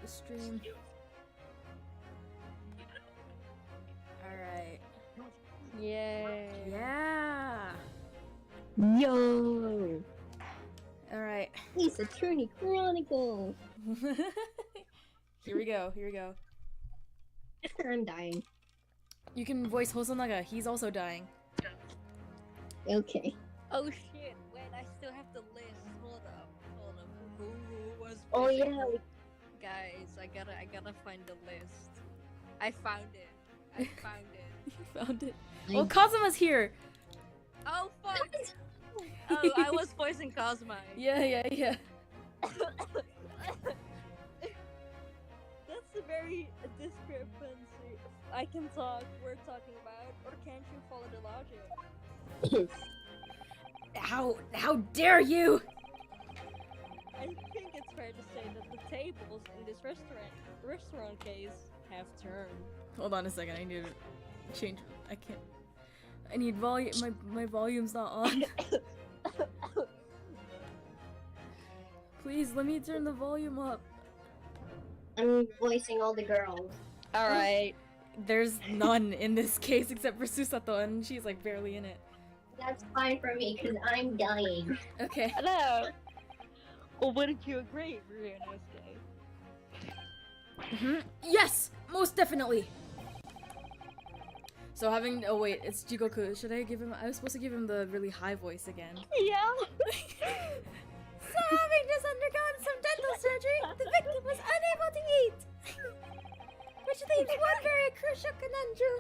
the stream. Alright. Yay. Yeah! Yo! Alright. Ace Attorney Chronicles! Here we go, here we go. I'm dying. You can voice Hosonaga, he's also dying. Okay. Oh shit, wait, I still have the list. Hold up. Who was Oh voicing yeah, who? Guys, I gotta find the list. I found it. I found it. You found it. I- Oh, Kazuma's here! Oh fuck! Oh, I was voicing Cosmo. Yeah. That's a very discrepancy. I can talk, we're talking about, or can't you follow the logic? How dare you! I think it's fair to say that the tables in this restaurant case have turned. Hold on a second, I need to change. I can't. I need volume. My volume's not on. Please let me turn the volume up. I'm voicing all the girls. Alright. There's none in this case except for Susato, and she's like barely in it. That's fine for me, because I'm dying. Okay. Hello. Well, wouldn't you agree, Ryunosuke? Yes, most definitely. So having wait, it's Jigoku. Should I give him? I was supposed to give him the really high voice again. Yeah. So having just undergone some dental surgery, the victim was unable to eat, which leaves one very crucial conundrum.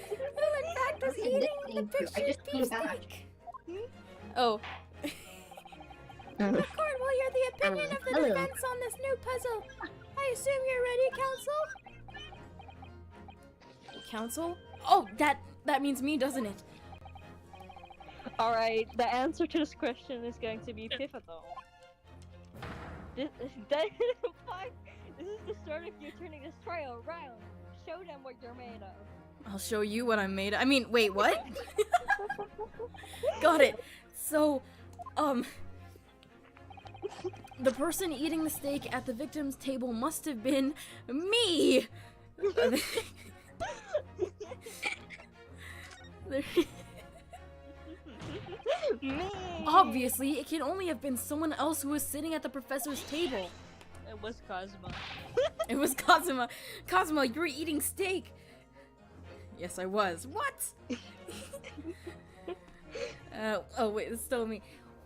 Who in fact was eating the I pictured just came back. beefsteak? Oh. Um, Court will hear the opinion of the hello. defense on this new puzzle. I assume you're ready, counsel? Counsel? Oh, that means me, doesn't it? Alright, the answer to this question is going to be Pivotal. This is the start of you turning this trial around. Show them what you're made of. I'll show you what I'm made of. I mean, wait, what? Got it. So, the person eating the steak at the victim's table must have been me! Me! Obviously, it can only have been someone else who was sitting at the professor's table. It was Cosmo. It was Kazuma. Kazuma, you were eating steak. Yes, I was. What? Oh wait, it's still me.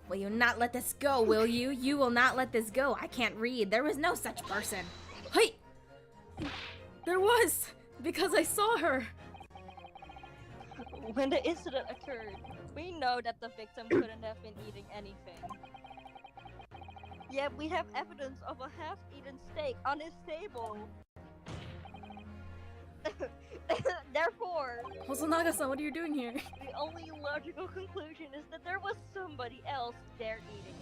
Will you not let this go, will you? You will not let this go. I can't read. There was no such person. Hey! There was! Because I saw her. When the incident occurred, we know that the victim couldn't have been eating anything. Yet we have evidence of a half-eaten steak on his table. Therefore, Hosonaga-san, what are you doing here? the only logical conclusion is that there was somebody else there eating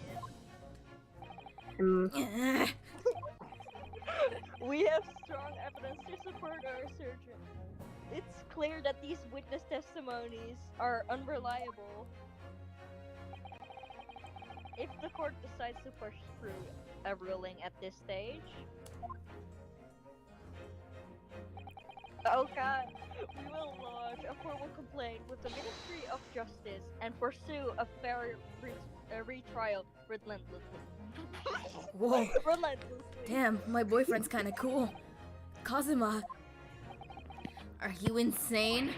it. We have strong evidence to support our assertion. It's clear that these witness testimonies are unreliable. If the court decides to push through a ruling at this stage, oh god, we will lodge a formal complaint with the Ministry of Justice and pursue a fair retrial relentlessly. Whoa. Relentlessly. Damn, my boyfriend's kinda cool. Kazuma. Are you insane?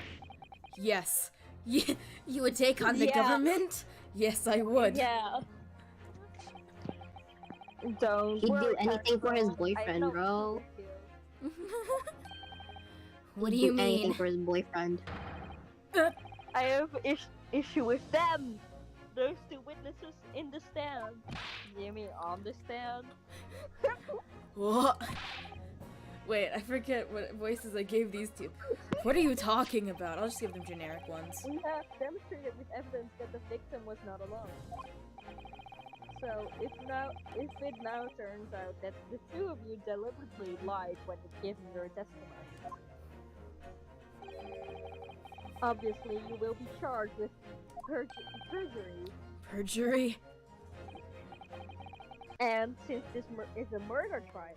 Yes. You would take on the Yeah. government? Yes, I would. Yeah. Don't He'd do worry, anything for his Cosmo. I boyfriend, know bro. you. What do He'd you anything mean? for his boyfriend. I have issue with them. Those two witnesses in the stand. You mean on the stand? What? Wait, I forget what voices I gave these two. What are you talking about? I'll just give them generic ones. We have demonstrated with evidence that the victim was not alone. So if it now turns out that the two of you deliberately lied when giving your testimony, obviously you will be charged with perjury. Perjury? And since this is a murder trial,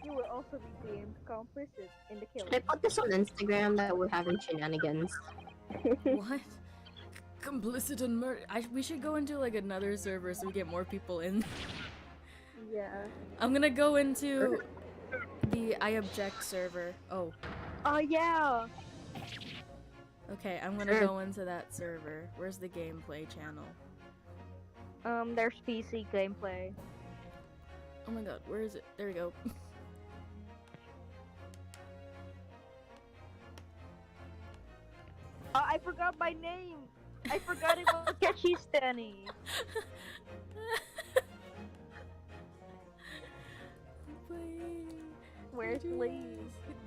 you will also be deemed complicit in the Should I killing. put this on Instagram that we're having shenanigans? What? Complicit in murder. We should go into like another server so we get more people in. Yeah. I'm gonna go into the I object server. Oh, Oh yeah. okay. I'm gonna Sure. go into that server. Where's the gameplay channel? There's PC gameplay. Oh my god, where is it? There we go. Oh, I forgot my name. I forgot it was Kachistani. Where's Lee?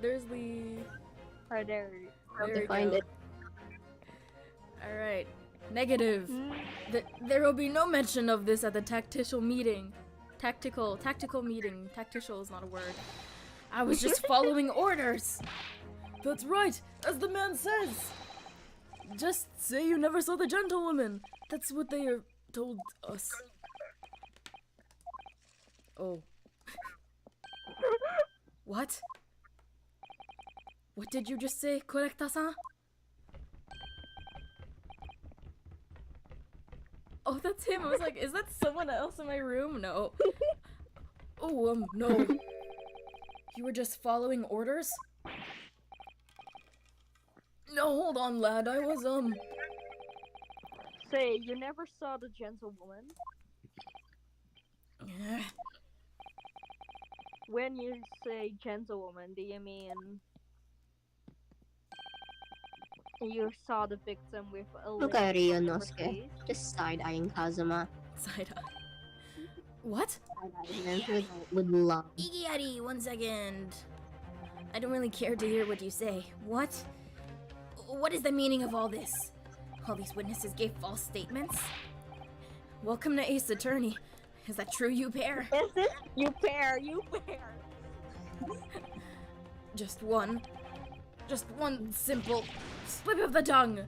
There's Lee. Right there. There to we find go. it. Alright. Negative. Hmm? There will be no mention of this at the tactical meeting. Tactical meeting. Tactical is not a word. I was just following orders. That's right, as the man says. Just say you never saw the gentlewoman. That's what they told us. Oh. What? What did you just say, Korekta-san? Oh, that's him. I was like, is that someone else in my room? No. Oh, no. You were just following orders? No, hold on, lad. I was, Say, you never saw the gentlewoman? eh, When you say gentlewoman, do you mean you saw the victim with a Look lip at on her Ryunosuke. face? Just side-eyeing Kazuma. side eye. What? Side-eyeing him with love. Igiyari, 1 second. I don't really care to hear what you say. What? What is the meaning of all this? All these witnesses gave false statements? Welcome to Ace Attorney. Is that true, you pair? Is this you pair? Just one simple slip of the tongue.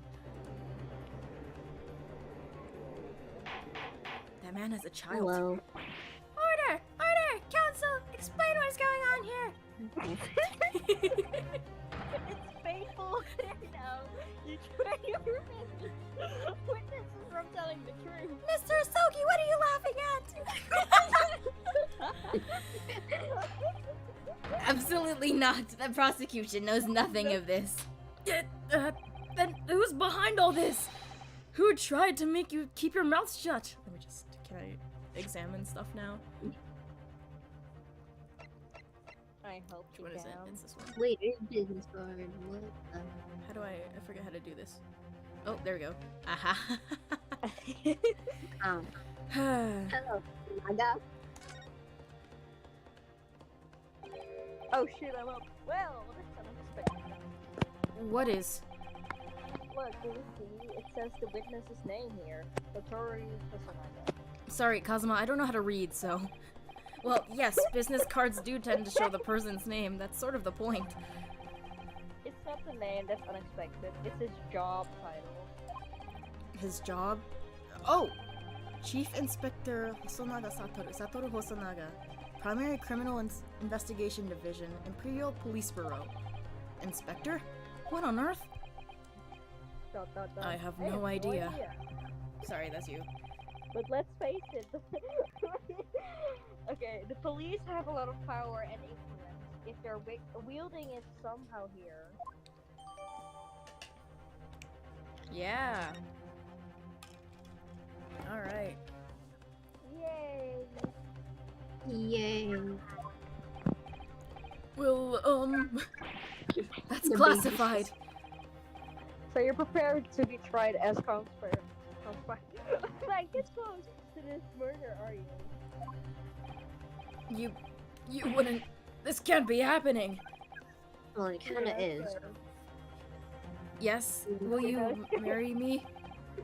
That man is a child. Hello. Order! Order! Counsel! Explain what's going on here! It's painful now. You try to prevent witnesses from telling the truth. Mr. Asogi, what are you laughing at? Absolutely not. The prosecution knows nothing of this. Then who's behind all this? Who tried to make you keep your mouth shut? Let me just, can I examine stuff now? I hope Which one is it? It's this one. Wait, it's business card. What the? How do I forget how to do this. Oh, there we go. Aha. Hello, Naga. Oh shit, I'm up. Well, that's unexpected. What is? Look, do you see? It says the witness's name here. Satoru Hosonaga. Sorry, Kazuma, I don't know how to read, so... Well, yes, business cards do tend to show the person's name. That's sort of the point. It's not the name that's unexpected. It's his job title. His job? Oh! Chief Inspector Hosonaga Satoru Hosonaga. Primary Criminal Investigation Division, Imperial Police Bureau. Inspector? What on earth? ... I have no idea. Sorry, that's you. But let's face it. Okay, the police have a lot of power and influence. If they're wielding it somehow here. Yeah. Alright. Yay! Yay. Well, that's The classified. So you're prepared to be tried as conspiracy. Like, this close to this murder, are you? You wouldn't. This can't be happening. Well, it kinda is. Yes? Will you marry me?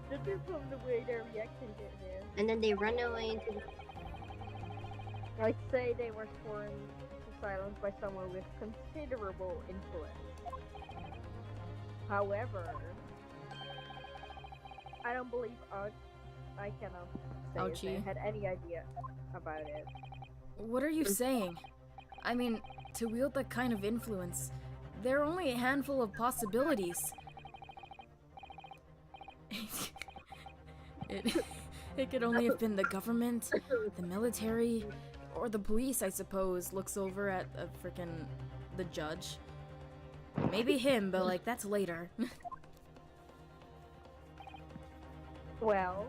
Judging from the way they're reacting to this, And then they run away into the... I'd say they were sworn to silence by someone with considerable influence. However, I don't believe I cannot say if Ouchie. I had any idea about it. What are you saying? I mean, to wield that kind of influence, there are only a handful of possibilities. It could only have been the government, the military, or the police, I suppose, looks over at the judge. Maybe him, but like, that's later. Well,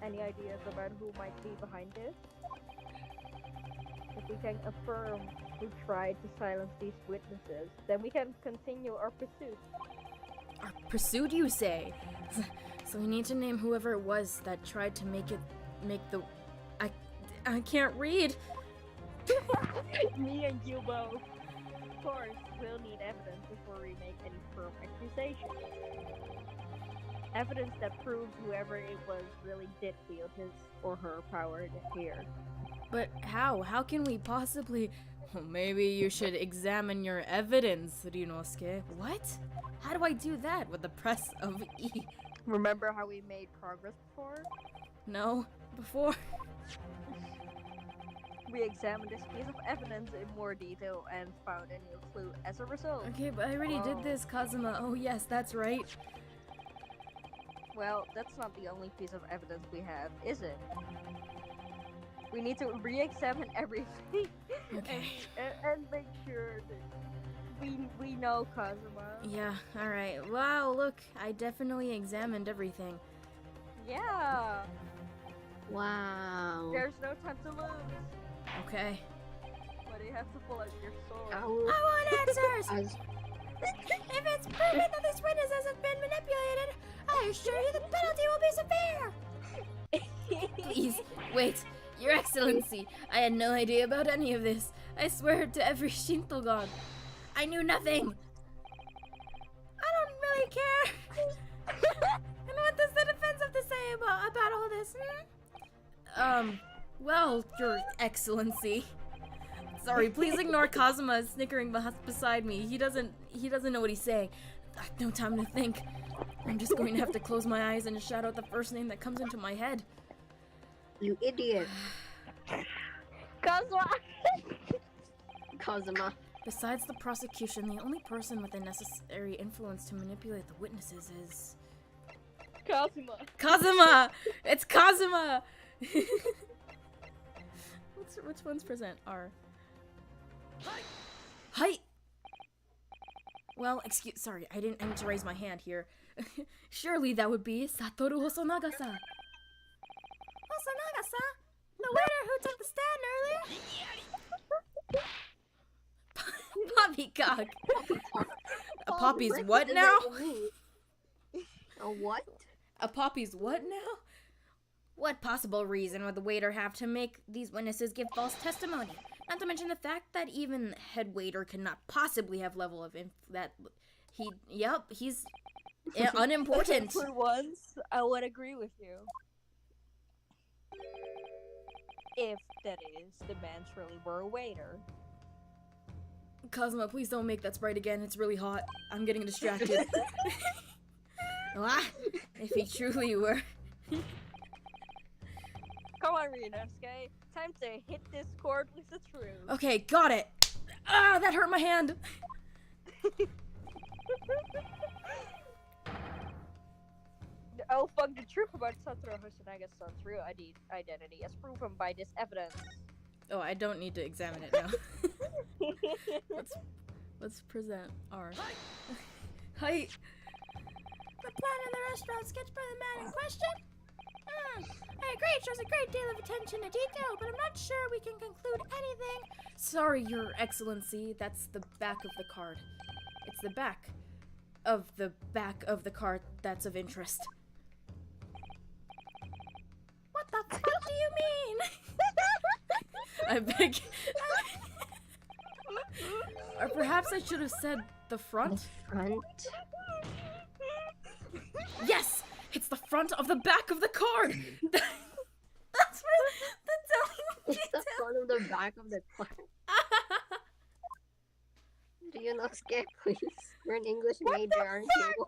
any ideas about who might be behind this? If we can affirm who tried to silence these witnesses, then we can continue our pursuit. Our pursuit, you say? So we need to name whoever it was that tried to make the... I can't read! Me and you both. Of course, we'll need evidence before we make any firm accusations. Evidence that proves whoever it was really did wield his or her power here. But how? How can we possibly... Well, maybe you should examine your evidence, Ryunosuke. What? How do I do that with the press of E? Remember how we made progress before? No, before. We examined this piece of evidence in more detail and found a new clue as a result. Okay, but I already did this, Kazuma. Oh yes, that's right. Well, that's not the only piece of evidence we have, is it? We need to re-examine everything Okay. and make sure that we know Kazuma. Yeah, alright. Wow, look, I definitely examined everything. Yeah. Wow. There's no time to lose. Okay. But you have to pull out your sword. I want answers! As If it's proven that this witness hasn't been manipulated, I assure you the penalty will be severe! Please, wait. Your Excellency, I had no idea about any of this. I swear to every Shinto god. I knew nothing! I don't really care! And what does the defense have to say about all this, well, Your Excellency. Sorry, please ignore Kazuma snickering beside me. He doesn't know what he's saying. No time to think. I'm just going to have to close my eyes and shout out the first name that comes into my head. you idiot. Kazuma! Kazuma. Besides the prosecution, the only person with the necessary influence to manipulate the witnesses is... Kazuma! Kazuma! It's Kazuma! Which one's present? R. Hi! Well, sorry, I didn't mean to raise my hand here. Surely that would be Satoru Hosonaga-san. Hosonaga-san? The waiter who took the stand earlier? Poppycock! A Poppy's what now? A what? A Poppy's what now? What possible reason would the waiter have to make these witnesses give false testimony? Not to mention the fact that even head waiter cannot possibly have level of he's unimportant. For once, I would agree with you. If, that is, the man truly were a waiter. Kazuma, please don't make that sprite again. It's really hot. I'm getting distracted. If he truly were. Come on, Ryunosuke. Time to hit this chord with the truth. Okay, got it. Ah, that hurt my hand. Oh, fuck, the truth about Satoru Hosonaga's true identity as proven by this evidence. Oh, I don't need to examine it now. Let's present our... Hi! The plan in the restaurant sketched by the man in question? I agree, it shows a great deal of attention to detail, but I'm not sure we can conclude anything. Sorry, Your Excellency, that's the back of the card. It's the back of the card that's of interest. What the fuck do you mean? I beg. Or perhaps I should have said the front? Front? Yes! It's the front of the back of the card! That's for the telling It's the front of the back of the card. Do you not scare, please? You're an English major, aren't you?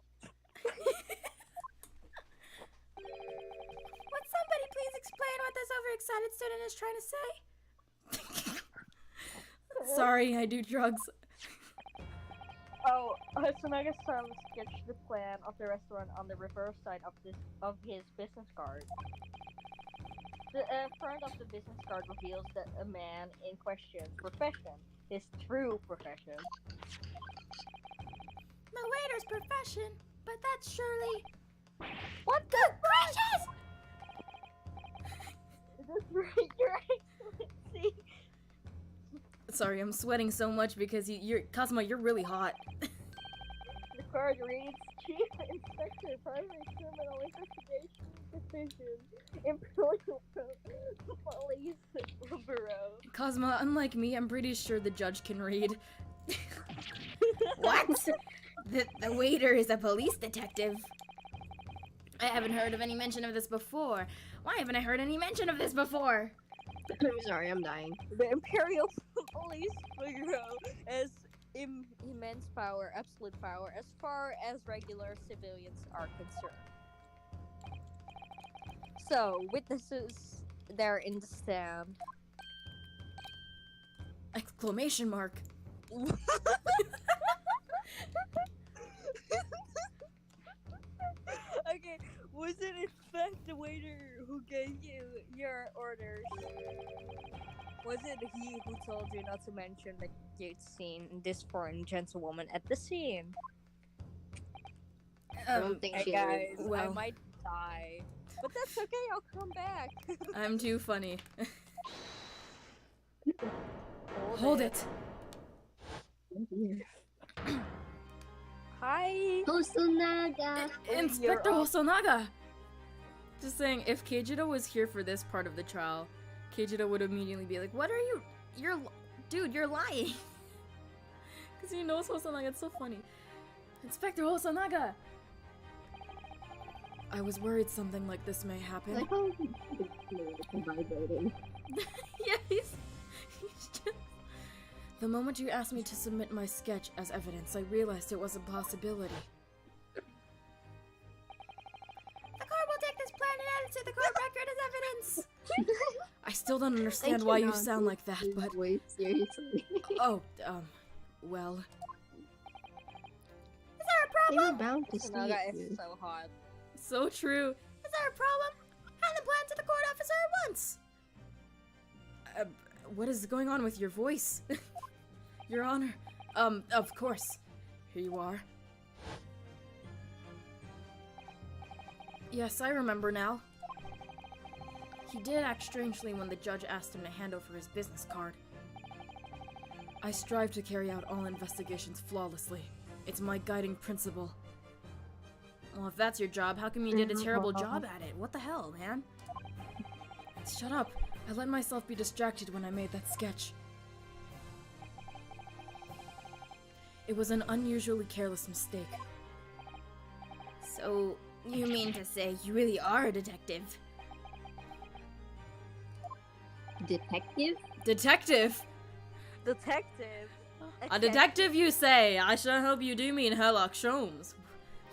is trying to say? Sorry, I do drugs. Oh, Hosonaga-san sketched the plan of the restaurant on the reverse side of his business card. The front of the business card reveals that a man in question's profession, his true profession. The waiter's profession, but that's surely... What the gracious! That's right, Your Excellency. Sorry, I'm sweating so much because Cosmo, you're really hot. The card reads, Chief Inspector, Primary Criminal Investigation Division, Imperial Police Bureau. Cosmo, unlike me, I'm pretty sure the judge can read. What? The waiter is a police detective. I haven't heard of any mention of this before. Why haven't I heard any mention of this before? I'm sorry, I'm dying. The Imperial Police Bureau has immense power, absolute power, as far as regular civilians are concerned. So, witnesses there in the stand. Exclamation mark. Okay, was it in fact the waiter who gave you your orders? Was it he who told you not to mention that you'd seen this foreign gentlewoman at the scene? I don't think Hey she guys, would. I Well. might die. But that's okay, I'll come back. I'm too funny. Hold it. Hi. Hosonaga! Inspector You're up. Hosonaga! Just saying, if Keiichiro was here for this part of the trial, Keiichiro would immediately be like, what are you? Dude, you're lying. Because he knows Hosonaga, it's so funny. Inspector Hosonaga! I was worried something like this may happen. Like, oh, it's vibrating. Yeah, he's just... The moment you asked me to submit my sketch as evidence, I realized it was a possibility. The court will take this plan and add it to the court record as evidence! I still don't understand why you sound like that, but... Wait, seriously. Oh, well... Is there a They were bound to see Hosonaga it. is so hot. So true. Is there a problem? Hand the plan to the court officer at once! What is going on with your voice? Your Honor. Of course. Here you are. Yes, I remember now. He did act strangely when the judge asked him to hand over his business card. I strive to carry out all investigations flawlessly. It's my guiding principle. Well, if that's your job, how come you did a terrible job at it? What the hell, man? Shut up. I let myself be distracted when I made that sketch. It was an unusually careless mistake. So, you mean to say you really are a detective? Detective? Detective? Detective. A detective, you say? I shall hope you do mean Herlock Sholmes.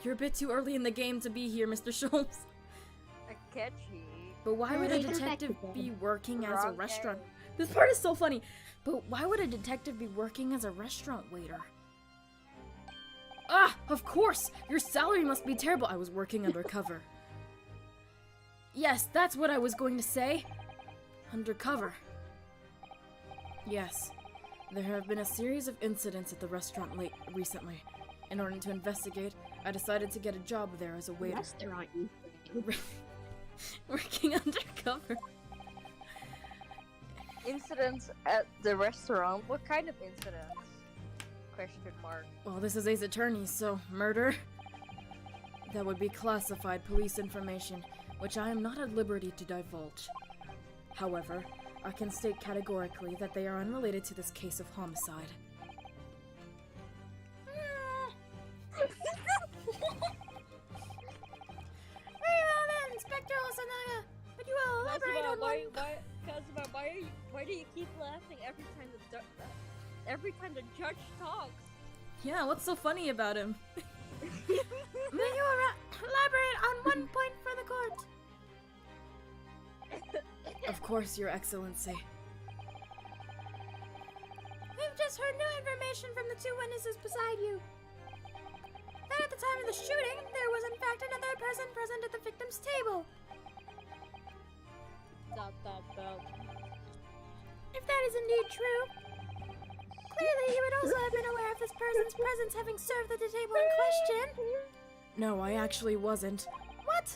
You're a bit too early in the game to be here, Mr. Sholmes. Catchy. But why would a Hey, go back detective to bed. be working as a Wrong restaurant? area. This part is so funny. But why would a detective be working as a restaurant waiter? Ah, of course! Your salary must be terrible. I was working undercover. Yes, that's what I was going to say. Undercover. Yes. There have been a series of incidents at the restaurant recently. In order to investigate, I decided to get a job there as a waiter. Restaurant, you Working undercover. Incidents at the restaurant? What kind of incidents? Question mark. Well, this is Ace Attorney, so murder? That would be classified police information, which I am not at liberty to divulge. However, I can state categorically that they are unrelated to this case of homicide. Very well then, Inspector Hosonaga. Would you elaborate on Kazuma, why do you keep laughing every time the judge talks? Yeah, what's so funny about him? May you elaborate on one point for the court? Of course, Your Excellency. We've just heard new information from the two witnesses beside you. That at the time of the shooting, there was in fact another person present at the victim's table. If that is indeed true, clearly you would also have been aware of this person's presence having served at the table in question. No, I actually wasn't. What?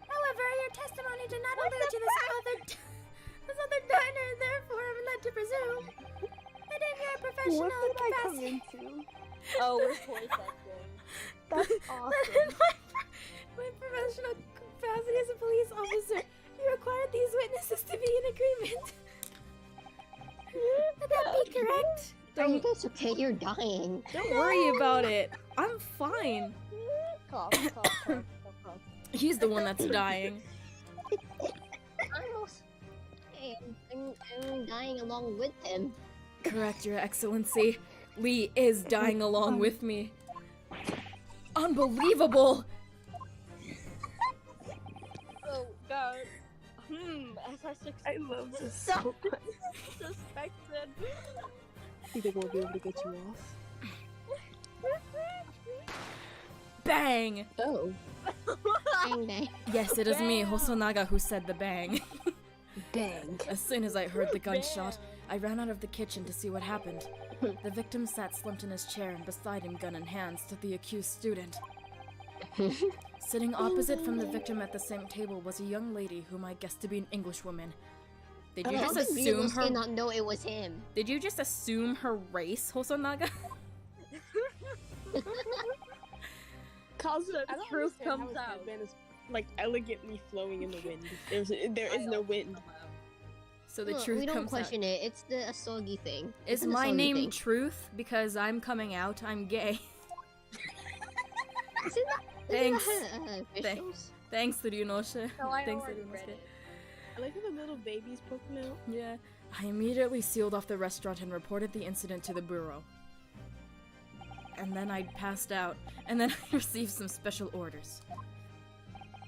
However, your testimony did not allude to this other diner, therefore I'm led to presume that in your professional What did I come capacity... into? Oh, we're voice acting. That's that awesome. in my professional capacity as a police officer, you required these witnesses to be in agreement. Would that be correct? Are you guys okay? You're dying. Don't worry about it. I'm fine. Cough, cough, cough, cough, cough. He's the one that's dying. I'm dying along with him. Correct, Your Excellency. Lee is dying along with me. Unbelievable! Oh god. As I love this so much. suspected. You think we'll be able to get you off? Bang! Oh. Bang bang. Yes, it is me, Hosonaga, who said the bang. Bang. As soon as I heard the gunshot, I ran out of the kitchen to see what happened. The victim sat slumped in his chair, and beside him, gun in hand, stood the accused student. Sitting opposite from the victim at the same table was a young lady whom I guessed to be an Englishwoman. Did you How just did assume Ryunosuke her? not know it was him? Did you just assume her race, Hosonaga? Cause The I don't truth understand how comes his out. headband is like elegantly flowing in the wind. There is no wind. So the Look, truth we don't comes question it. It's the Asogi thing. out. Is It's an my Asogi name thing. Truth? Because I'm coming out. I'm gay. Isn't that Thanks. officials? Thanks, Ryunosha. No, I Thanks, already Ryunosuke. read it. I like how the little baby's poking out. Yeah. I immediately sealed off the restaurant and reported the incident to the bureau. And then I passed out. And then I received some special orders.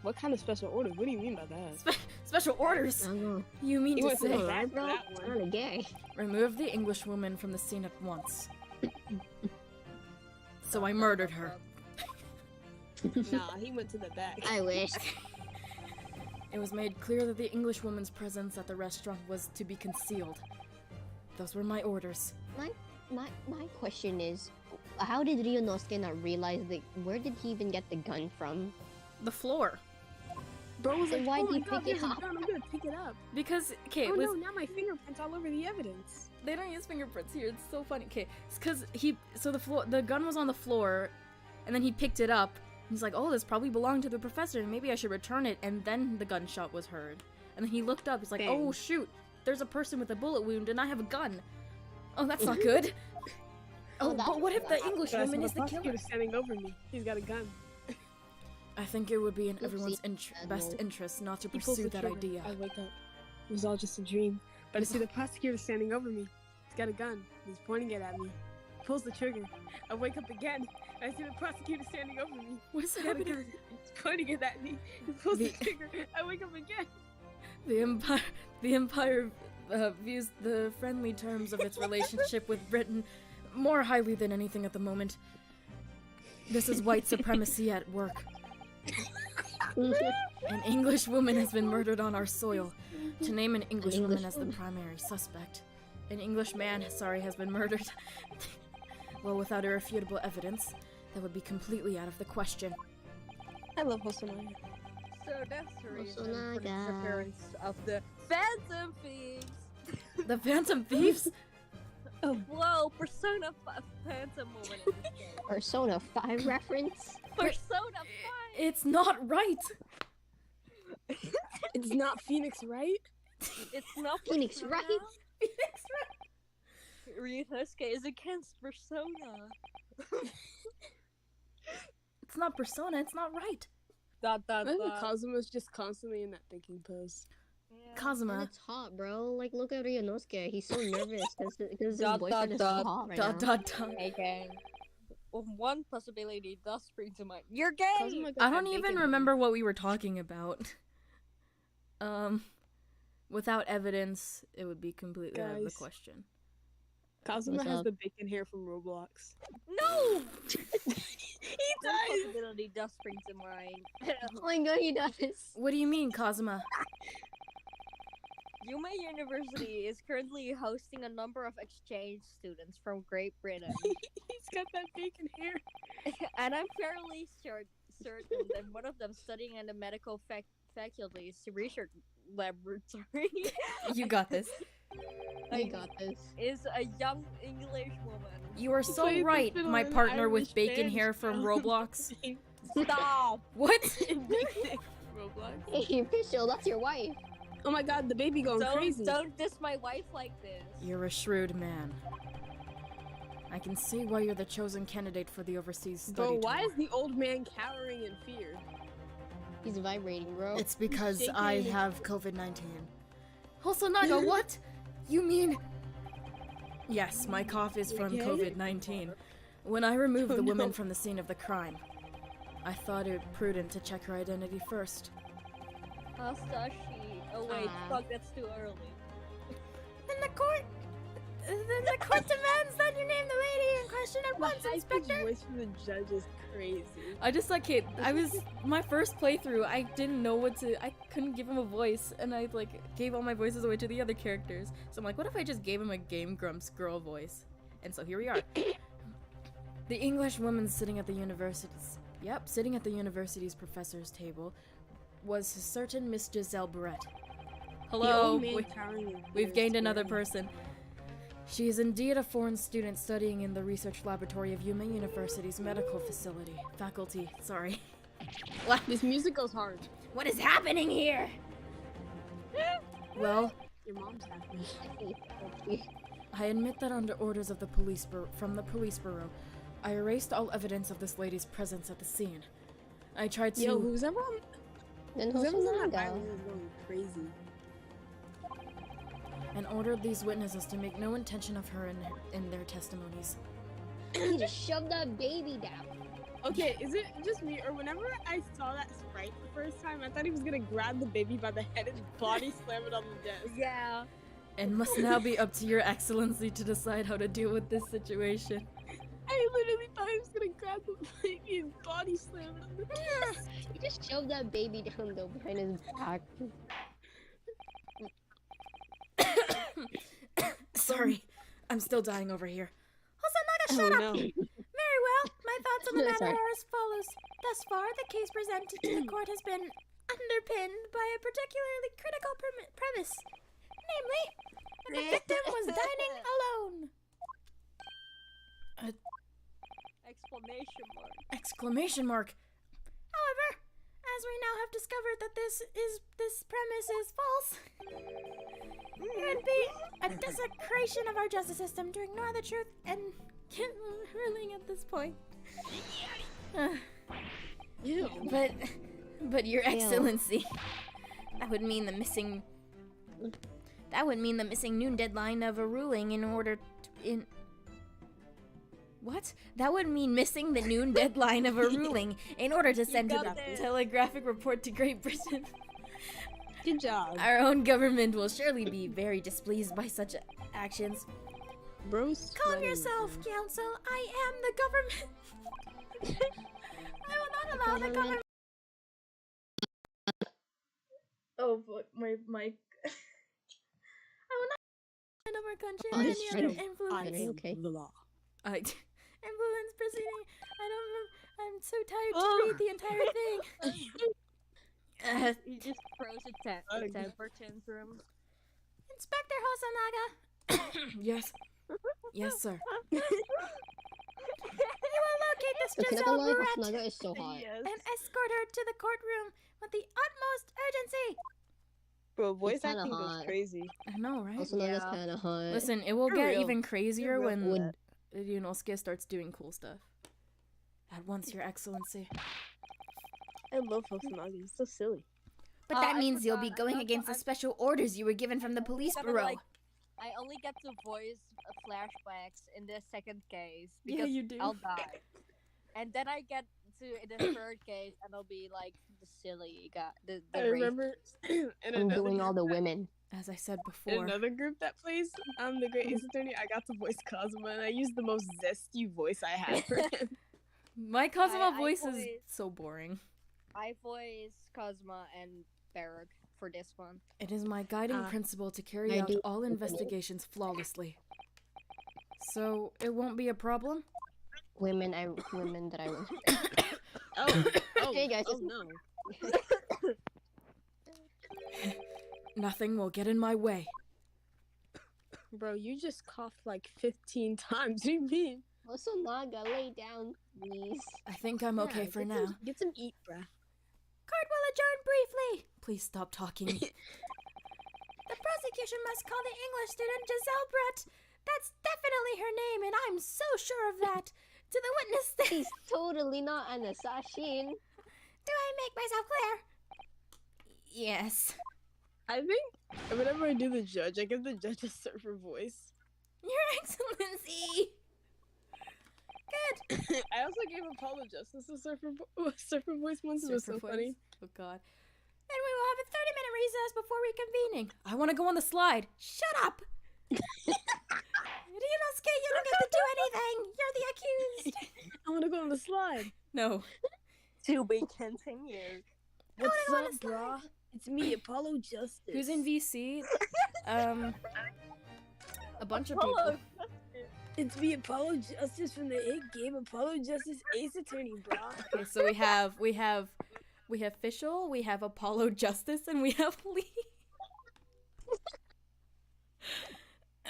What kind of special order? What do you mean by that? Special orders? I don't know. You mean He to went to the say back for bro? that It's one. not a gay. remove the Englishwoman from the scene at once. So I murdered her. Nah, he went to the back. I wish. It was made clear that the Englishwoman's presence at the restaurant was to be concealed. Those were my orders. My question is, how did Ryunosuke not realize that? Where did he even get the gun from? The floor. Bro was Then like, why'd oh my he God, pick it there's a up? gun, I'm gonna pick it up. Because, okay, Oh it was no, now my fingerprints all over the evidence. they don't use fingerprints here. It's so funny. Okay, it's because the gun was on the floor, and then he picked it up. He's like, oh, this probably belonged to the professor, and maybe I should return it. And then the gunshot was heard, and then he looked up. He's like, Bang. oh shoot, there's a person with a bullet wound, and I have a gun. Oh, that's not good. Oh, that- but what if the But I saw Englishwoman is the killer? prosecutor standing over me. He's got a gun. I think it would be in Oopsie. everyone's best no. interest not to He pulls pursue the that trigger. idea. I wake up. It was all just a dream. But I see the prosecutor standing over me. He's got a gun. He's pointing it at me. Pulls the trigger. I wake up again. I see the prosecutor standing over me. What's He's got a happening? gun. He's pointing it at me. He pulls the The- trigger. I wake up again. The Empire views the friendly terms of its relationship with Britain more highly than anything at the moment. This is white supremacy at work. An English woman has been murdered on our soil. To name an English woman as the woman. primary suspect. An English man, has been murdered. Well, without irrefutable evidence, that would be completely out of the question. I love Hosonaga. So that's the reason for the Hosonaga. disappearance of the Phantom Thieves. The Phantom Thieves? Whoa, Persona 5 Phantom Woman in this game. Persona 5 reference? Persona 5! It's not right! It's not Phoenix, right? It's not Phoenix, Persona. right? Ryunosuke is against Persona. It's not Persona, it's not right. Dot I dot think dot. Kazuma's just constantly in that thinking pose. Yeah. And Kazuma. it's hot, bro. Like, look at Ryunosuke. He's so nervous because his Dot, boyfriend is so dot, hot right Dot now. dot dot. Hey gang. One possibility does spring to mind. You're gay! Kazuma got I that don't even bacon. remember what we were talking about. Without evidence, it would be completely out of the Guys. question. Kazuma What's has up? the bacon hair from Roblox. No! He That does! possibility does spring to mind. Oh my god, he does. What do you mean, Kazuma? Yuma University is currently hosting a number of exchange students from Great Britain. He's got that bacon hair. And I'm fairly certain that one of them studying in the medical faculty's research laboratory You got this. I got this. is a young English woman. You are so Played the right, fiddle my in partner with Irish bacon band hair from style. Roblox. Stop! What? Roblox. Hey, Fischl, that's your wife. Oh my god, the baby going crazy. Don't diss my wife like this. You're a shrewd man. I can see why you're the chosen candidate for the overseas study Bro, why tour. is the old man cowering in fear? He's vibrating, bro. It's because shaking I his- have COVID-19. Hosonaga, what? You mean... Yes, my cough is from Okay. COVID-19. When I removed Oh, the woman no. from the scene of the crime, I thought it prudent to check her identity first. Hasashi. Oh wait, Ah. fuck, that's too early. Then the court demands that you name the lady in question at once, The Inspector. voice from the judge is crazy. I just like it. I was my first playthrough. I didn't know what to. I couldn't give him a voice, and I like gave all my voices away to the other characters. So I'm like, what if I just gave him a Game Grumps girl voice? And so here we are. The English woman sitting at the university's. Yep, sitting at the university's professor's table was a certain Miss Giselle Barrett. The Hello. old man we- cowering in fear We've is gained another scary. person. She is indeed a foreign student studying in the research laboratory of Yuma University's medical faculty, sorry. What? This music goes hard. What is happening here? Well, Your mom's happy. I admit that under orders of the from the police bureau, I erased all evidence of this lady's presence at the scene. I tried to... Yo, who's ever on Then that Hosonaga. island is going crazy. and ordered these witnesses to make no intention of her in their testimonies. He just shoved that baby down. Okay, is it just me, or whenever I saw that sprite the first time, I thought he was gonna grab the baby by the head and body slam it on the desk. Yeah. And must now be up to your excellency to decide how to deal with this situation. I literally thought he was gonna grab the baby and body slam it on the desk. He just shoved that baby down though behind his back. Sorry, I'm still dying over here. Hosonaga, Oh shut up! no. Very well. My thoughts on the matter Sorry. are as follows. Thus far, the case presented to the court has been underpinned by a particularly critical premise. Namely, that the victim was dining alone. Exclamation mark. Exclamation mark. However, as we now have discovered that this premise is false, it would be a desecration of our justice system to ignore the truth and get ruling at this point. Ew. But Your Excellency, that would mean the missing noon deadline of a ruling in order to, What? That would mean missing the noon deadline of a ruling in order to send got a this. telegraphic report to Great Britain. Good job. Our own government will surely be very displeased by such actions. Bros. Calm yourself, Council. I am the government. I will not allow the government. Oh, fuck, my mic. I will not hand over country Oh, or it's any other true. influence. Are you okay? The law. Influence proceeding. I don't know. I'm so tired to Ugh. read the entire thing. He just throws a temper tantrum. Inspector Hosonaga. Yes. Yes, sir. You will locate this Okay, not Giselle gonna lie, Barrett Hosonaga is so hot. Yes. and escort her to the courtroom with the utmost urgency. Bro, voice kinda acting goes hot. crazy. I know, right? Hosanaga's Yeah. kinda hot. Listen, it will For get real. even crazier For real. when Would- Yunosuke starts doing cool stuff. At once, Your Excellency. I love Hosonaga. He's so silly. But Oh, that I means you'll forgot. be going I'm- against the I'm- special orders you were given from the police Kinda bureau. like- I only get to voice flashbacks in the second case Yeah, because you do. I'll die. And then I get in the third case, and I'll be like the silly guy, the I rapist. remember in I'm another doing all group the women. As I said in before. another group that plays the Great Ace Attorney, I got to voice Cosmo, and I used the most zesty voice I had for him. My Kazuma I voice is voiced- so boring. I voice Cosma and Barrack for this one. It is my guiding principle to carry I out do- all investigations flawlessly. So, it won't be a problem? Women that I was. Oh, Hey, guys, oh it's- no. Nothing will get in my way. Bro, you just coughed like 15 times. What do you mean? Also, Naga, lay down, please. I think I'm okay Yeah, for get now. Get some eat, bruh. Court will adjourn briefly. Please stop talking. The prosecution must call the English student Giselle Brett. That's definitely her name, and I'm so sure of that. To the witness stand. He's totally not an assassin. Do I make myself clear? Yes. I think whenever I do the judge, I give the judge a surfer voice. Your Excellency. Good. I also gave Apollo Justice a surfer voice once. It was so Surfer funny. voice. Oh god. And we will have a 30-minute recess before reconvening. I want to go on the slide. Shut up. Ryunosuke, you don't get to do anything. You're the accused. I want to go on the slide. No. To be continued. What's wanna up, brah? It's me, Apollo Justice. Who's in VC? A bunch of Apollo people. It's me, Apollo Justice from the hit game Apollo Justice Ace Attorney, brah. Okay, so we have Fischl, we have Apollo Justice, and we have Lee.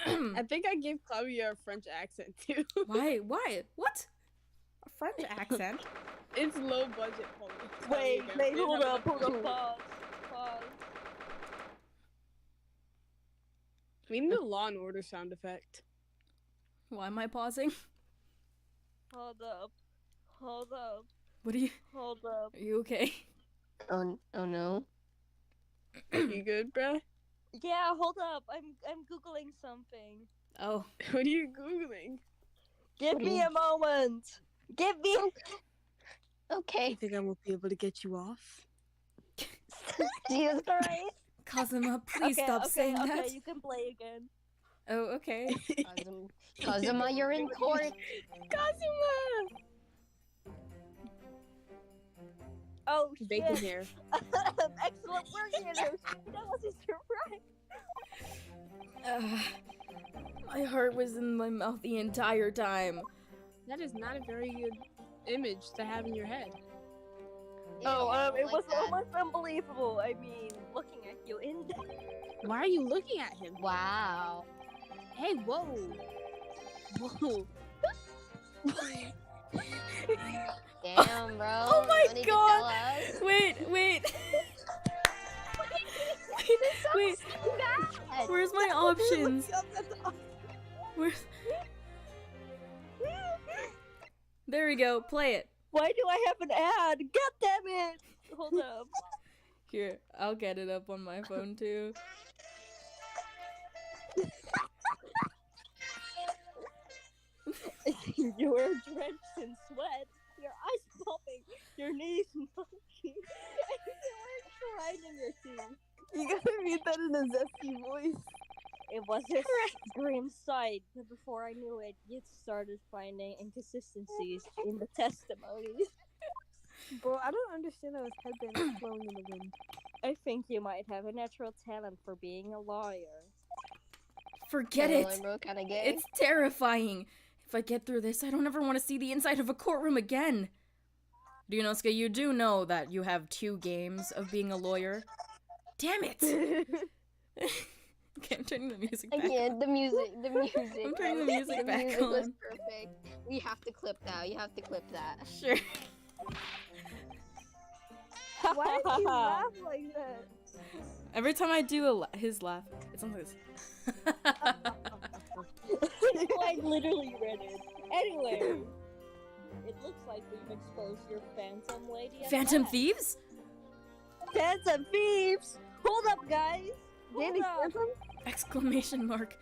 I think I gave Claudia a French accent too. Why? Why? What? A French accent? It's low budget. Wait, Claudia, they hold have up, a- pause. We need a Law and Order sound effect. Why am I pausing? Hold up. What are you? Hold up. Are you okay? Oh no. You good, bruh? Yeah, hold up. I'm googling something. Oh, What are you googling? Give What do me you- a moment. Give me. You Okay. think I won't be able to get you off? Jesus Christ. Kazuma, please okay, stop okay, saying okay, that. you can play again. Oh, okay. Kazuma, you're in court. Kazuma! Oh Bacon shit! hair. Excellent work, Yanos. That was a surprise. My heart was in my mouth the entire time. That is not a very good image to have in your head. It Like was that. almost unbelievable. I mean, looking at you in Why are you looking at him? Wow. Hey, whoa! Whoa! Damn, bro. Oh my You need to God. tell us. Wait. Wait. Where's my options? Where's... There we go. Play it. Why do I have an ad? God damn it! Hold up. Here, I'll get it up on my phone too. You are drenched in sweat. Your eyes popping. Your knees monkey. And you are grinding your teeth. You gotta read that in a zesty voice. It was a grim sight, but before I knew it, you started finding inconsistencies in the testimonies. Bro, I don't understand how his headband is blowing in the wind. I think you might have a natural talent for being a lawyer. Forget Hello, it. bro, kinda gay. It's terrifying. If I get through this, I don't ever want to see the inside of a courtroom again. Ryunosuke, you do know that you have 2 games of being a lawyer. Damn it! Okay, I'm turning the music back Yeah, on. the music. I'm turning the music back music was on. perfect. You have to clip that. You have to clip that. Sure. Why did you laugh like that? Every time I do his laugh, it sounds like this. I literally read it. Anyway, it looks like we've exposed your Phantom Lady. at Phantom last. Thieves? Phantom Thieves! Hold up, guys! Hold Danny up! Phantom? Exclamation mark.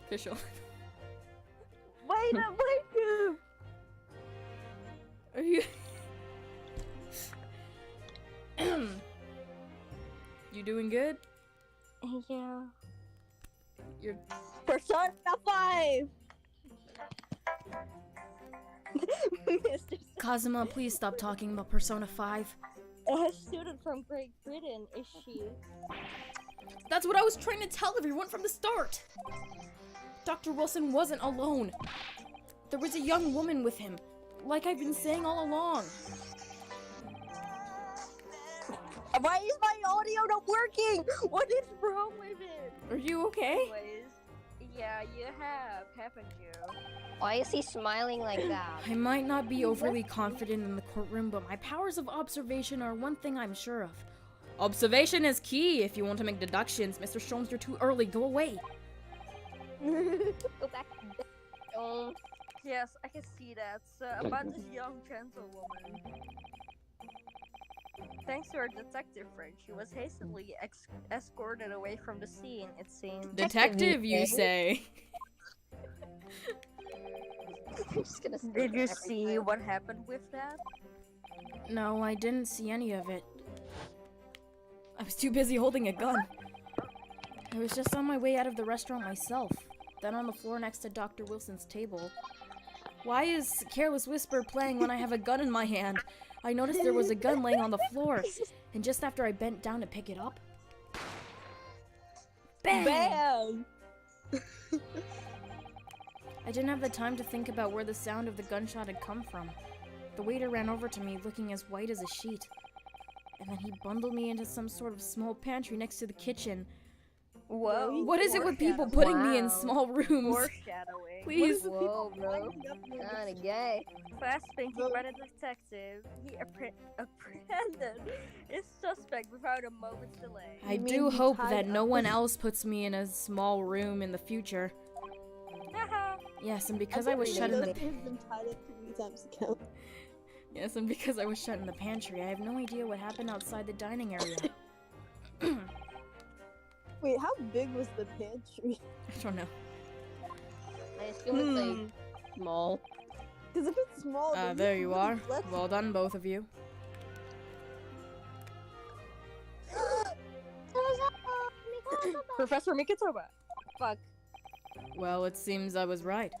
Official. Wait up, wait up! Are you? You doing good? Yeah. You're. Persona 5! Mr. Kazuma, please stop talking about Persona 5. A student from Great Britain, is she? That's what I was trying to tell everyone from the start. Dr. Wilson wasn't alone. There was a young woman with him, like I've been saying all along. Why is my audio not working? What is wrong with it? Are you okay? Anyways, yeah, you have, haven't you? Why is he smiling like that? I might not be overly confident in the courtroom, but my powers of observation are one thing I'm sure of. Observation is key if you want to make deductions. Mr. Sholmes, you're too early. Go away. Go back to bed. Yes, I can see that. So, about this young gentlewoman. Thanks to our detective friend, she was hastily escorted away from the scene, it seems. Detective, you say? I'm just gonna say Did you every see time. what happened with that? No, I didn't see any of it. I was too busy holding a gun. I was just on my way out of the restaurant myself, then on the floor next to Dr. Wilson's table. Why is Careless Whisper playing when I have a gun in my hand? I noticed there was a gun laying on the floor, and just after I bent down to pick it up, bang! BAM! I didn't have the time to think about where the sound of the gunshot had come from. The waiter ran over to me looking as white as a sheet, and then he bundled me into some sort of small pantry next to the kitchen. Whoa. What is it with people putting me in Wow. small rooms? Foreshadowing. Please. Whoa, bro. Kinda gay. Fast thinking by the detective, he apprehended his suspect without a moment's delay. I You mean do he hope tied that no up one the- else puts me in a small room in the future. Haha. Yes, and because I was bet shut in the those Have been tied up too many times to count. yes, and because I was shut in the pantry, I have no idea what happened outside the dining area. Wait, how big was the pantry? I don't know. I assume it's like small. Because if it's small, then There can you really are. flex Well it. done, both of you. Professor Mikitoba. Fuck. Well, it seems I was right.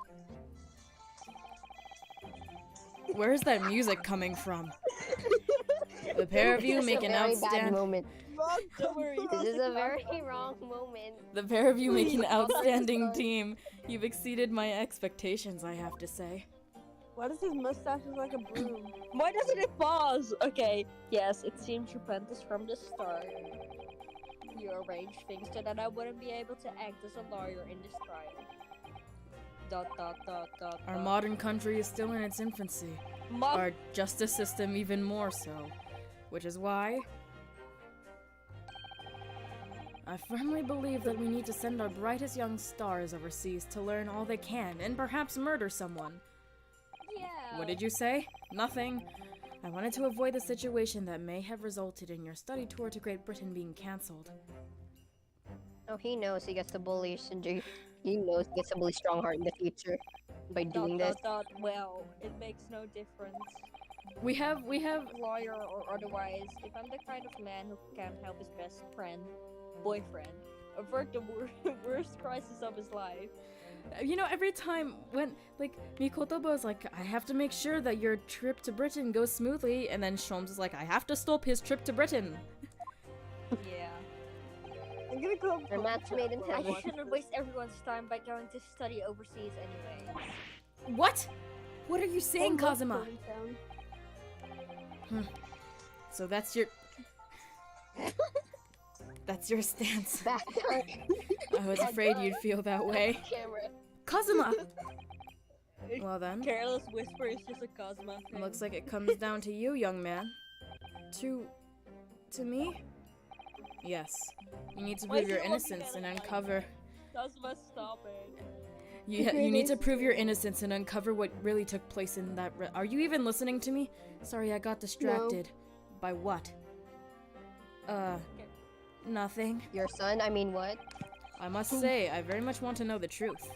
Where's that music coming from? The pair of you This is make a an very bad outstanding. moment. Wrong cover. This is a very wrong moment. The pair of you make an Please. outstanding Sorry. team. You've exceeded my expectations, I have to say. Why does his mustache look like a broom? Why doesn't it pause? Okay, yes, it seems you planned this from the start. You arranged things so that I wouldn't be able to act as a lawyer in this trial. Our modern country is still in its infancy. Our justice system even more so. Which is why I firmly believe that we need to send our brightest young stars overseas to learn all they can and perhaps murder someone. Yeah. What did you say? Nothing. I wanted to avoid the situation that may have resulted in your study tour to Great Britain being cancelled. Oh, he knows he gets to bully Shinji. He knows he gets to bully Strongheart in the future by doing this. Well, it makes no difference. We have Lawyer or otherwise, if I'm the kind of man who can't help his best friend, boyfriend, avert the worst crisis of his life. you know, every time when, like, Mikotoba is like, I have to make sure that your trip to Britain goes smoothly, and then Sholmes is like, I have to stop his trip to Britain. Yeah. I'm gonna go. Their match made in I heaven. shouldn't waste everyone's time by going to study overseas anyway. What? What are you saying, Kazuma? So that's your... That's your stance. Back on I was afraid you'd feel that way. camera. Kazuma! Well then, Careless Whisper is just a Cosma thing. looks like it comes down to you, young man. To me? Yes. You need to Why is prove your he looking innocence at and me? uncover... Cosma, stop it. You need to prove your innocence and uncover what really took place in that... Are you even listening to me? Sorry, I got distracted. By what? Nothing. Your son? I mean, what? I must say, I very much want to know the truth.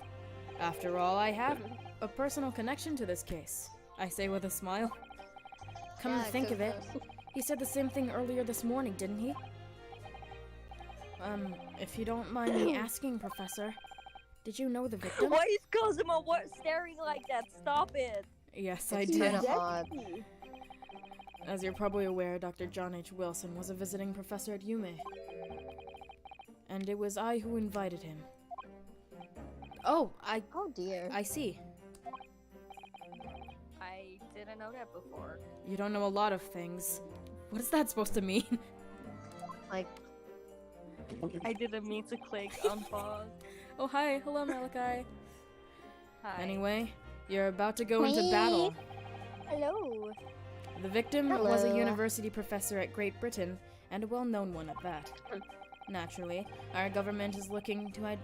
After all, I have a personal connection to this case, I say with a smile. Come to Yeah, think of it, he said the same thing earlier this morning, didn't he? If you don't mind me asking, Professor, did you know the victim? Why is Cosmo staring like that? Stop it! Yes, I It's did. kinda odd. As you're probably aware, Dr. John H. Wilson was a visiting professor at Yume. And it was I who invited him. Oh, Oh dear. I see. I didn't know that before. You don't know a lot of things. What is that supposed to mean? Like, I didn't mean to click on pause. Oh, hi. Hello, Malachi. Hi. Anyway, you're about to go into battle. hello. The victim was a Hello. university professor at Great Britain, and a well-known one at that. Naturally, our government is looking to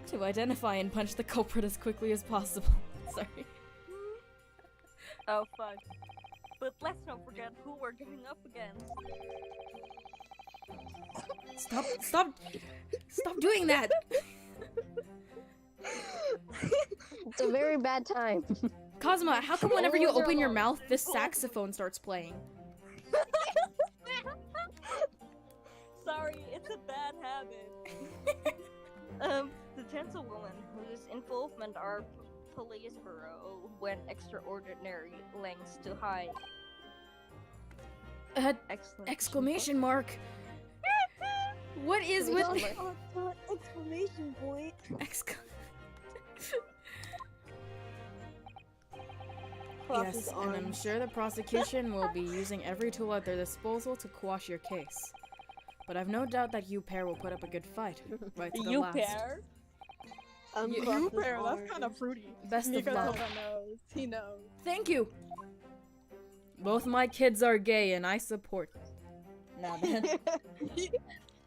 to identify and punch the culprit as quickly as possible. Sorry. Oh fuck. But let's not forget who we're going up against. Stop doing that! It's a very bad time. Cosma, how come whenever you Those are open your all- mouth, this saxophone starts playing? Sorry, it's a bad habit. The gentlewoman whose involvement our police bureau went extraordinary lengths to hide. Excellent. Exclamation mark! What is We with don't like- Exclamation point. Yes, and I'm sure the prosecution will be using every tool at their disposal to quash your case. But I've no doubt that you pair will put up a good fight, right to the You last. pair? You pair, that's kind of fruity. Best of Nico luck. knows. He knows. Thank you! Both my kids are gay and I support. Nah, man. He's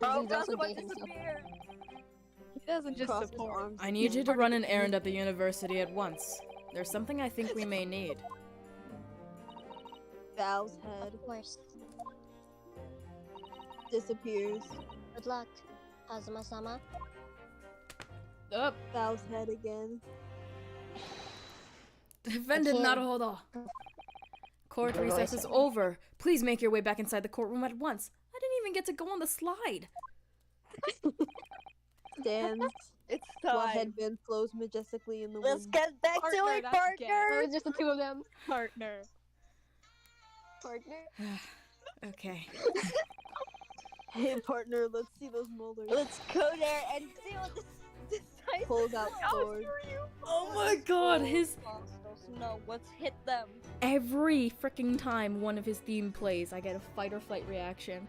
Oh, also Cosmo gay himself. disappeared. He doesn't just Cross his support. arms. I need you to run an errand at the university at once. There's something I think we may need. Val's head Of course. disappears. Good luck, Kazuma-sama. Up! Val's head again. Defendant can't- Naruhodo! Court Your recess voice. is over. Please make your way back inside the courtroom at once. I didn't even get to go on the slide. Stands It's while time. headband flows majestically in the Let's wind. get back to Partner, it, that's gay. partner! Or just the two of them. Partner. Partner. Okay. Hey partner, let's see those molars. Let's go there and see what this time Pulls out sword. Oh my god, his monsters know what's hit them. every freaking time one of his theme plays, I get a fight or flight reaction.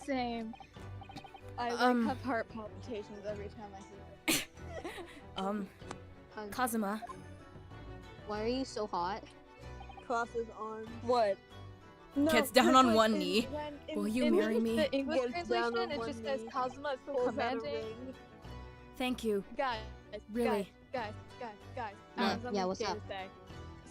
Same. I have heart palpitations every time I see it. Kazuma, Why are you so hot? Crosses arms. What? No, Gets down because, on one in- knee. when Will in- you in marry me? The English Gets down translation, on it one just says knee. Kazuma is so Pulls out a commanding. ring. thank you. Guys, Really? guys. I Yeah, have something yeah, what's to up? say.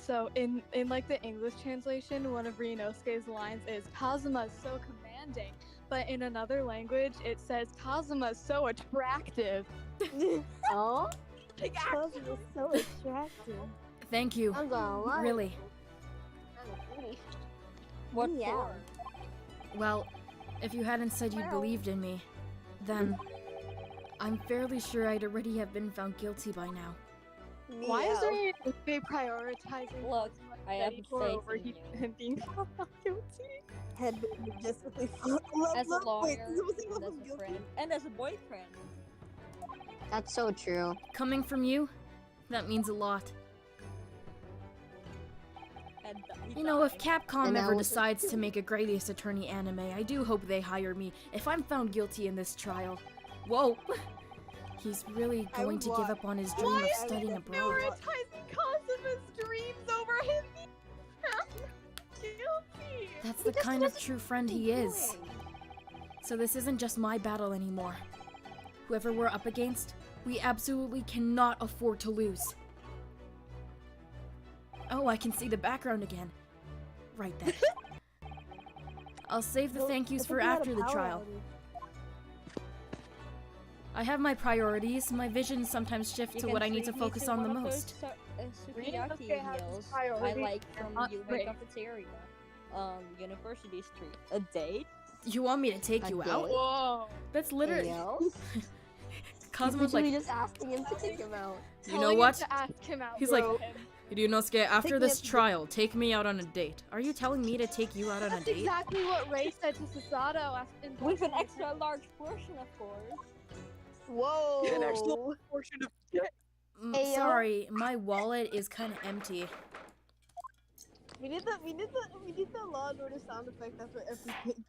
So in like the English translation, one of Ryunosuke's lines is Kazuma is so commanding, but in another language it says Kazuma is so attractive. Oh? Crosses is so attractive. Thank you. I'm gonna lie. Really. Kinda pretty. What Yeah. for? Well, if you hadn't said you believed in me, then I'm fairly sure I'd already have been found guilty by now. Why is Meow. Ryunosuke prioritizing Look, Kazuma I have study for faith over in he you. and being found not guilty? Headband majestically As a Wait, lawyer, was he and as also a guilty? friend, and as a boyfriend. That's so true. Coming from you, that means a lot. And he You know, if died. Capcom And ever now- decides to make a Gradius Attorney anime, I do hope they hire me if I'm found guilty in this trial. Whoa! He's really I going would to give watch. up on his dream Why of is studying it abroad. Prioritizing Kazuma's dreams over him being found guilty. That's the kind of true friend he is. So this isn't just my battle anymore. Whoever we're up against, we absolutely cannot afford to lose. Oh, I can see the background again. Right there. I'll save the Well, thank yous I for think he had a after the power trial. I have my priorities. My vision sometimes shifts You to can what I need to treat me focus on the one of those most. sukiyaki Ryunosuke has meals I priorities like and from not Yuma race. Cafeteria. University Street. A date? You want me to take A you date? out? Whoa. That's literally. Else? Cosmo's Literally like, just asking him to take him out. you know Telling him what? to ask him out, He's bro. like, Ryunosuke, after Take me this up to trial, take me out on a date. Are you telling me to take you out on a That's date? exactly what Ray said to Susato in With an extra large portion, of course. Whoa. An actual portion of shit. Ayo. Sorry, my wallet is kind of empty. We need the Law and Order sound effect after everything.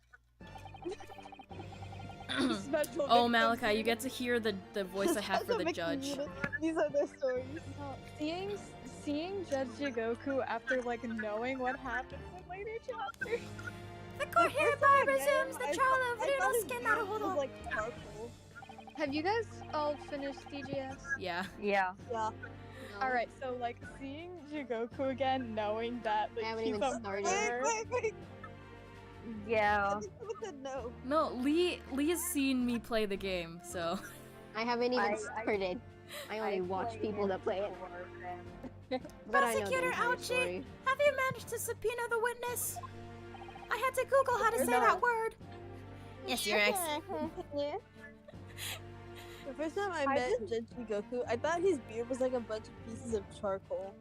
Special Oh, victims. Malachi, you get to hear the voice I have for the Victim judge. unit. These are their stories. Seeing Judge Jigoku after like knowing what happens in later chapters. The court hereby resumes the trial of Ryunosuke Naruhodo. Like charcoal. Have you guys all finished DGS? Yeah. Yeah. Yeah. Alright, so like seeing Jigoku again, knowing that I like haven't he's even a started. murderer. Wait. Yeah. No. No, Lee has seen me play the game, so. I haven't even I- started. I only watch played people that play it. before, But I know the Prosecutor entire Ouchie! story. Have you managed to subpoena the witness? I had to Google how to say No. that word. Yes, Your Ex. Yeah. The first time I met Judge Goku, I thought his beard was like a bunch of pieces of charcoal.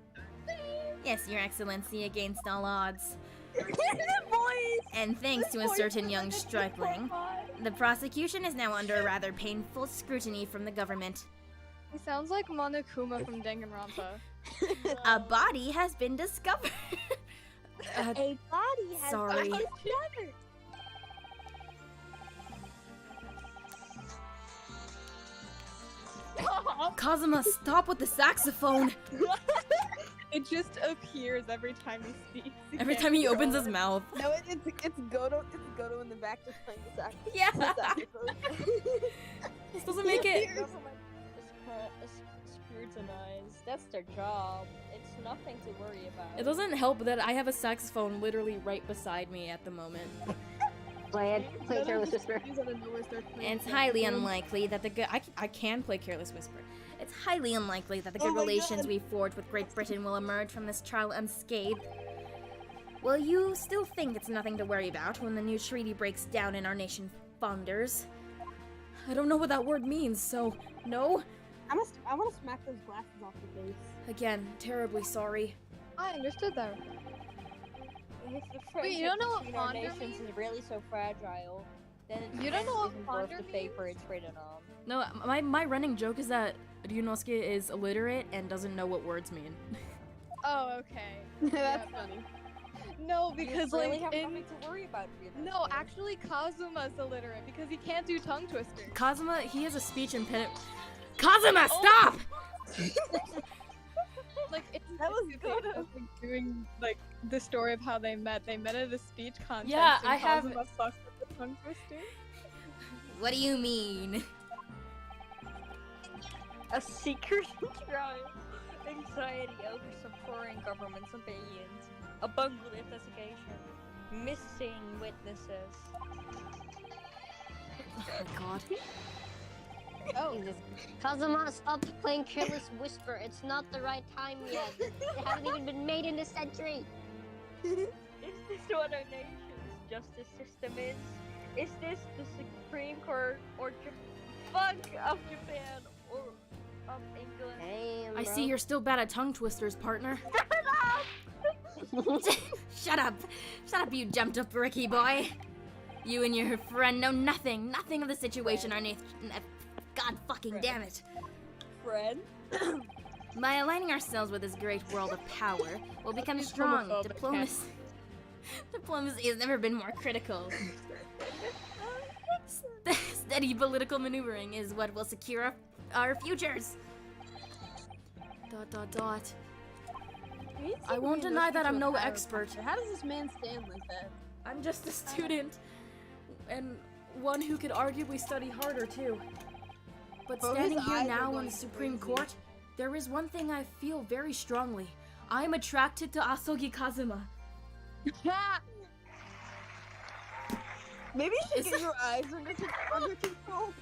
Yes, Your Excellency, against all odds. Boys! And thanks to a certain young stripling, the prosecution is now under a rather painful scrutiny from the government. He sounds like Monokuma from Danganronpa. A body has been discovered. A body has sorry. been discovered. Kazuma, stop with the saxophone. It just appears every time he speaks. Every can't time he opens control his it. mouth. No, it's Goto. It's Goto in the back just playing the saxophone. Yeah. The saxophone. This doesn't make it. Scrutinize. That's their job. It's nothing to worry about. It doesn't help that I have a saxophone literally right beside me at the moment. Play it. Play Careless Whisper. And it's highly unlikely that the good. I can play Careless Whisper. It's highly unlikely that the good Oh my relations God. we forge with Great Britain will emerge from this trial unscathed. Will you still think it's nothing to worry about when the new treaty breaks down and our nation founders? I don't know what that word means, so no. I want to smack those glasses off the face. Again, terribly sorry. I understood that. If the Wait, you friendship don't know what between our fonder nations means? is really so fragile, then it's You don't know what isn't worth fonder the paper it's written on. No, my running joke is that Ryunosuke is illiterate and doesn't know what words mean. Oh, okay. That's Yeah. funny. No, because you really like have in nothing to worry about. Really. no, actually Kazuma's illiterate because he can't do tongue twisters. Kazuma, he has a speech impediment. Kazuma, stop! Like it's That was good. doing like the story of how they met. They met at a speech contest. Yeah, and I have- Kazuma fucked with the tongue twister. What do you mean? A secret trial, anxiety over some foreign government's opinions, a bungled investigation, missing witnesses. Oh my god. Oh. Jesus. Kazuma, stop playing Careless Whisper. It's not the right time yet. It hasn't even been made in this century. Is this what our nation's justice system is? Is this the Supreme Court or fuck of Japan or of England? Damn, I bro. see you're still bad at tongue twisters, partner. Shut up. Shut up, you jumped up Ricky boy. You and your friend know nothing of the situation our nation. God fucking damn it. Friend? By aligning ourselves with this great world of power, we'll become He's strong. homophobic, Diplomacy has never been more critical. Steady political maneuvering is what will secure our futures. ... I won't deny that I'm no expert. How does this man stand like that? I'm just a student, and one who could arguably study harder too. But Bro, his standing here eyes are now on going the Supreme crazy. Court, there is one thing I feel very strongly. I'm attracted to Asogi Kazuma. Maybe you should Is- get your eyes under control.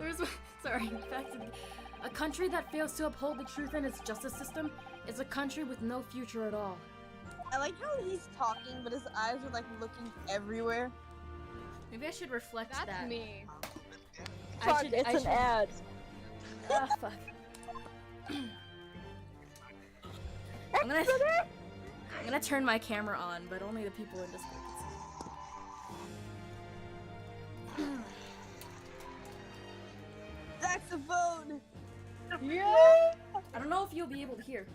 Where's my... Sorry, back to... A country that fails to uphold the truth in its justice system is a country with no future at all. I like how he's talking, but his eyes are like looking everywhere. Maybe I should reflect That's that. me. Fuck, it's an ad. Ah, fuck. I'm gonna turn my camera on, but only the people in Discord can see. Saxophone! Yeah. I don't know if you'll be able to hear.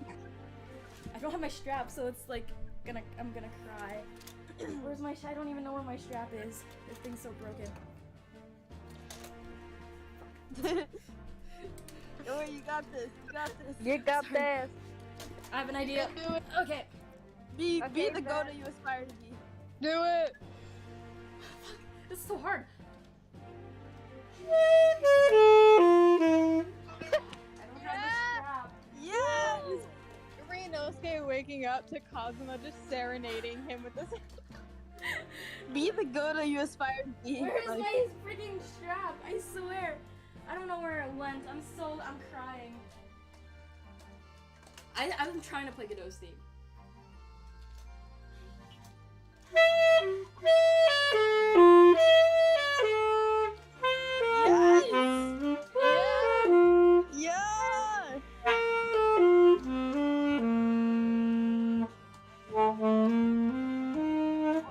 I don't have my strap, so it's like I'm gonna cry. Where's my? I don't even know where my strap is. This thing's so broken. Don't worry, you got this. You got this. You got this. I have an idea. Do it. Okay. Be Okay, the Matt. Goda you aspire to be. Do it. This is so hard. I don't have the strap. Yes! Rinosuke waking up to Kazuma just serenading him with this. Be the Goda you aspire to be. Where's Like, my freaking strap? I swear. I don't know where it went. I'm crying. I'm trying to play Godot's theme. Yeah!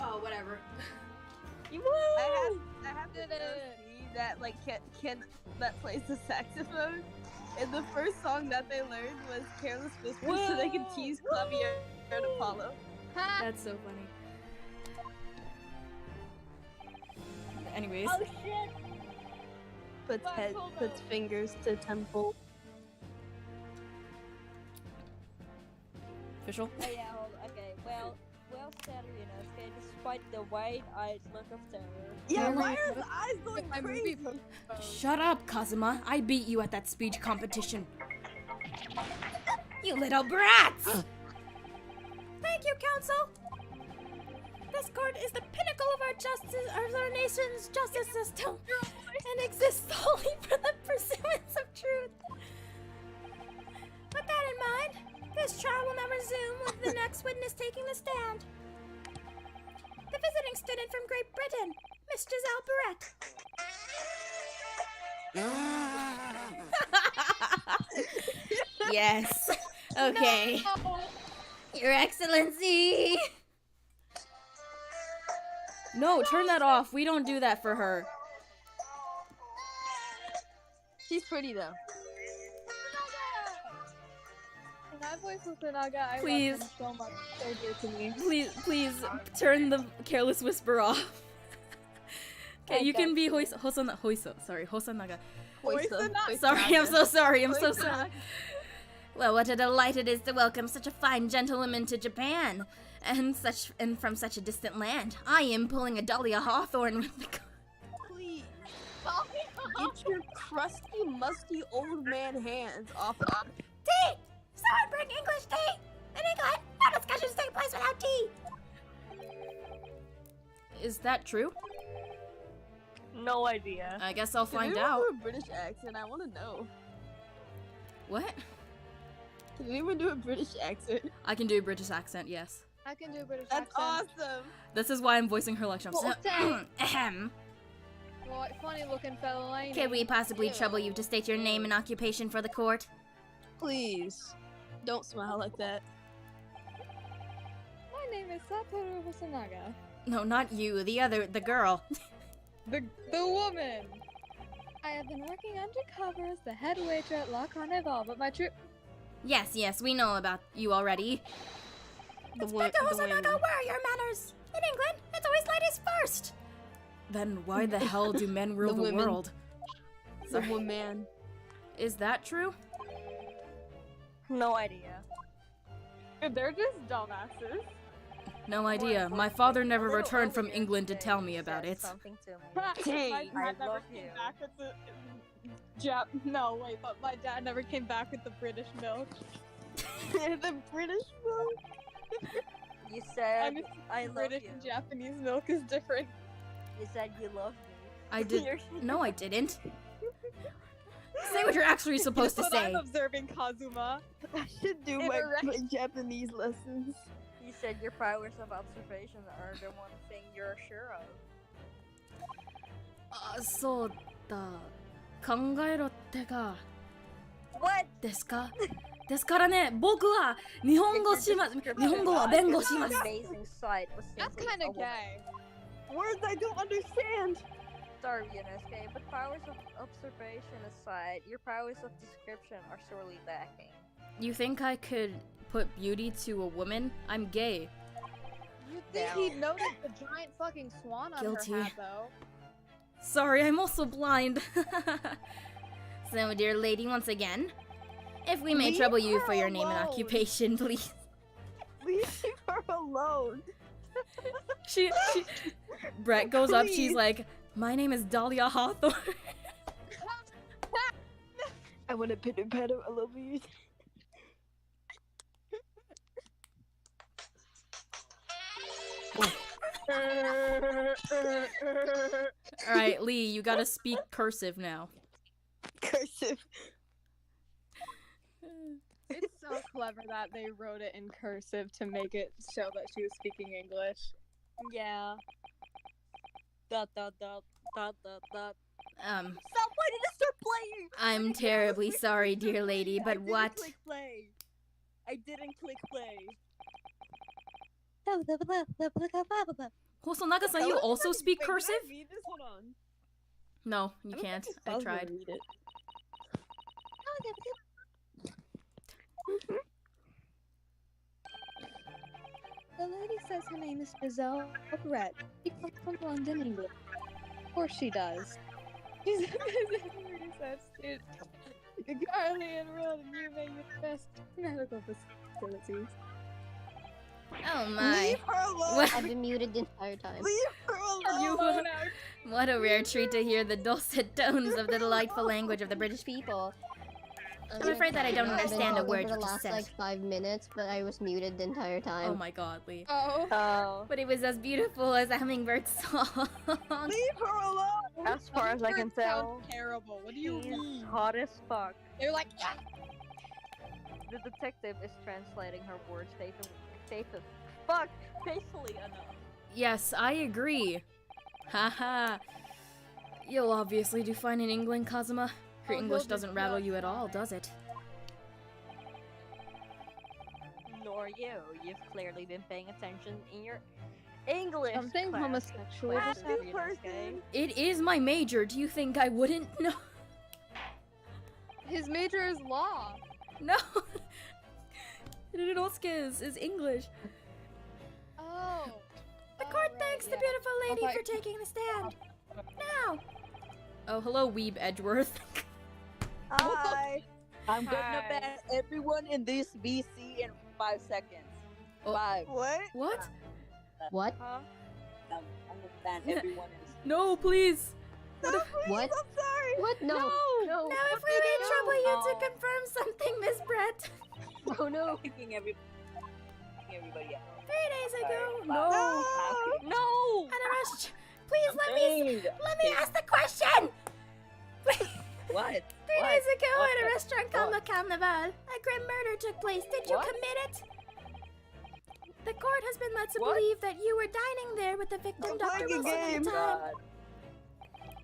Oh, whatever. I have to see that like can that plays the saxophone. And the first song that they learned was Careless Whisper so they could tease Clavier and Apollo. That's so funny. Anyways, Oh shit! Puts fingers to temple. official. Oh yeah, hold on. Okay, well said, okay, despite the wide-eyed look of terror. Yeah, Really? why are his eyes going My crazy? movie Shut up, Kazuma. I beat you at that speech competition. You little brats! Thank you, Council. This court is the pinnacle of our nation's justice system, and exists solely for the pursuance of truth. With that in mind, this trial will now resume with the next witness taking the stand. The visiting student from Great Britain, Miss Giselle Barrett. Yes. Okay. Your Excellency. No, turn that off. We don't do that for her. She's pretty though. My voice was Naga. I Please. love him so much. So dear to me. Please turn the careless whisper off. Okay, you can be Hosanaga. Sorry, I'm so sorry. I'm so sorry. Well, what a delight it is to welcome such a fine gentlewoman to Japan, and from such a distant land. I am pulling a Dahlia Hawthorne with the. Please. Get your crusty, musty old man hands off of me. Tea! Someone bring English tea! In England, no discussions take place without tea! Is that true? No idea. I guess I'll find Can out. anyone do a British accent? I want to know. What? Can anyone do a British accent? I can do a British accent, yes. I can do a British That's accent. awesome. This is why I'm voicing her like Well, Ahem. Well, funny looking fellow, ain't he? Can we possibly trouble you to state your name and occupation for the court? Please, don't smile like that. My name is Satoru Hosanaga. No, not you. The girl. The woman! I have been working undercover as the head waiter at La Carnival, but my true- Yes, we know about you already. Inspector Hosanaga, where are your manners? In England, it's always ladies first. Then why the hell do men rule the women. world? The woman. Is that true? No idea. They're just dumbasses. No idea. My father never returned from England to tell me about it. Something to me. My Dang, dad never love came you. back with the but my dad never came back with the British milk. The British milk. You said I'm I love British you. and Japanese milk is different. You said you love me. I did. No, I didn't. Say what you're actually supposed to That's what say. I'm observing, Kazuma. I should do my Japanese lessons. You said your powers of observation are the one thing you're sure of. そうだ。考えろってか。 What? ですかですからね、僕は日本語します。日本語は弁護します。 Amazing sight was That's simply kind a of woman. gay. Words I don't understand. Sorry, Yunosuke, but powers of observation aside, your powers of description are sorely lacking. You think I could put beauty to a woman? I'm gay. You'd think he'd notice the giant fucking swan on Guilty. her hat, though. Sorry, I'm also blind. So, dear lady, once again, if we may Leave trouble you her for your name and alone. occupation, please. Leave her alone. She Brett goes up, she's Please. like, my name is Dahlia Hawthorne. I want to pitter patter all over you. Alright, Lee, you gotta speak cursive now. Cursive. It's so clever that they wrote it in cursive to make it show that she was speaking English. Yeah. Dot dot dot dot dot dot. Um, Stop! Why did it start playing? I'm terribly sorry, dear lady, but what? Click play. I didn't click play. Also, Naga-san, you also speak cursive? Read this? Hold on. No, you can't. I tried. Read it. The lady says her name is Giselle Brett. She comes from London, England. Of course she does. She's a visiting research student. Currently enrolled in UVA University Medical Facilities. Oh my. Leave her alone. What? I've been muted the entire time. Leave her alone. You- What a rare treat to hear the dulcet tones of the delightful language of the British people. I'm afraid that I don't I've been understand a talking word for you the just last said. like 5 minutes, but I was muted the entire time. Oh my god, Lee. Oh. Oh. But it was as beautiful as a hummingbird song. Leave her alone. As far as I can Birds sound tell, terrible. What do you he's mean? hot as fuck. They're like, yeah. The detective is translating her words faithfully enough. Yes, I agree. Haha. You'll obviously do fine in England, Kazuma. Your Oh, English he'll do doesn't rattle just you at all, fine. does it? Nor you. You've clearly been paying attention in your English Something class. homosexual Class, just happened. you know, okay? It is my major. Do you think I wouldn't know? His major is law. No. Inosuke is English. Oh. The court thanks the beautiful lady Okay. for taking the stand. Now. Oh, hello, Weeb Edgeworth. Hi. I'm gonna Hi. ban everyone in this VC in 5 seconds. Oh. 5. What? What? What? Huh? I'm gonna ban everyone in No, please. What? I'm sorry. What? No. No. Now, if we may trouble you to confirm something, Miss Brett. Oh no. kicking everybody out. 3 days ago. No. No. At a rush. Please let me ask the question. What? 3 days ago What? at a restaurant called Le Carnaval, a grim murder took place. Did you What? commit it? The court has been led to What? believe that you were dining there with the victim, I'm Dr. playing a Wilson, at game. the time.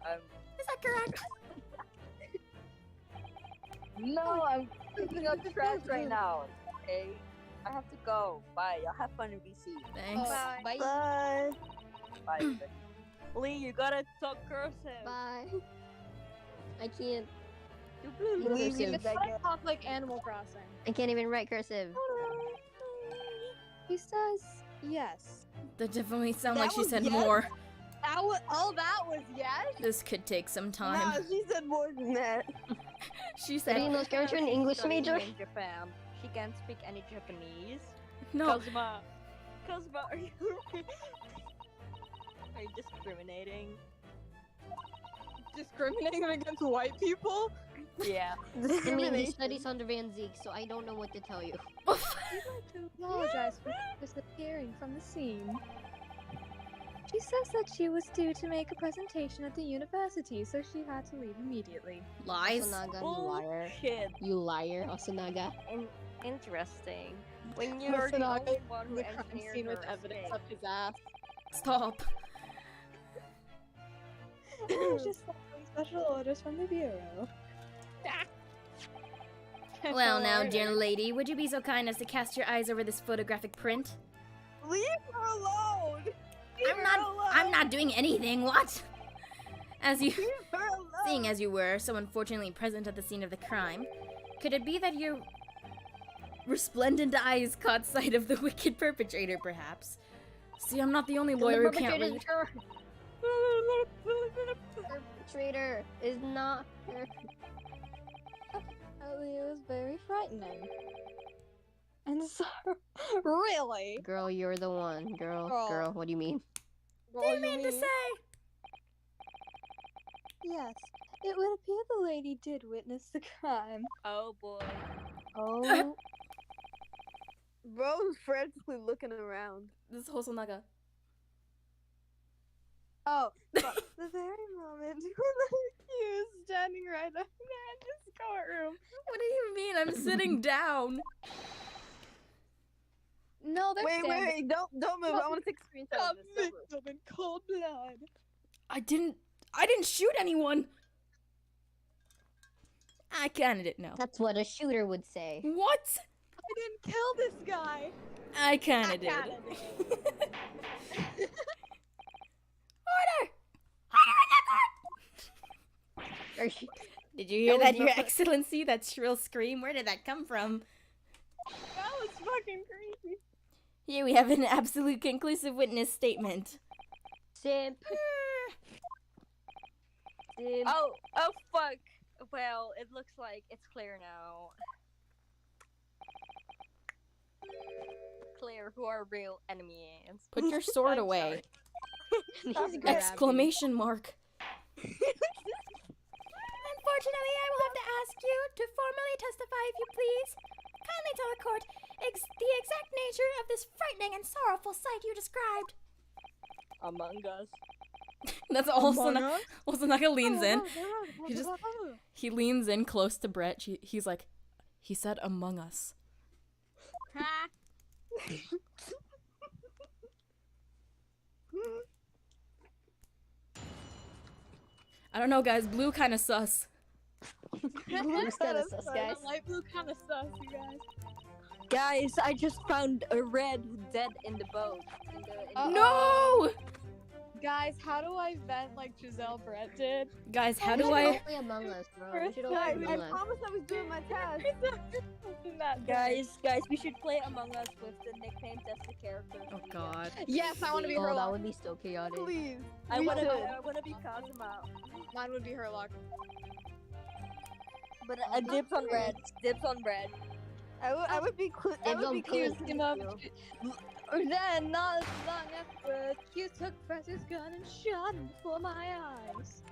God. Is that correct? No, I'm picking up trash right now. Okay? I have to go. Bye. Y'all have fun in VC. Thanks. Bye. Bye. Bye. Lee, you gotta talk cursive. Bye. I can't. Leave Cursive. me It's like talk like Animal Crossing. I can't even write cursive. He says yes. That definitely sound That like she was said yes? more. That was all that was yes. This could take some Nah, time. she said more than that. She Did you said, know you're an English Studying major? in Japan. She can't speak any Japanese. no. Kazuma, are you are you discriminating? Discriminating against white people? Yeah. I mean, he studies under Van Zeke, so I don't know what to tell you. We'd like to apologize for disappearing from the scene. She says that she was due to make a presentation at the university, so she had to leave immediately. Lies. Osanaga, you liar. Shit. You liar, Osanaga. Interesting. When you're the Osanaga only one who The crime engineered scene with her evidence escape. up his ass. Stop. It was just following special orders from the bureau. Well, now, dear lady, would you be so kind as to cast your eyes over this photographic print? Leave her alone. I'm not doing anything. What? As you, Leave her alone. seeing as you were so unfortunately present at the scene of the crime, could it be that your resplendent eyes caught sight of the wicked perpetrator, perhaps? See, I'm not the only lawyer who can't read. Perpetrator is not her. It was very frightening. And so, really? Girl, you're the one. Girl, what do you mean? What do you mean to say? Yes, it would appear the lady did witness the crime. Oh boy. Oh, Bro's frantically looking around. This is Hosonaga. oh, but the very moment when he was standing right up there in this courtroom. What do you mean? I'm sitting down. No, they're Wait, standing. wait, don't move. I want to take a screenshot of this. Don't move. in cold blood. I didn't shoot anyone. I kinda didn't know. That's what a shooter would say. What? I didn't kill this guy. I kinda did. Order! Are you- Did you hear That that, was Your not- Excellency? That shrill scream? Where did that come from? That was fucking creepy. Here we have an absolute conclusive witness statement. Simp. Simp. Oh fuck. Well, it looks like it's clear now. Clear who our real enemy is. Put your sword I'm away. He's Exclamation grabbing. Exclamation mark. Unfortunately, I will have to ask you to formally testify, if you please. Kindly tell the court the exact nature of this frightening and sorrowful sight you described. Among Us. That's also Hosonaga leans in. He leans in close to Brett. He's like, he said among us. I don't know, guys. Blue kind of sus. Who's kinda sus, guys? Light blue kind of sus, you guys. Guys, I just found a red dead in the boat. No! Guys, how do I vent like Giselle Brett did? Guys, how We do should I... all play Among Us, bro. We should all play Guys, I Among Us. promised I was doing my task. Guys, we should play Among Us with the nicknames as the characters. Oh, God. Yes, I want to be Oh, that Herlock. would be so chaotic. Please. I We wanna should. be Kazuma. Mine would be Herlock. But dibs on red. Dibs on red. I would be Dibs on clear. pink. Him up. Then, not long afterwards, you took Precious gun and shot him before my eyes.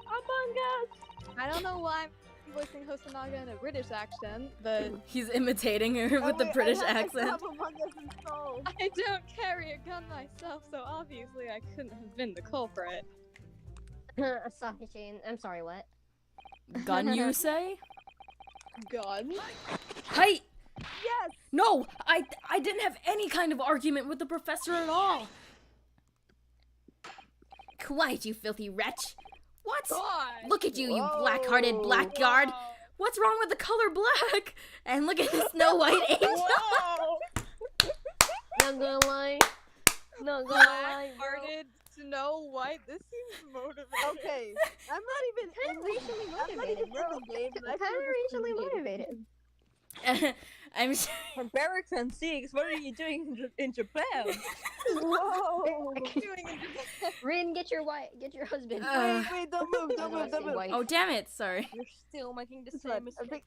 Among Us. I don't know why I'm voicing Hosonaga in a British accent, but He's imitating her with the British accent. Among Us installed. I don't carry a gun myself, so obviously I couldn't have been the culprit. Saki-chan. I'm sorry, what? Gun, you say? Gun? Hey! Yes. No! I didn't have any kind of argument with the professor at all! Quiet, you filthy wretch! What? Look at you, you black-hearted blackguard! What's wrong with the color black? And look at the Snow White angel! Not gonna lie. Not gonna lie, bro. Black-hearted Snow White? This seems motivating. Okay. I'm not even Kinda racially I'm not even motivated, in bro. the game, and I Kinda feel racially discriminated. motivated. I'm sure. From Barracks and Six, what are you doing in Japan? Whoa. Rin, get your husband. Wait, don't move, don't move, don't move. Wife. Oh, damn it, sorry. You're still making the It's fine. same mistake.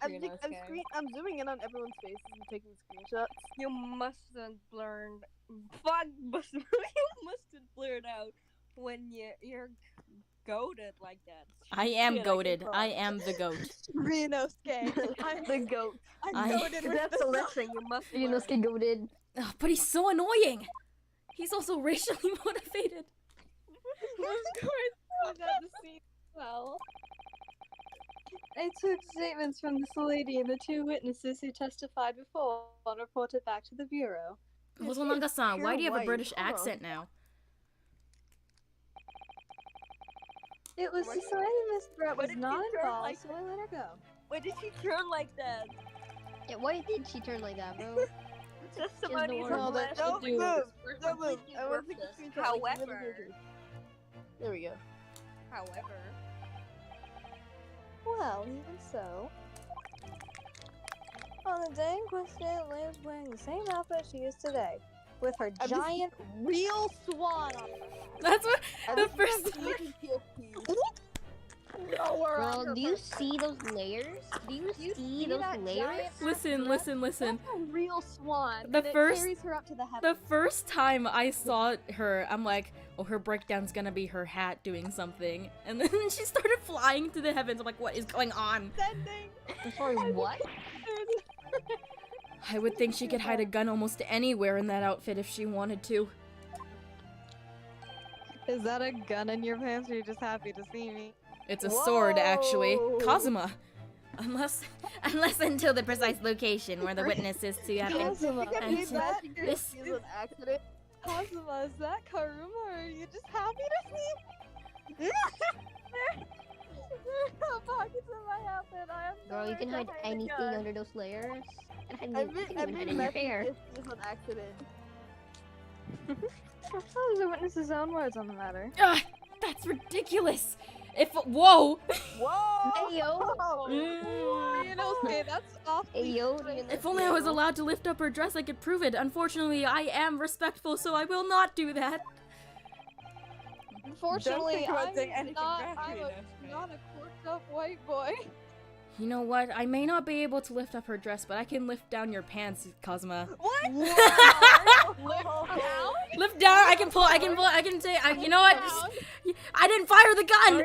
I'm zooming in on everyone's faces and taking screenshots. You mustn't learn. Fuck, you mustn't blurt out when you're goaded like that. I am Shit, goated. can I cry. am the goat. Rinosuke. I'm the goat. I'm I- goaded with That's the a lesson you must learn. Inosuke goaded. Ugh, but he's so annoying! He's also racially motivated. Of course, I got the scene well. I took statements from this lady and the 2 witnesses who testified before and reported back to the bureau. Hosonaga-san, why do you have a white, British huh? accent now? It was Why did- decided Miss Brett why was did she not turn involved, like so I let her go. Why did she turn like that? Yeah, why did she turn like that, bro? Testimonies the of word. that Don't should do move. with- Don't move. I want to confuse that, like, However, really there we go. However, Well, even so. On the day in question, Leia was wearing the same outfit she is today, with her I'm just- giant real swan on her head. That's what I the was first gonna time. PFP. Bro, do you see those layers? Do you see those that layers? giant- Listen. That's a real swan. The and it first- carries her up to the heavens. The first time I saw her, I'm like, oh, her breakdown's gonna be her hat doing something. And then she started flying to the heavens. I'm like, what is going on? I'm sorry, what? I would think she could hide a gun almost anywhere in that outfit if she wanted to. Is that a gun in your pants, or are you just happy to see me? It's a sword, actually. Whoa. Kazuma. Unless until the precise location where the witness is to have been. Kazuma, I And made that. this- Is an accident. Kazuma, is that Karuma, or are you just happy to see me? There are no pockets in my outfit. I have Bro, you nowhere can to hide a anything gun. under those layers. You can I hide, you made can even hide in your messing hair. Is an accident. Those are witness's own words on the matter. Ah, that's ridiculous. If whoa. Whoa! Hey yo! You know, okay, that's awfully Hey yo! crazy. If only I was allowed to lift up her dress, I could prove it. Unfortunately, I am respectful, so I will not do that. Unfortunately, think about I'm doing anything not, back, I'm Rena. not a corked up white boy. You know what? I may not be able to lift up her dress, but I can lift down your pants, Kazuma. What? Lift down. I can pull. I can say. You know what? I didn't fire the gun.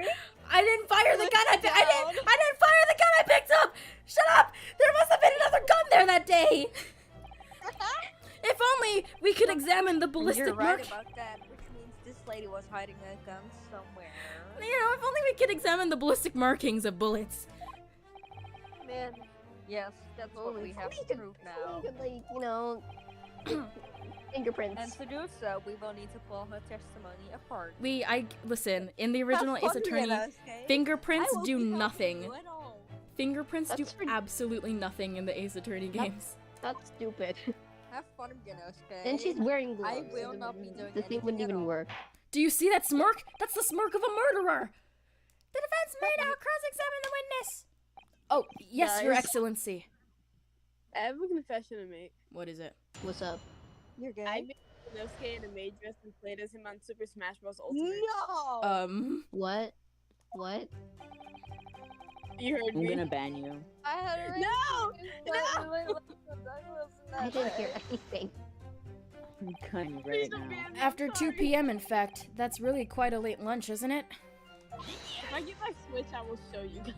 I didn't fire the gun. I didn't fire the gun I picked up. Shut up. There must have been another gun there that day. If only we could examine the ballistic You're right mark. about that, which means this lady was hiding a gun somewhere. You know, if only we could examine the ballistic markings of bullets. Man, yes, that's what we have to prove now. You could, like, you know, fingerprints. And to do so, we will need to pull her testimony apart. Listen. In the original Ace Attorney, fingerprints do nothing. Fingerprints do That's rid- absolutely nothing in the Ace Attorney games. That's stupid. Have fun, Genosuke. And she's wearing gloves. I will so not be doing the thing wouldn't anything at even all. work. Do you see that smirk? That's the smirk of a murderer. The defense may now cross-examine the witness. Oh, yes, Your Guys. Excellency. I have a confession to make. What is it? What's up? You're good. I made Inosuke in a maid dress and played as him on Super Smash Bros. Ultimate. No! What? What? You heard I'm me. gonna ban you. I had a No! I didn't hear anything. I'm cutting right now. After 2 p.m., in fact. That's really quite a late lunch, isn't it? If I get my Switch, I will show you guys.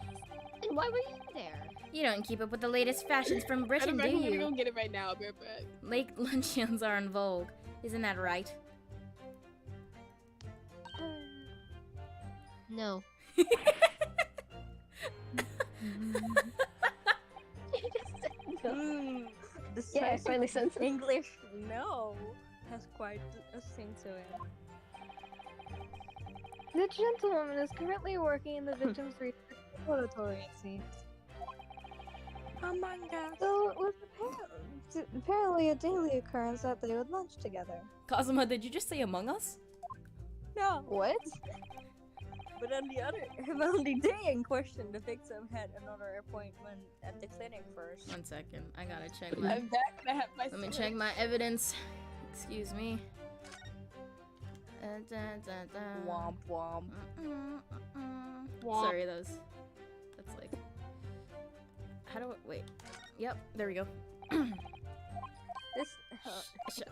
And why were you there? You don't keep up with the latest fashions from Matter Britain, of do fact, I'm gonna you? go get it right now. I'll be right back. Late luncheons are in vogue. Isn't that right? No. The Yeah, it second finally sense it. English no has quite a thing to it. The gentlewoman is currently working in the victim's research laboratory, it seems. Among Us. So it was apparently a daily occurrence that they would lunch together. Kazuma, did you just say Among Us? No, What? but on the day in question, the victim had another appointment at the clinic first. 1 second. I gotta check my... I'm back and I have my Let me Switch. check my evidence. Excuse me. Da, da, da. Womp womp. Sorry, that's like... How do I... Wait. Yep, there we go. This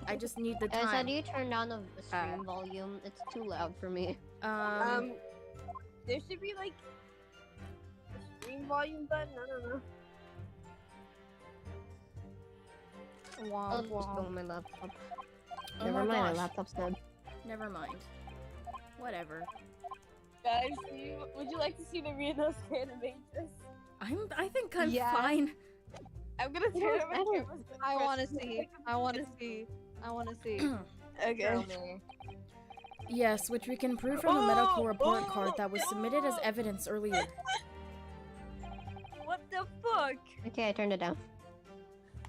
I just need the Guys, how time. do you turn down the stream volume? It's too loud for me. there should be like a stream volume button. I don't know. I'll Womp just go womp. on my laptop. Oh Never my mind, my gosh. laptop's dead. Never mind. Whatever. Guys, would you like to see the Reno's animatrix? I think I'm Yeah. fine. I'm gonna turn on my camera. I want to see. I want to see. I want to see. Okay. Show me. Yes, which we can prove from the medical report card that was submitted as evidence earlier. What the fuck? Okay, I turned it down.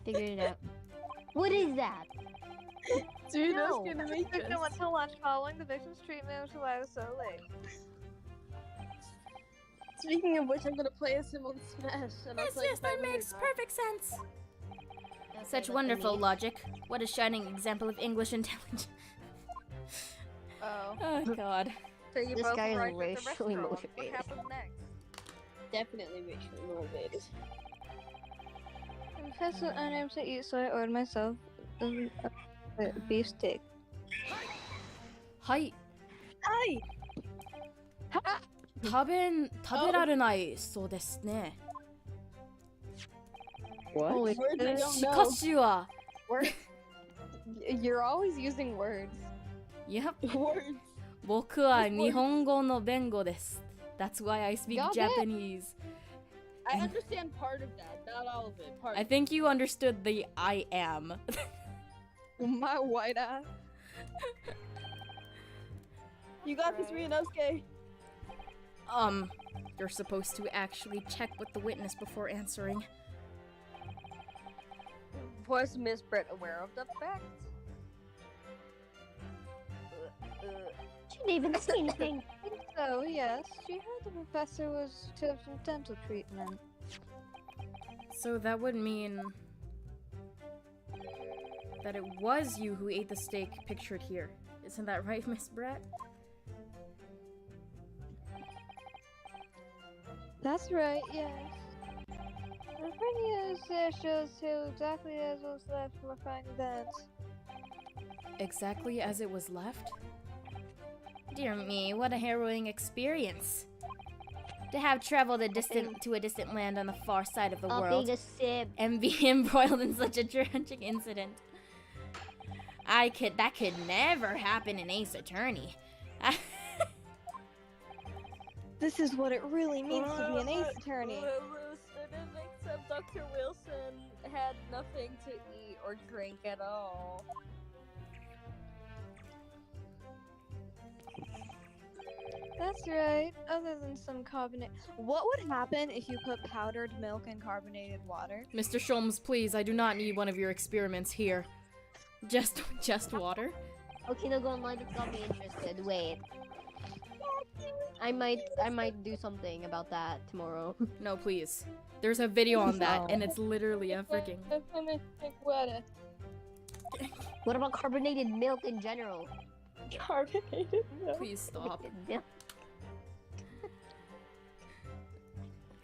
Figured it out. What is that? Reno's No. animatrix. went to lunch calling the victim's treatment was why I was so late. Speaking of which, I'm gonna play as him on Smash. And I'll Yes, tell you yes, if I that win or makes not. perfect sense. Okay, Such that's wonderful me. logic. What a shining example of English intelligence. Oh. Oh god. So you This both guy is arrived at the racially restaurant. motivated. What happens next? Definitely racially motivated. Professor, unable to eat, so I ordered myself a beef steak. Hi. Hi. 食べられないそうですね。 What? Holy Words I shit. don't し know. かしは Words. You're always using words. Yep. Words. 僕は日本語の弁護です。That's why I speak Got it. Japanese. I understand part of that, not all of it. Part I of think you understood the I am. My white ass. You got this, Ryunosuke. You're supposed to actually check with the witness before answering. Was Miss Brett aware of the fact? She didn't even see anything. So, yes, she heard the professor was to have some dental treatment. So that would mean that it was you who ate the steak pictured here. Isn't that right, Miss Brett? That's right, yes. The video there shows how exactly as was left from a fine event. Exactly as it was left? Dear me, what a harrowing experience. To have traveled to a distant land on the far side of the I'll world be the sib. and be embroiled in such a tragic incident. That could never happen in Ace Attorney. This is what it really means to be an ace attorney. Except Dr. Wilson had nothing to eat or drink at all. That's right, other than some carbonate. What would happen if you put powdered milk in carbonated water? Mr. Sholmes, please, I do not need one of your experiments here. Just water? Okay, no, go online. It's got me interested. Wait. I might do something about that tomorrow. No, please. There's a video on that, and it's literally a freaking. What about carbonated milk in general? Carbonated milk. Please stop. Yeah.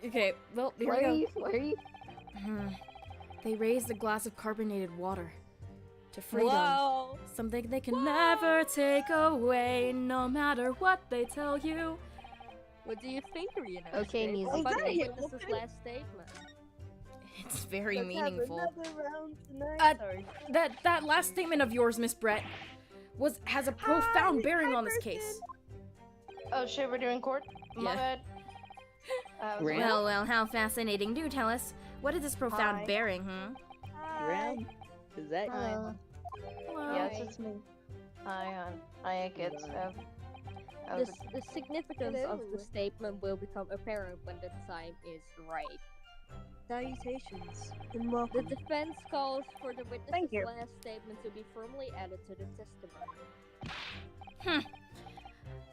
Okay, well, here Why we are go. you? Why are you? They raised a glass of carbonated water to freedom. Wow. Something they can never take away, no matter what they tell you. What do you think, Reno? Okay, music. About the Okay. witness's last statement. It's very Let's have meaningful. another round tonight. Sorry. That last statement of yours, Miss Brett, has a profound bearing on this case. Oh shit, we're doing court? My Yeah. bad. Ram? Well, how fascinating. Do tell us. What is this profound Hi. bearing, hmm? Ram? Is that Hello. Yes, it's me. Hi, kids. The significance of the Hello. statement will become apparent when the time is right. Salutations. And The welcome. defense calls for the Thank witness's you. last statement to be firmly added to the testimony.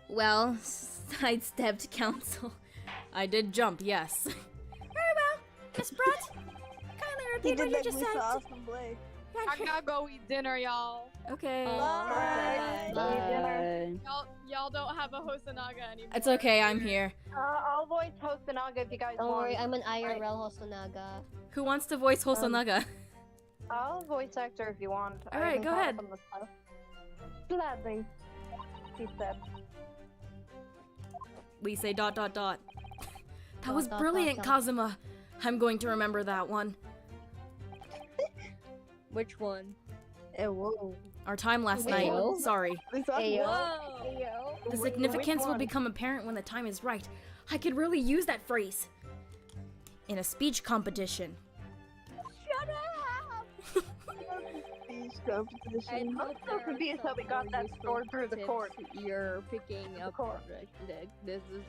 Well, sidestepped counsel. I did jump, yes. Very well, Miss Brett. Kindly repeat what you just said. I gotta go eat dinner, y'all. Okay. Bye. Y'all don't have a Hosonaga anymore. It's okay, I'm here. I'll voice Hosonaga if you guys Don't want. worry, I'm an IRL Hosonaga. Who wants to voice Hosonaga? I'll voice actor if you want. All right, go ahead. Gladly. She said. We say ... That was Dot, brilliant, dot. Kazuma. I'm going to remember that one. Which one? whoa. Our time last Ayo. night. Sorry. Ayo. The significance will become apparent when the time is right. I could really use that phrase. In a speech competition. Speech competition. I'm so confused how we got that stored through the court. You're picking up. This is.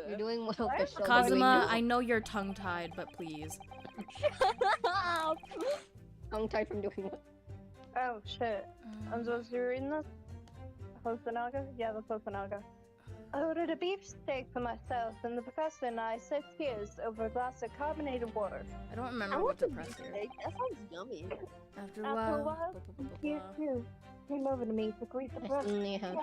You're doing well, Bishop. Kazuma, I know you're tongue-tied, but please. Tongue-tied from doing what? Oh shit. I'm supposed to be reading this? Hosonaga? Yeah, that's Hosonaga. I ordered a beefsteak for myself, and the professor and I set tears over a glass of carbonated water. I don't remember what to press here. That sounds yummy. After a After a while. while, blah, blah, blah, He blah, blah. too came over to me to greet the professor. Yeah.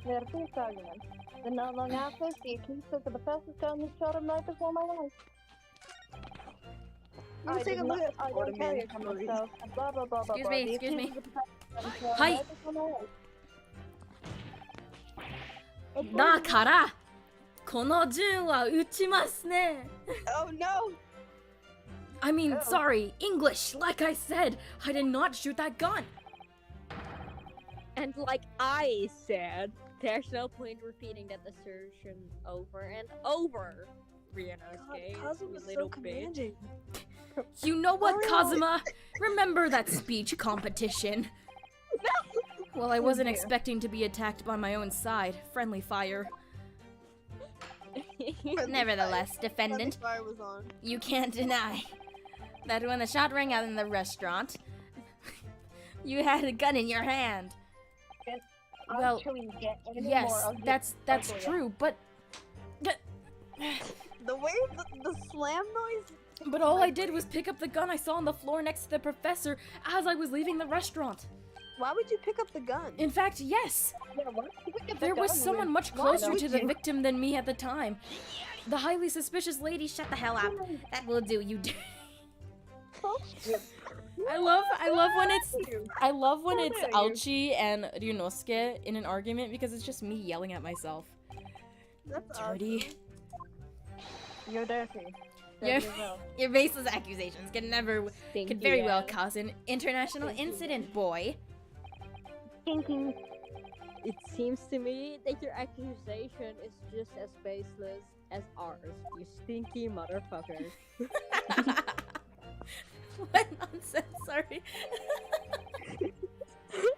We had a fierce argument. Then not long after, the accused took the professor's gun and shot him right before my eyes. I take a did look not- at I don't carry a gun myself. Blah blah blah blah. Excuse blah. me, The excuse me. accused of the professor's gun shot him Hi. right before my eyes. だからこの銃は撃ちますね Oh no! I mean, sorry, English, like I said, I did not shoot that gun. And like I said, there's no point repeating that assertion over and over. Ryunosuke, you little bitch. You know what, Kazuma? Remember that speech competition? Well, I wasn't expecting to be attacked by my own side. Friendly fire. Nevertheless, defendant, Fire was on. you can't deny that when the shot rang out in the restaurant, you had a gun in your hand. Well, Actually, get any more, yes, I'll get that's ugly. true, but The way the slam noise. but all I did was pick up the gun I saw on the floor next to the professor as I was leaving the restaurant. Why would you pick up the gun? In fact, yes, Yeah, why don't you pick up the there was gun someone when- much Why closer would to the you? victim than me at the time. The highly suspicious lady, shut the hell up. That will do, you do. I love when it's Alchi and Ryunosuke in an argument because it's just me yelling at myself. That's Dirty. You're dirty. Your, Dirty well. your baseless accusations could very well cause an international incident, boy. Stinking. It seems to me that your accusation is just as baseless as ours, you stinky motherfucker. What nonsense, sorry.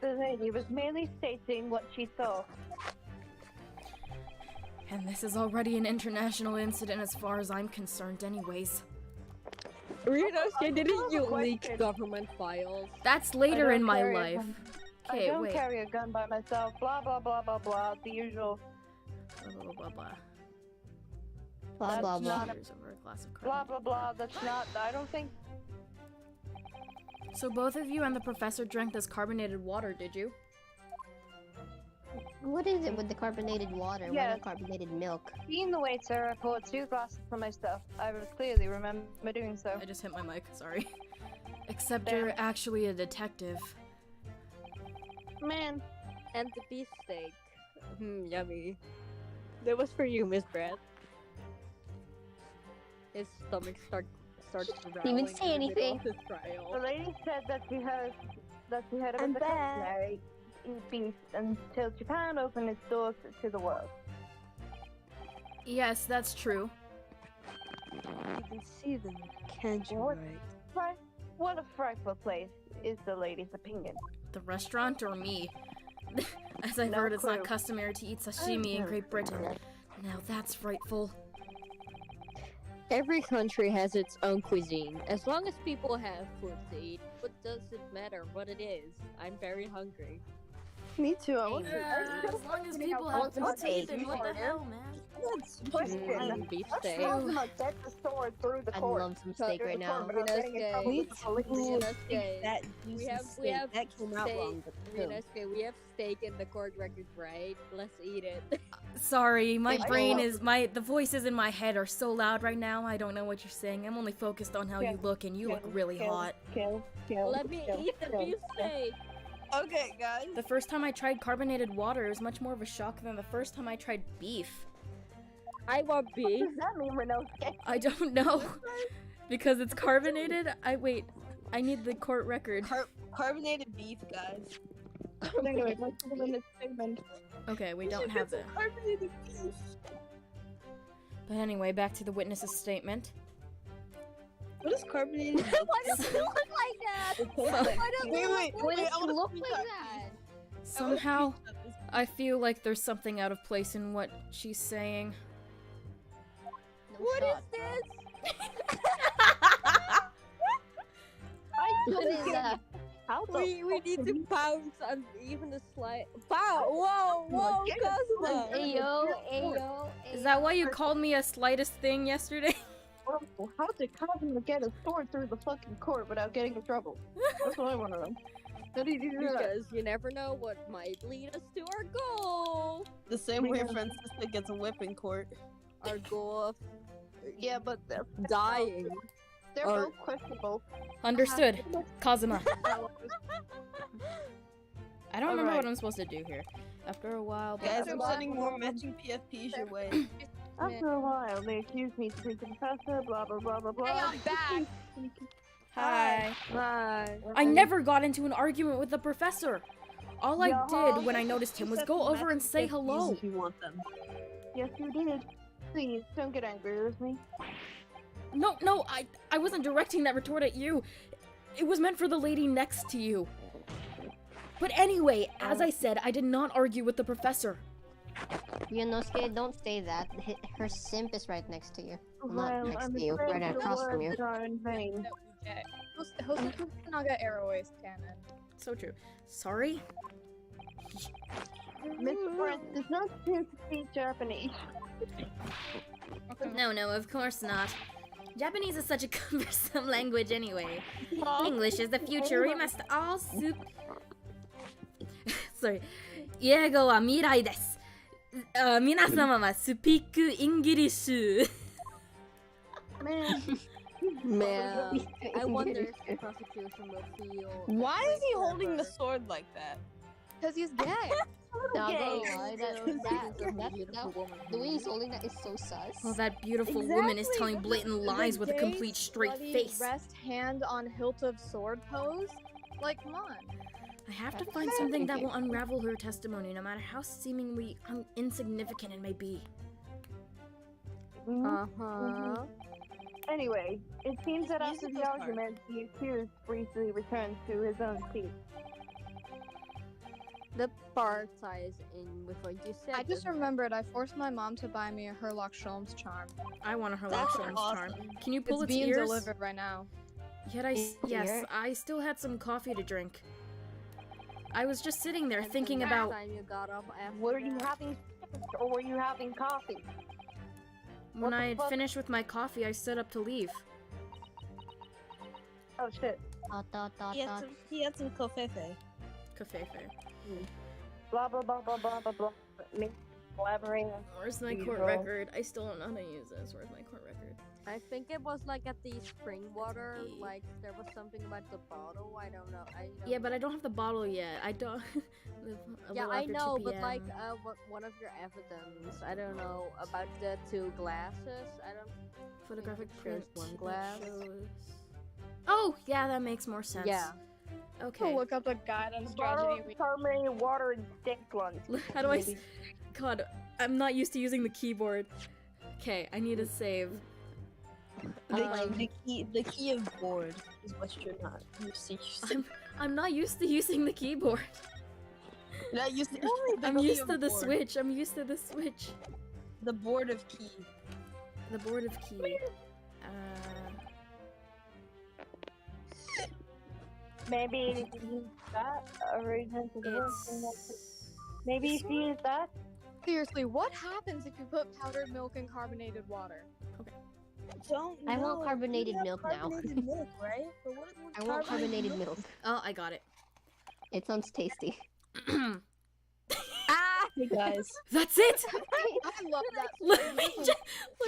The lady was merely stating what she saw. And this is already an international incident as far as I'm concerned anyways. Ryunosuke, didn't you Question. leak government files? That's I later don't in my carry a life. gun. I Okay, don't wait. carry a gun by myself. Blah blah blah blah blah. The usual. Blah, blah, blah, blah. Blah blah That's blah. not Here's over a glass of Blah carbonate. blah blah. That's not. I don't think. So both of you and the professor drank this carbonated water, did you? What is it with the carbonated water? Why Yes. not carbonated milk? Being the waiter, I poured 2 glasses for myself. I clearly remember doing so. I just hit my mic, sorry. Except you're actually a detective. Man, And the beefsteak. Yummy. That was for you, Miss Brett. His stomach starts growling. even say in the middle anything. of his the trial. lady said that she heard it I'm was the back. customary eat beef until Japan opened its doors to the world. Yes, that's true. You can see them, can't you? What? Right? Right? What a frightful place is the lady's opinion. The restaurant or me? As I've No heard, it's not clue. customary to eat sashimi in Great Britain. Now that's frightful. Every country has its own cuisine. As long as people have food to eat, what does it matter what it is? I'm very hungry. Me too. I want As long as people have food to eat, then what the hell, man? Beefsteak. Get the sword through the I'd court. love some steak right now. Ryunosuke, Me Ryunosuke, that we have that came out steak. wrong. But still. Ryunosuke, we have steak in the court record, right? Let's eat it. Sorry, my I brain love- is the voices in my head are so loud right now. I don't know what you're saying. I'm only focused on how you look, and you look really hot. Kill. Let me eat the beefsteak. Okay, guys. The first time I tried carbonated water, it was much more of a shock than the first time I tried beef. I want What beef. does that mean, Ryunosuke? I don't know. Because it's carbonated? I need the court record. Carbonated beef, guys. Anyway, back to the witness statement. Okay, we don't have it. Carbonated beef. But anyway, back to the witness's statement. What is carbonated beef? Why does it look like that? Why does Wait, Why does I it wanna look screenshot like this. that? Somehow, I feel like there's something out of place in what she's saying. No What shot. is this? What is that? How the We fuck need did to you- bounce on even a slight. Wow! Whoa! Whoa! Get Cosmo! Ayo, ayo, Is that why you called me a slightest thing yesterday? Oh, how did Cosmo get a sword through the fucking court without getting in trouble? That's what I want to know. How did he do that? Because you never know what might lead us to our goal. The same way Francisca gets a whip in court. Our goal of Yeah, but they're dying. both questionable. Understood. Kazuma. So, I don't remember what Alright. I'm supposed to do here. After a while, Guys, blah, I'm blah, sending more matching PFPs your way. after a while, they accused me to be confessor, blah blah blah blah blah. Hey, I'm back. Hi. Hi. I never got into an argument with the professor. All I Yeah. did when I noticed him was go over and say hello. If you want them. Yes, you did. Please don't get angry with me. No, I wasn't directing that retort at you. It was meant for the lady next to you. But anyway, as I said, I did not argue with the professor. Yonosuke, don't say that. Her simp is right next to you. Well, not Well, next I'm to you, afraid right your across from you. words are in vain. Jose Naga Airways canon. So true. Sorry? Mr. Brent does not seem to speak Japanese. No, of course not. Japanese is such a cumbersome language anyway. English is the future. We must all Sorry. 英語は未来です。皆様はスピークインギリッシュ。 Man, I wonder if the prosecution will feel. Why is he holding the sword like that? Because he's gay. Not gonna Okay. lie, the way he's holding that is so sus. Well, that beautiful woman is telling blatant lies with a complete straight face. Rest hand on hilt of sword pose. Like, come on. I have to find something that will unravel her testimony, no matter how seemingly insignificant it may be. Uh-huh. Anyway, it seems that Use after it the as part. argument, the accused briefly returns to his own seat. The part ties in with what you said. I just doesn't it? remembered I forced my mom to buy me a Herlock Sholmes charm. I want a Herlock That's Sholmes charm. awesome. Can you pull It's its being ears? delivered right now. Yet Ear? yes, I still had some coffee to drink. I was just sitting there And the thinking next about time you got up after Were you that- having chips or were you having coffee? when what the I had fuck? finished with my coffee, I stood up to leave. Oh shit. He had some kofefe. Kafefe. Blah blah blah blah blah blah blah. Me blabbering. Where's my You court go. record? I still don't know how to use this. Where's my court record? I think it was like at the spring water, like there was something about the bottle. I don't know. Yeah, but I don't have the bottle yet. I don't. Yeah, Well, I after know, 2 but like PM. one of your evidence. I don't know about the two glasses. I don't. photographic it print. shows one that glass. shows- Oh, yeah, that makes more sense. Yeah. Okay. Look up the guide on Bottle strategy. of week. carbonated water and steak lunch. How do I? God, I'm not used to using the keyboard. Okay, I need to save. The key of board is what you're not used to using. I'm not used to using the keyboard. Not used to. I'm used to the switch. I'm used to the switch. The board of key. The board of key. Maybe if you use that reason to the It's. Maybe if you use that. Seriously, what happens if you put powdered milk in carbonated water? Don't I want carbonated milk now. Carbonated milk, right? But what is I want carbonated milk. Oh, I got it. It sounds tasty. Hey guys. That's it. I love that. Let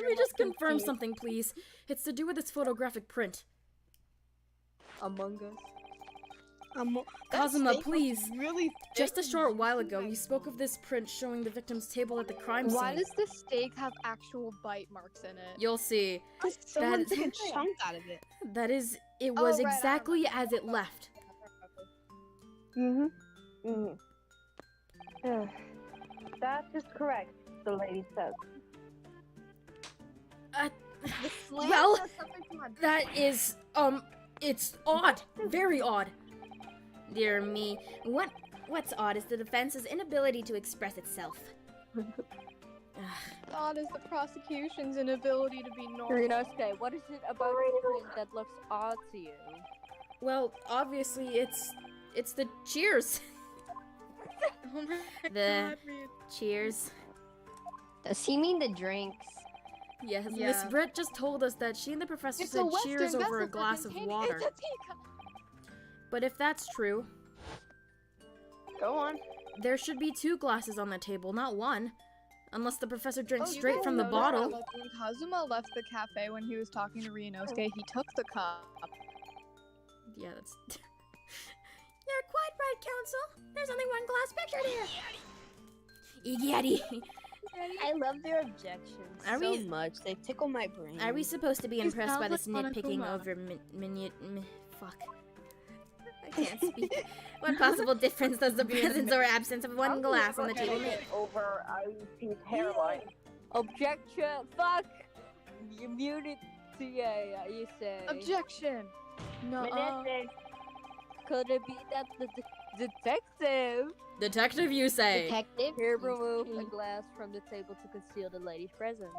me just confirm something, please. It's to do with this photographic print. Among Us. Kazuma, please. Really. Just a short while ago, you spoke of this print showing the victim's table at the crime scene. Why does the steak have actual bite marks in it? You'll see. Someone That- took a chunk out of it. That is, it Oh, was right, I exactly as it left. That is correct, the lady says. Well, that is, it's odd. Very odd. Dear me. What's odd is the defense's inability to express itself. Odd is the prosecution's inability to be normal. Ryunosuke, what is it about the print that looks odd to you? Well, obviously, it's the cheers. Oh my The- god, Rhea. Cheers. Does he mean the drinks? Yes, Miss Yeah. Brett just told us that she and the professor said cheers over a glass of water. It's a teacup. But if that's true, Go on. there should be 2 glasses on the table, not 1. Unless the professor drank Oh, you straight guys from the noticed bottle. that, like, when Kazuma left the cafe when he was talking to Ryunosuke, he took the cup. Yeah, that's... You're quite right, Counsel. There's only 1 glass pictured here. Iggy I love their objections Are so we- much. They tickle my brain. Are we supposed to be It impressed by sounds this like nitpicking Monokuma. over fuck. I can't speak. What possible difference does the presence or absence of 1 glass on the table make? Over IUP's hairline. Objection! Fuck! You muted to you say. Objection. No. Menendez, Could it be that the detective Detective, you say? Detective? here removed a glass from the table to conceal the lady's presence?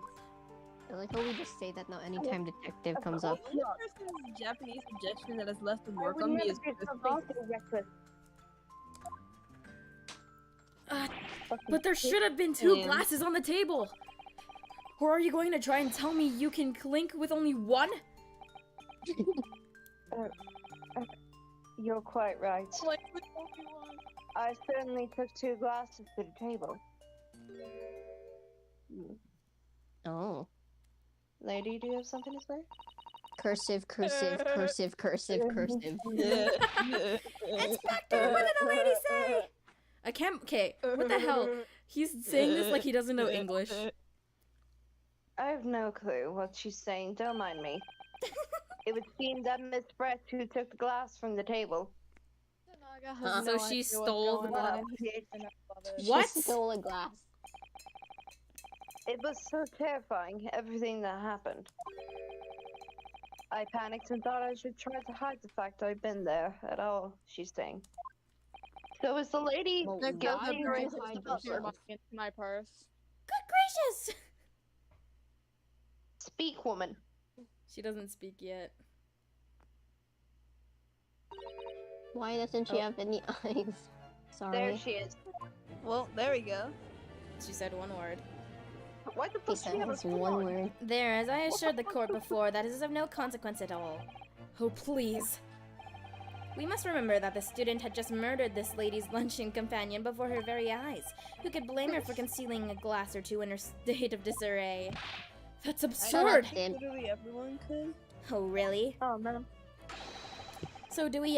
I like how we just say that now anytime detective comes up. The only person's Japanese objection that has left the I mark would on me never is do the something so reckless. But there should have been 2 And- glasses on the table. Or are you going to try and tell me you can clink with only 1? You're quite right. Like with Obi-Wan. I certainly took 2 glasses to the table. Oh. Lady, do you have something to say? Cursive, cursive, cursive, cursive, cursive. Inspector, what did the lady say? I can't. Okay, what the hell? He's saying this like he doesn't know English. I have no clue what she's saying. Don't mind me. It would seem that Miss Brett who took the glass from the table. Naga Huh? has So no she idea what's stole the going on, glass. and he hates it. I love it. What? She stole a glass. It was so terrifying, everything that happened. I panicked and thought I should try to hide the fact I'd been there at all, she's saying. So is the lady Well, The why guy would you brings hide stuff your yourself? into my purse. Good gracious! speak, woman? She doesn't speak yet. Why doesn't she Oh. have any eyes? Sorry. There she is. Well, there we go. She said 1 word. Why the He fuck said she have a it's one phone? word. There, as I assured the court before, that is of no consequence at all. Oh, please. We must remember that the student had just murdered this lady's luncheon companion before her very eyes. Who could blame her for concealing a glass or 2 in her state of disarray? That's absurd! Did. Literally everyone could. Oh, really? Oh, no. So do we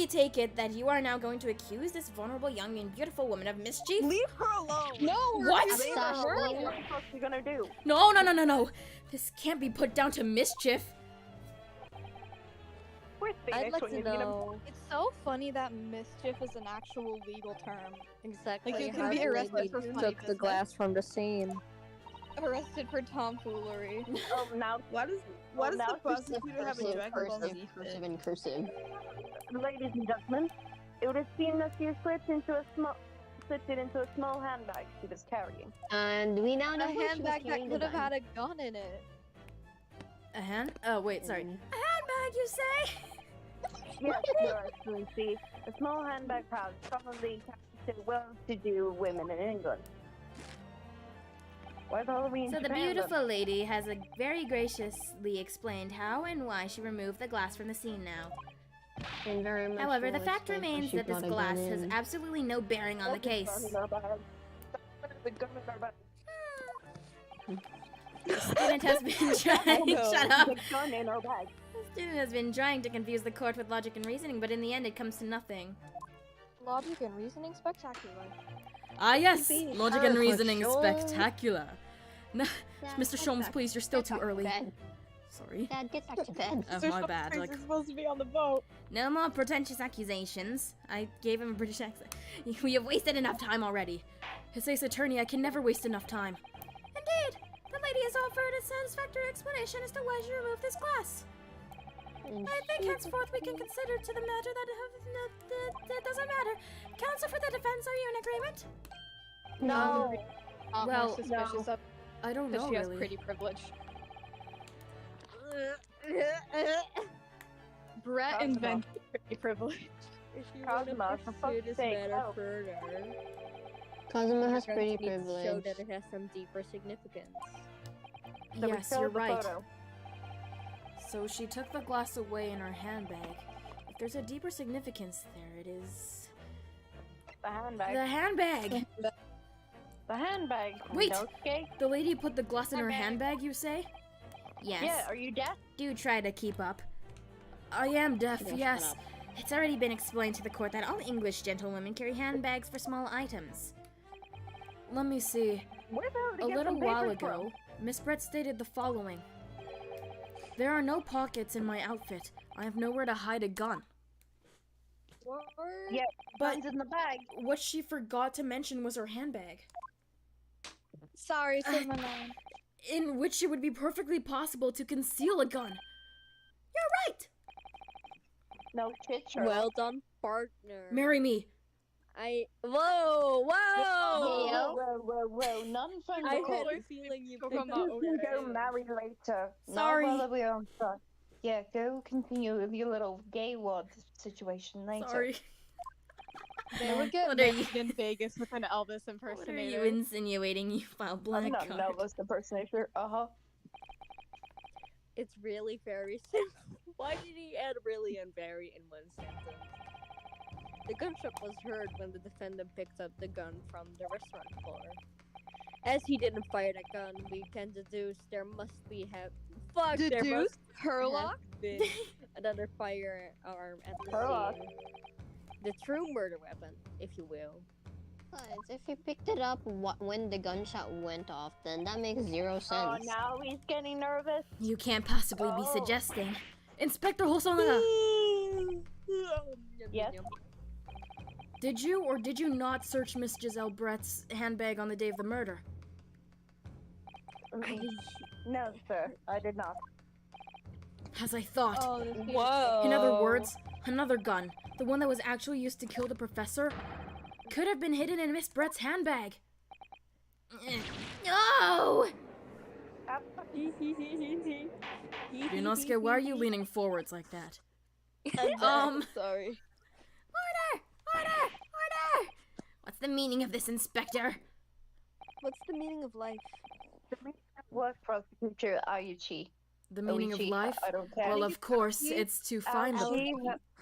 take it that you are now going to accuse this vulnerable, young, and beautiful woman of mischief? Leave her alone. No! What? Sasha. What the fuck you gonna do? No, no, no, no, no! This can't be put down to mischief! Where's I'd Phoenix like when to you need him? know It's so funny that mischief is an actual legal term. exactly Like, you can how be the arrested lady for funny took the business. glass from the scene. Arrested for tomfoolery. Oh, now, Why does now the cursive, prosecutor have a Cursive, Dragon Ball cursive, Z cursive, fit? and cursive. ladies and gentlemen, it would seem that she slipped it into a small handbag she was carrying. And we now know A who she was handbag that carrying the could have gun. had a gun in it. A hand? Oh, wait, sorry. Mm. A handbag, you say? Yes, Your Excellency. A small handbag pouch, probably carried to well-to-do women in England. Why the hell are we in So the Japan, then? beautiful lady has very graciously explained how and why she removed the glass from the scene now. And very much However, the will fact explain why remains she that this brought a gun glass has in. absolutely no bearing on the case. The student has been trying. Shut up. The gun in our bag. The student has been trying to confuse the court with logic and reasoning, but in the end, it comes to nothing. Logic and reasoning spectacular. Ah, yes, Be logic and her, reasoning is Sholmes. spectacular. No, Yeah, Mr. Sholmes, please, you're still too early. Bed. Sorry. Dad, get back to bed. Oh, my bad. Like, supposed to be on the boat. no more pretentious accusations. I gave him a British accent. We have wasted enough time already. His Ace Attorney, I can never waste enough time. Indeed! The lady has offered a satisfactory explanation as to why she removed this glass. I think henceforth we can consider to the matter that doesn't matter. Counsel for the defense, are you in agreement? No. Well, suspicious of I don't know she has really. pretty privilege. Brett Cosmo. invented pretty privilege. If you Cosmo, want for to fuck's pursue this sake, matter help. further, Cosmo has you're pretty going to need to show privilege. that it has some deeper significance. So we Yes, showed you're the right. photo. So she took the glass away in her handbag. If there's a deeper significance there, it is The handbag. the handbag. The handbag. Wait. Okay. The lady put the glass in her handbag, you say? Yes. Yeah, are you deaf? Do try to keep up. I am deaf, Shut yes. up. It's already been explained to the court that all English gentlewomen carry handbags for small items. Let me see. Where the hell did A you get little some while papers ago, Miss Brett stated the following. There are no pockets in my outfit. I have nowhere to hide a gun. Yeah, But Guns in the bag. what she forgot to mention was her handbag, Sorry, Sigma 9. in which it would be perfectly possible to conceal a gun. You're right! No shit, Sherlock. Well done, partner. Marry me. Whoa! Whoa. None from I the had court. a feeling you Go picked from up the You can go already. marry later. Sorry. Not while we're on stuff. Yeah, go continue with your little gay wad situation later. Sorry. They would get What are you- married in Vegas with an Elvis What are impersonator. you insinuating, you foul black I'm not card? an Elvis impersonator. It's really very simple. Why did he add really and very in one sentence? The gunshot was heard when the defendant picked up the gun from the restaurant floor. As he didn't fire the gun, we can deduce there must be there must Herlock? have been another firearm at the Herlock. scene. The true murder weapon, if you will. Besides, if you picked it up when the gunshot went off, then that makes zero Oh, sense. now he's getting nervous. You can't possibly be Oh. suggesting. Inspector Hosonaga, Yes? did you or did you not search Miss Giselle Brett's handbag on the day of the murder? No, sir, I did not. As I thought. Oh, this Whoa. In other words, another gun, the one that was actually used to kill the professor, could have been hidden in Miss Brett's handbag. No! Rinosuke, why are you leaning forwards like that? Sorry. Order! What's the meaning of this, Inspector? What's the meaning of life? What prosecutor Ayuchi? The meaning of Oichi, life? I don't care. Well, of course, it's to find the... Ouchie.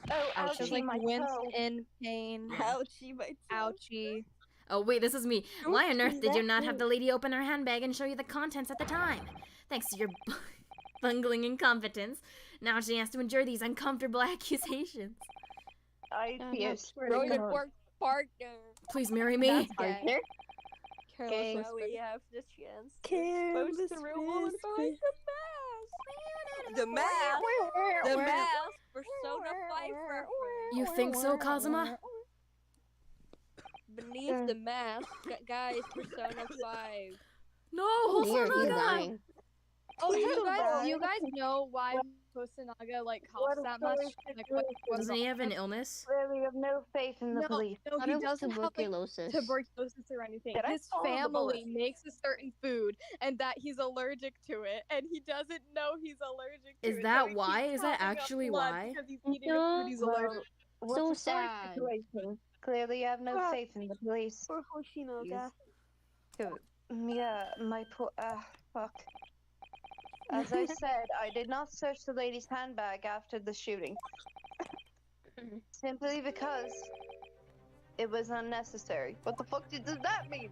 Oh, Ouchie. Just ouchie, like my wince toe. in pain. Ouchie, my toe. Ouchie. Oh, wait, this is me. Why on earth did you not have Exactly. the lady open her handbag and show you the contents at the time? Thanks to your bungling incompetence, now she has to endure these uncomfortable accusations. I swear Bro, to your God. work partner. Please marry me. That's Are gay. there? Careless Now now we have the chance to expose the real woman behind the mask. The mask. Persona 5 reference. You think so, Kazuma? Beneath the mask, guys, Persona 5. No, Weird, he's Hosonaga! dying. Oh, Right. you guys know why Hosonaga like coughs What that a much? story Like, what's Doesn't he wrong have an with him? illness? Really have no faith in the police. No, Thought he it was doesn't have like tuberculosis. tuberculosis or anything. Did I His follow the family bullet? makes a certain food, and that he's allergic to it, and he doesn't know he's allergic to Is it. that so he why? keeps Is that coughing up actually blood why? Because he's eating the food he's allergic. What's So the story sad. situation? Clearly, you have no faith in the police. Poor Hoshinoga. Yeah, my poor. Fuck. As I said, I did not search the lady's handbag after the shooting. Simply because it was unnecessary. What the fuck does that mean?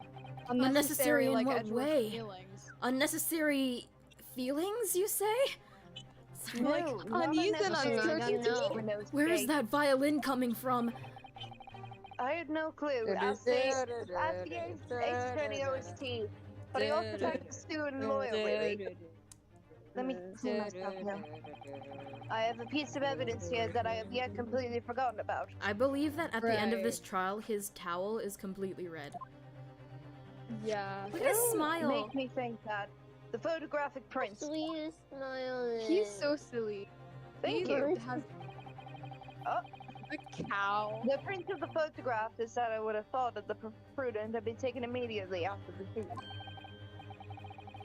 Unnecessary in like what Edward's way? feelings. Unnecessary feelings, you say? Like, not unease and unnecessary. uncertainty. No, no Where is space. that violin coming from? I had no clue. Ask the Ace Attorney OST. But I also tried to sue and lawyer, really. Let me see myself now. I have a piece of evidence here that I have yet completely forgotten about. I believe that at the end of this Right. trial, his towel is completely red. Yeah. Look at his smile. Make me think that the photographic print. Sweetest smile. He's so silly. Thank He you. has Oh. a cow. The print of the photograph is that I would have thought that the prudent had been taken immediately after the shooting.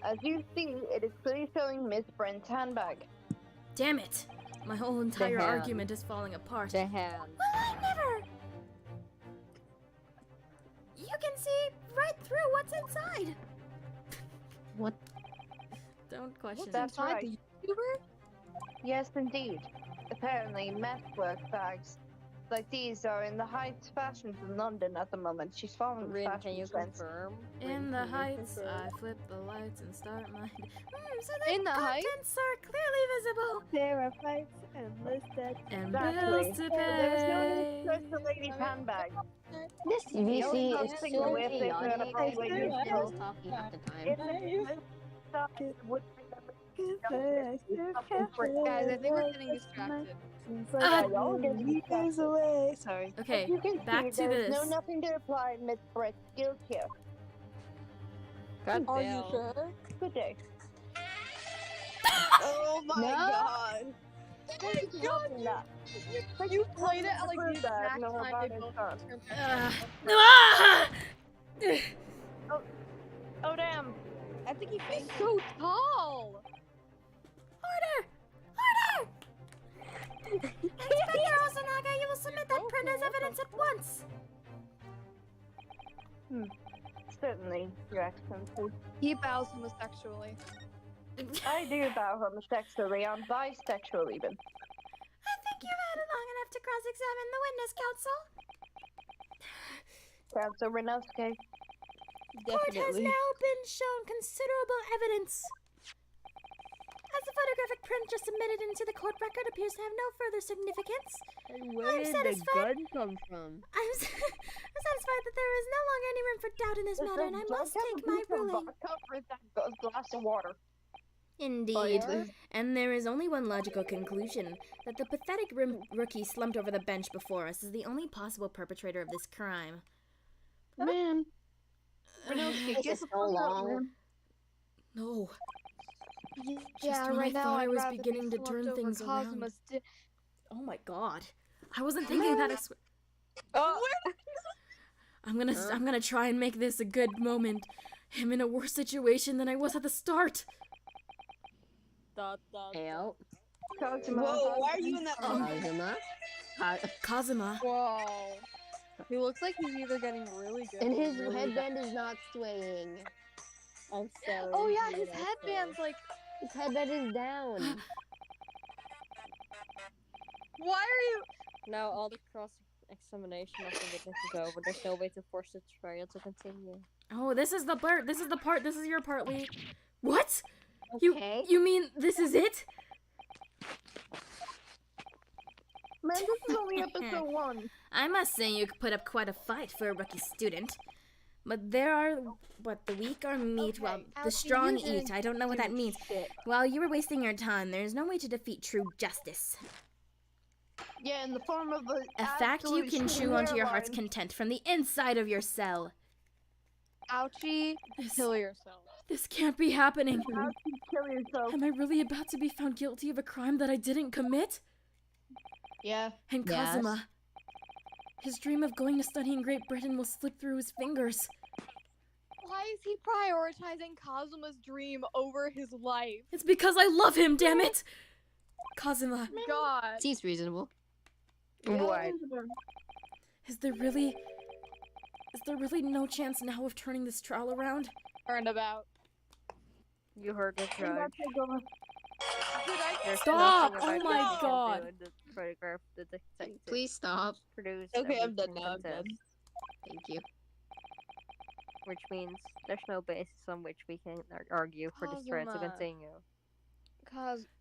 As you see, it is clearly showing Miss Brent's handbag. Damn it! My whole entire hand. argument is falling apart. The hand. Well, I never! You can see right through what's inside! What? Don't question That's Inside right. the YouTuber? Yes, indeed. Apparently, meth work bags like these are in the heights fashions in London at the moment. She's following the Rin, can fashion you trends. confirm? it. In Rin, the can you heights, confirm? I flip the lights and start my... so the In the heights? contents are clearly visible! There are fights and listed. And Exactly. bills to There was no need pay! to search the lady's handbag. This VC only is thing so with it, chaotic. they're I probably can't useful. stand talking half the time. If this stuff would Guys, I think we're getting distracted. Sorry. Okay, you can back see, to there's this. no nothing to apply Miss Brett's guilt here. God Are damn. you sure? Good day. Oh my No. god. You played it at like the Prove that, exact no, time about they it, both son. turned Ah! Oh damn. I think he He's faked so tall! Harder! Harder! Inspector Osanaga, you will submit that print as evidence at once! Certainly, Your Excellency. He bows homosexually. I do bow homosexually. I'm bisexual even. I think you've had it long enough to cross-examine the witness, counsel. Council Renowski. Court has now been shown considerable evidence. As the photographic print just submitted into the court record appears to have no further significance, Where I'm did satisfied. the gun come from? I'm satisfied that there is no longer any room for doubt in this matter, and I must take my ruling. A glass of water. Indeed. And there is only one logical conclusion, that the pathetic rookie slumped over the bench before us is the only possible perpetrator of this crime. Man. Renowski, This get is the so fuck out, long. man. No. Yeah, when I right now thought I I'd was rather be beginning to slumped turn over things around. Kazuma's Oh my god. I wasn't thinking that. I'm gonna try and make this a good moment. I'm in a worse situation than I was at the start. Out. Kazuma. Whoa, why are you in that Kazuma. Kazuma. Whoa. He looks like he's either getting really good And or his really headband is not swaying. I'm sorry. Oh yeah, dude, his I'm headband's like. His headband is down. Why are you? Now all the cross-examination of the witness is over. There's no way to force the trial to continue. Oh, this is the part. This is your part, Lee. What? Okay. You mean this is it? Man, this is only episode 1. I must say you put up quite a fight for a rookie student. But there are, the weak are meat while the Alfie, strong you didn't eat. I don't know what that means. Shit. While you were wasting your time, there is no way to defeat true justice. Yeah, in the form of A fact you can chew onto your heart's content from the inside of your cell. Ouchie, kill yourself. This can't be happening. How to kill yourself. Am I really about to be found guilty of a crime that I didn't commit? Yeah. And Yes. Kazuma, his dream of going to study in Great Britain will slip through his fingers. Why is he prioritizing Kazuma's dream over his life? It's because I love him, damn it! Kazuma, God. Seems reasonable. What? is there really no chance now of turning this trial around? Turnabout. You heard the judge. Did I There's Stop! nothing Oh about my you can do God. in the photograph the detective Please stop. produced Okay, I'm and done we now. can I'm done. contest, Thank you. which means there's no basis on which we can argue for this trial to Kazuma. continue.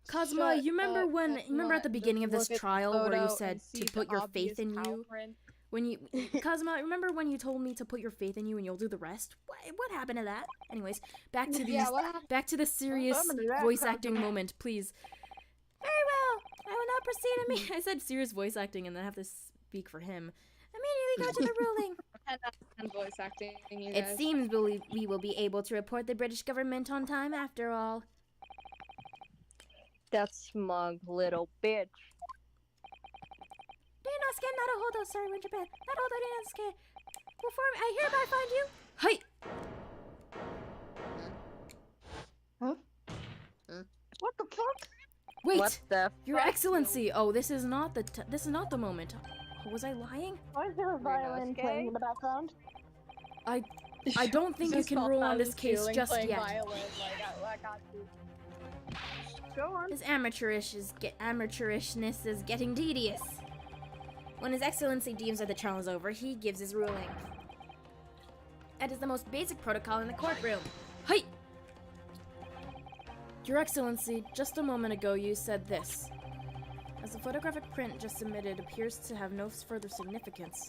Kazuma, you remember Shut when? up, Remember at the Kazuma, beginning of and this look at the trial where you photo said and see to the put your faith obvious in cow you? print? When you, Kazuma, remember when you told me to put your faith in you and you'll do the rest? What happened to that? Anyways, back to these, Yeah, what happened? back to the serious voice acting moment, please. Very well. I will now proceed. I said serious voice acting and then have to speak for him. Immediately go to the ruling. And voice acting, you It guys. seems we will be able to report the British government on time after all. That smug little bitch. Ryunosuke Naruhodo, sir, in Japan. Naruhodo Ryunosuke. Before I hereby find you. Hi. What the fuck? Wait, What the Your fuck? Excellency. Oh, this is not the moment. Was I lying? Why is there a violin playing in the background? I don't think you can rule on this case just yet. Go on. His amateurishness is getting tedious. When His Excellency deems that the trial is over, he gives his ruling. That is the most basic protocol in the courtroom. Hi! Your Excellency, just a moment ago you said this. As the photographic print just submitted appears to have no further significance,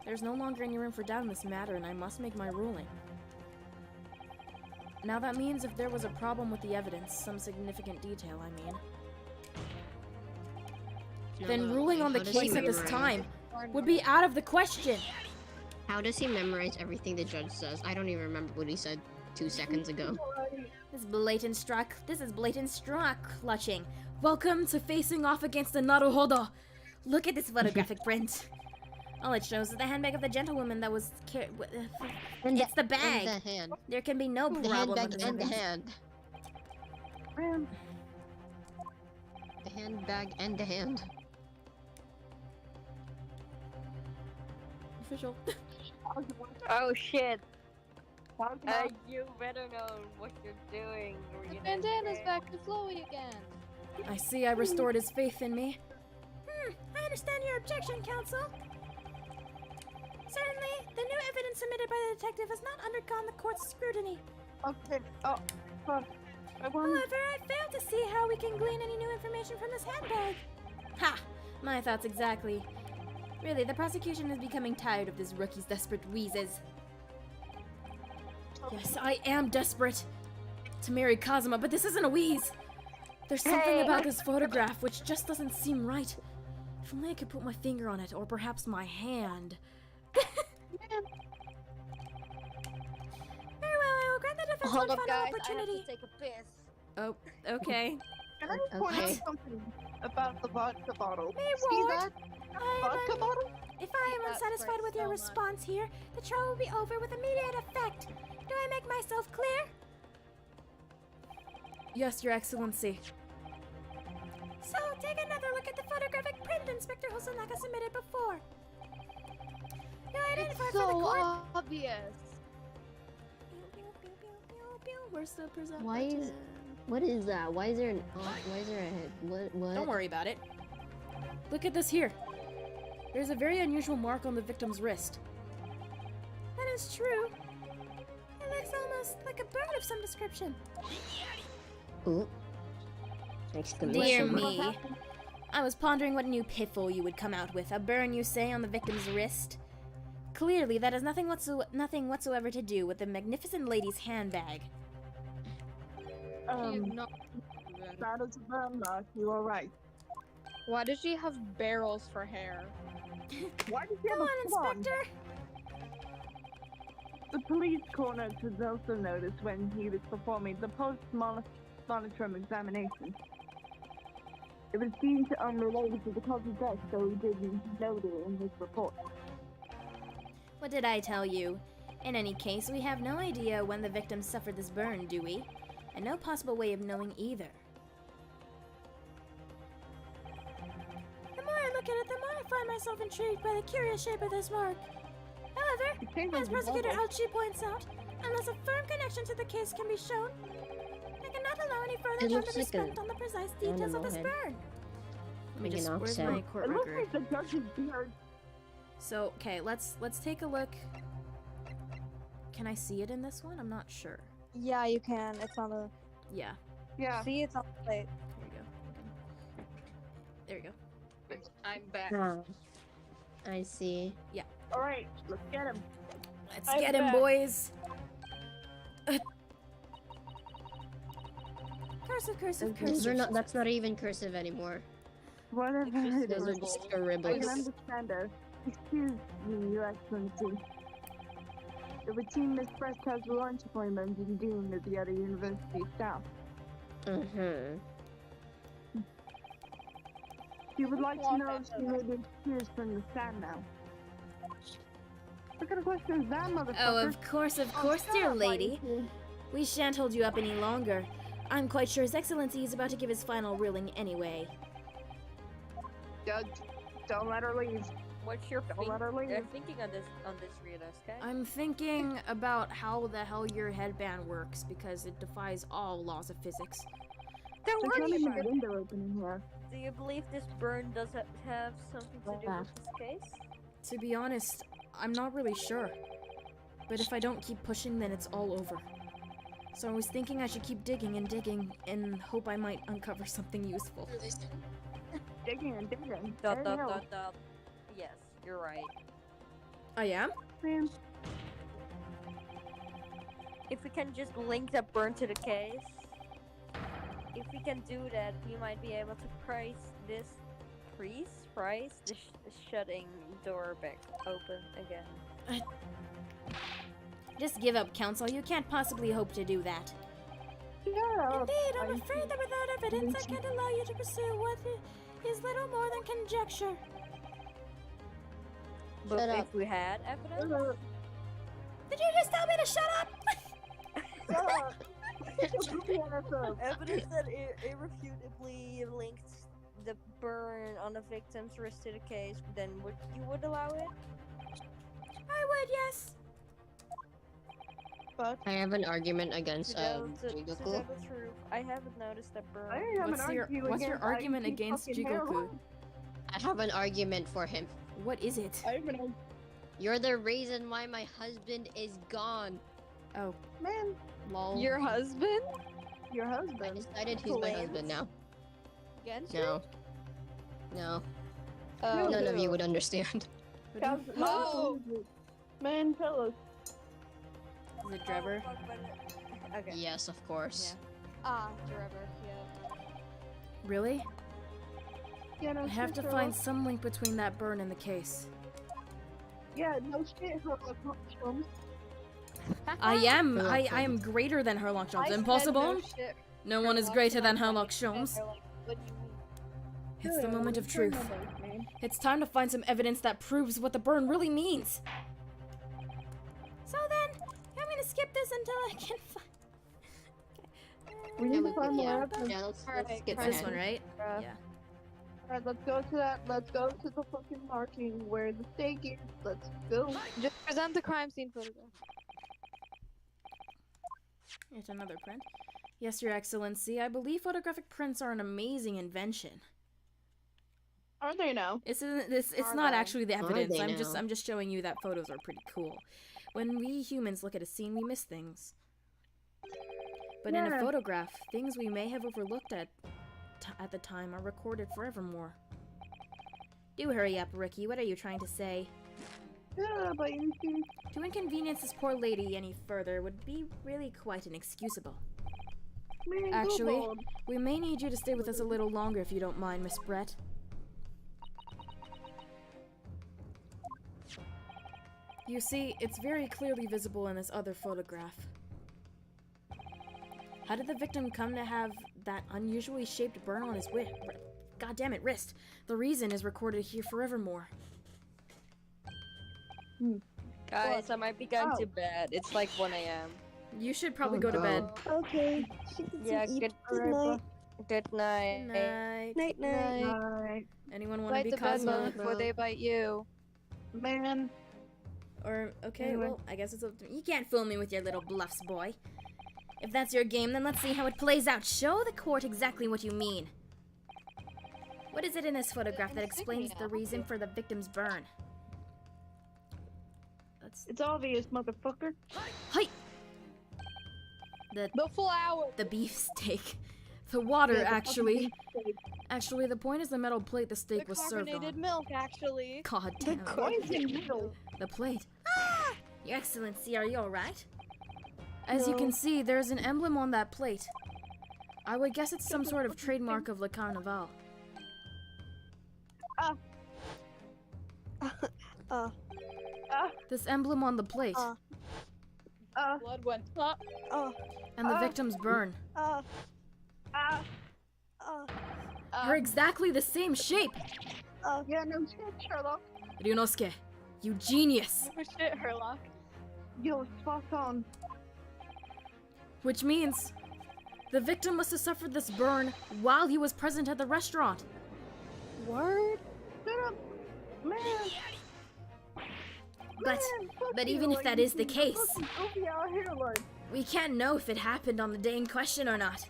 there's no longer any room for doubt in this matter and I must make my ruling. Now that means if there was a problem with the evidence, some significant detail, I mean, then ruling on the case at this time would be out of the question. How does he memorize everything the judge says? I don't even remember what he said 2 seconds ago. This is blatant straw clutching. Welcome to facing off against the Naruhodo. Look at this photographic print. All it shows is the handbag of the gentlewoman that was it's the bag. And the hand. There can be no The problem handbag with this and the evidence. hand. The handbag and the hand. Official. Oh shit. Kazuma, You better know what you're doing. The bandana's back to flowy again. I see I restored his faith in me. I understand your objection, counsel. Certainly, the new evidence submitted by the detective has not undergone the court's scrutiny. okay. Oh, fuck. I want However, I fail to see how we can glean any new information from this handbag. Ha! My thoughts exactly. Really, the prosecution is becoming tired of this rookie's desperate wheezes. Yes, I am desperate to marry Kazuma, but this isn't a wheeze. There's something about this photograph which just doesn't seem right. If only I could put my finger on it, or perhaps my hand. Very well, I will grant the defense Hold one up, final guys. I have opportunity. to take a piss. Oh, okay. Can I point out Okay. something about the vodka bottle? Hey, See Ward. that vodka bottle? If I am that unsatisfied price with your so much. response here, the trial will be over with immediate effect. Do I make myself clear? Yes, Your Excellency. So, take another look at the photographic print Inspector Hosanaka submitted before. You identified for the So court. obvious. Pew, pew, pew, pew, pew, pew. Where's the present Why is- button? What is that? Why is there a head? What? Don't worry about it. Look at this here. There's a very unusual mark on the victim's wrist. That is true. It looks almost like a burn of some description. Ooh. Exclamation Dear mark. me. I was pondering what new pitfall you would come out with. A burn, you say, on the victim's wrist? Clearly, that has nothing whatsoever to do with the magnificent lady's handbag. No. That is a burn mark. You are right. Why does she have barrels for hair? Why did you Come have on, a swan? Inspector. The police coroner was also noticed when he was performing the post-mortem examination. It was deemed unrelated to the cause of death, so he didn't note it in his report. What did I tell you? In any case, we have no idea when the victim suffered this burn, do we? And no possible way of knowing either. The more I look at it, the more I find myself intrigued by the curious shape of this mark. However, as Prosecutor Alchi points out, unless a firm connection to the case can be shown, I cannot allow any further It time looks to be like spent a on the precise details of this mohawk. burn. Let me Like just, an where's oxen. my court It looks record? like the judge's beard. So, okay, let's take a look. Can I see it in this one? I'm not sure. Yeah, you can. It's on the. Yeah, Yeah. See, it's on the plate. there you go. There you go. I'm back. Ah. I see. Alright, let's get him. Let's I'm get him, back. boys. Cursive. Those are not. That's not even cursive anymore. Whatever it Those are is. just I scribbles. can understand her. Excuse me, Your Excellency. The routine Miss Fresh has a lunch appointment in June at the other university staff. Mm-hmm. She would like to know if she may be excused from the stand now. What kind of question is that, motherfucker? Oh, of course, shut dear up, lady. Mikey. We shan't hold you up any longer. I'm quite sure His Excellency is about to give his final ruling anyway. Don't let her leave. What's your Don't let her leave. thinking on this Rita, okay? I'm thinking about how the hell your headband works because it defies all laws of physics. Don't There's not worry. even a window open in here. Do you believe this burn does have something to do with this case? To be honest, I'm not really sure. But if I don't keep pushing, then it's all over. So I was thinking I should keep digging and hope I might uncover something useful. Digging and digging. Dot Hey, dot no. dot dot. Yes, you're right. I am? Man, If we can just link that burn to the case, if we can do that, we might be able to price the shutting door back open again. Just give up, Council. You can't possibly hope to do that. yeah. Indeed, I'm I afraid that without evidence, I can't allow you to pursue what is little more than conjecture. But Shut if up. we had evidence, Did you just tell me to shut up? evidence that irrefutably linked the burn on the victim's wrist to the case, then you would allow it? I would, yes. But I have an argument against To tell Jigoku. the truth, I haven't noticed that burn. I didn't have What's an your argument what's your against argument IT against fucking Jigoku? heroin. I have an argument for him. What is it? I have an You're the reason why my husband is gone. Oh, man. lol. Your husband? Your I husband. decided he's my husband now. Against No. No. Oh. None of you would understand. Oh. Man, tell us. Is it Trevor? Okay. Yes, of course. Ah, Trevor, yeah. Really? Yeah, no I have shit, to Sherlock. find some link between that burn and the case. Yeah, no shit, Sherlock Holmes. I am. Sherlock I am greater than Herlock Sholmes. I said Impossible? no shit. No one is Herlock greater than Sholmes. Herlock Sholmes. What do you mean? It's the moment of Turn truth. my base, man. It's time to find some evidence that proves what the burn really means. So then, I'm gonna skip this until I can find. We Yeah, need to find more evidence. yeah, let's Alright, skip It's Alright. this one, right? Uh, Yeah. Alright, let's go to that. Let's go to the fucking marking where the stake is. Let's go. Just present the crime scene photograph. Here's another print. Yes, Your Excellency. I believe photographic prints are an amazing invention. Are they now? It's Are not they? actually the Are evidence. they I'm now? just showing you that photos are pretty cool. When we humans look at a scene, we miss things. But in a Yeah. photograph, things we may have overlooked at the time are recorded forevermore. Do hurry up, Ricky. What are you trying to say? Yeah, but you see. To inconvenience this poor lady any further would be really quite inexcusable. Man, go Actually, bald. we may need you to stay with us a little longer if you don't mind, Miss Brett. You see, it's very clearly visible in this other photograph. How did the victim come to have that unusually shaped burn on his wrist? The reason is recorded here forevermore. Guys, I might be going Oh. to bed. It's like 1 a.m. You should probably Oh, go to God. bed. Okay. Yeah, good night. Good night. Good night. Night night. Alright. Anyone want to Bite be the bed Cosmo? bug before they bite you. Man. Or, okay, Anyway. well, I guess it's up to me. You can't fool me with your little bluffs, boy. If that's your game, then let's see how it plays out. Show the court exactly what you mean. What is it in this photograph that explains the reason for the victim's burn? That's... It's obvious, motherfucker. Hi! The flower. The beefsteak. The water, Yeah, the actually. fucking beefsteak. Actually, the point is the metal plate the steak The was served carbonated on. milk, actually. God damn. The plate. Your Excellency, are you alright? As you can see, there's an emblem on that plate. I would guess it's some sort of trademark of Le Carnaval. This emblem on the plate. Blood went up. And the victim's burn. Are exactly the same shape! Yeah, no shit, Sherlock. Ryunosuke, you genius! Oh shit, Herlock. You're spot on. Which means the victim must have suffered this burn while he was present at the restaurant. Word? Shut up, man. But even if that is the case, Lord. we can't know if it happened on the day in question or not.